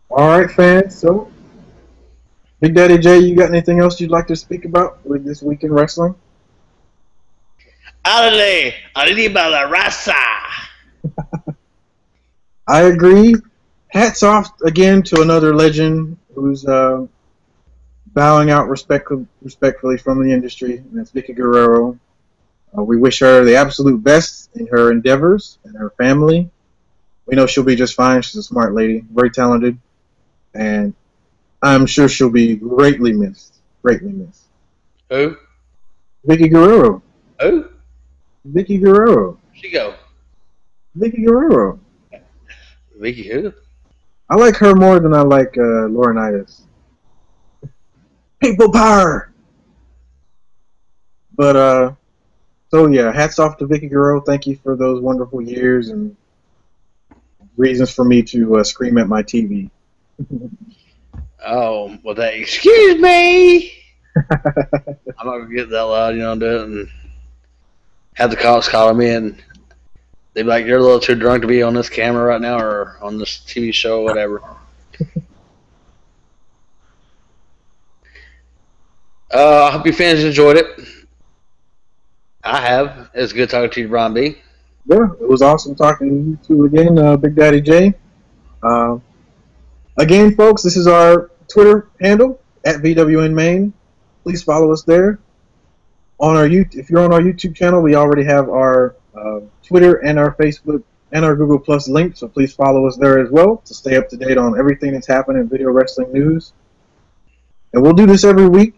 [SPEAKER 1] All right, fans. So, Big Daddy J, you got anything else you'd like to speak about with this week in wrestling?
[SPEAKER 2] Adele, arriba la raza.
[SPEAKER 1] I agree. Hats off again to another legend who's bowing out respectfully from the industry, and that's Vicky Guerrero. We wish her the absolute best in her endeavors and her family. We know she'll be just fine. She's a smart lady, very talented, and I'm sure she'll be greatly missed. Greatly missed.
[SPEAKER 2] Who?
[SPEAKER 1] Vicky Guerrero.
[SPEAKER 2] Who?
[SPEAKER 1] Vicky Guerrero.
[SPEAKER 2] She go.
[SPEAKER 1] Vicky Guerrero.
[SPEAKER 2] Vicky who?
[SPEAKER 1] I like her more than I like Laurinaitis. People power. But so yeah, hats off to Vicky Guerrero. Thank you for those wonderful years and reasons for me to scream at my TV.
[SPEAKER 2] Oh, well, that excuse me. I'm not gonna get that loud, you know, do it and have the cops call me and they'd be like, "You're a little too drunk to be on this camera right now or on this TV show, or whatever." I hope you fans enjoyed it. I have. It's good talking to you, BrianB.
[SPEAKER 1] Yeah, it was awesome talking to you two again, Big Daddy J. Again, folks, this is our Twitter handle at VWN Main. Please follow us there. On our if you're on our YouTube channel, we already have our Twitter and our Facebook and our Google Plus link, so please follow us there as well to stay up to date on everything that's happening in video wrestling news. And we'll do this every week,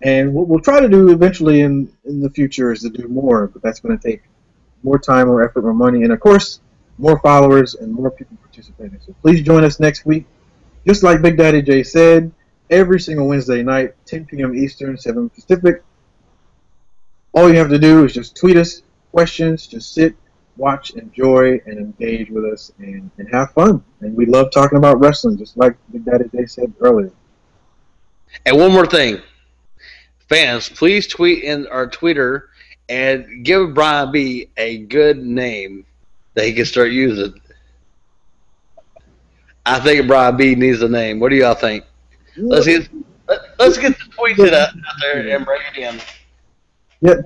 [SPEAKER 1] and what we'll try to do eventually in the future is to do more, but that's going to take more time, more effort, more money, and of course, more followers and more people participating. So please join us next week. Just like Big Daddy J said, every single Wednesday night, 10 p.m. Eastern, 7 Pacific. All you have to do is just tweet us questions, just sit, watch, enjoy, and engage with us and have fun. And we love talking about wrestling, just like Big Daddy J said earlier.
[SPEAKER 2] And one more thing. Fans, please tweet in our Twitter and give BrianB a good name that he can start using. I think BrianB needs a name. What do y'all think? Let's get the tweets out there and break it in.
[SPEAKER 1] Yeah,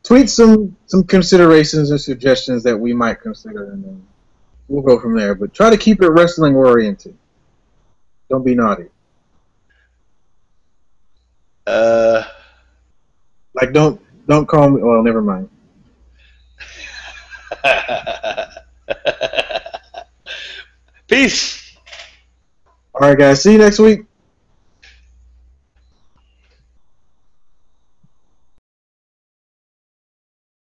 [SPEAKER 1] tweet some considerations and suggestions that we might consider, and then we'll go from there. But try to keep it wrestling oriented. Don't be naughty. Like don't call me. Well, never mind.
[SPEAKER 2] Peace.
[SPEAKER 1] All right, guys. See you next week.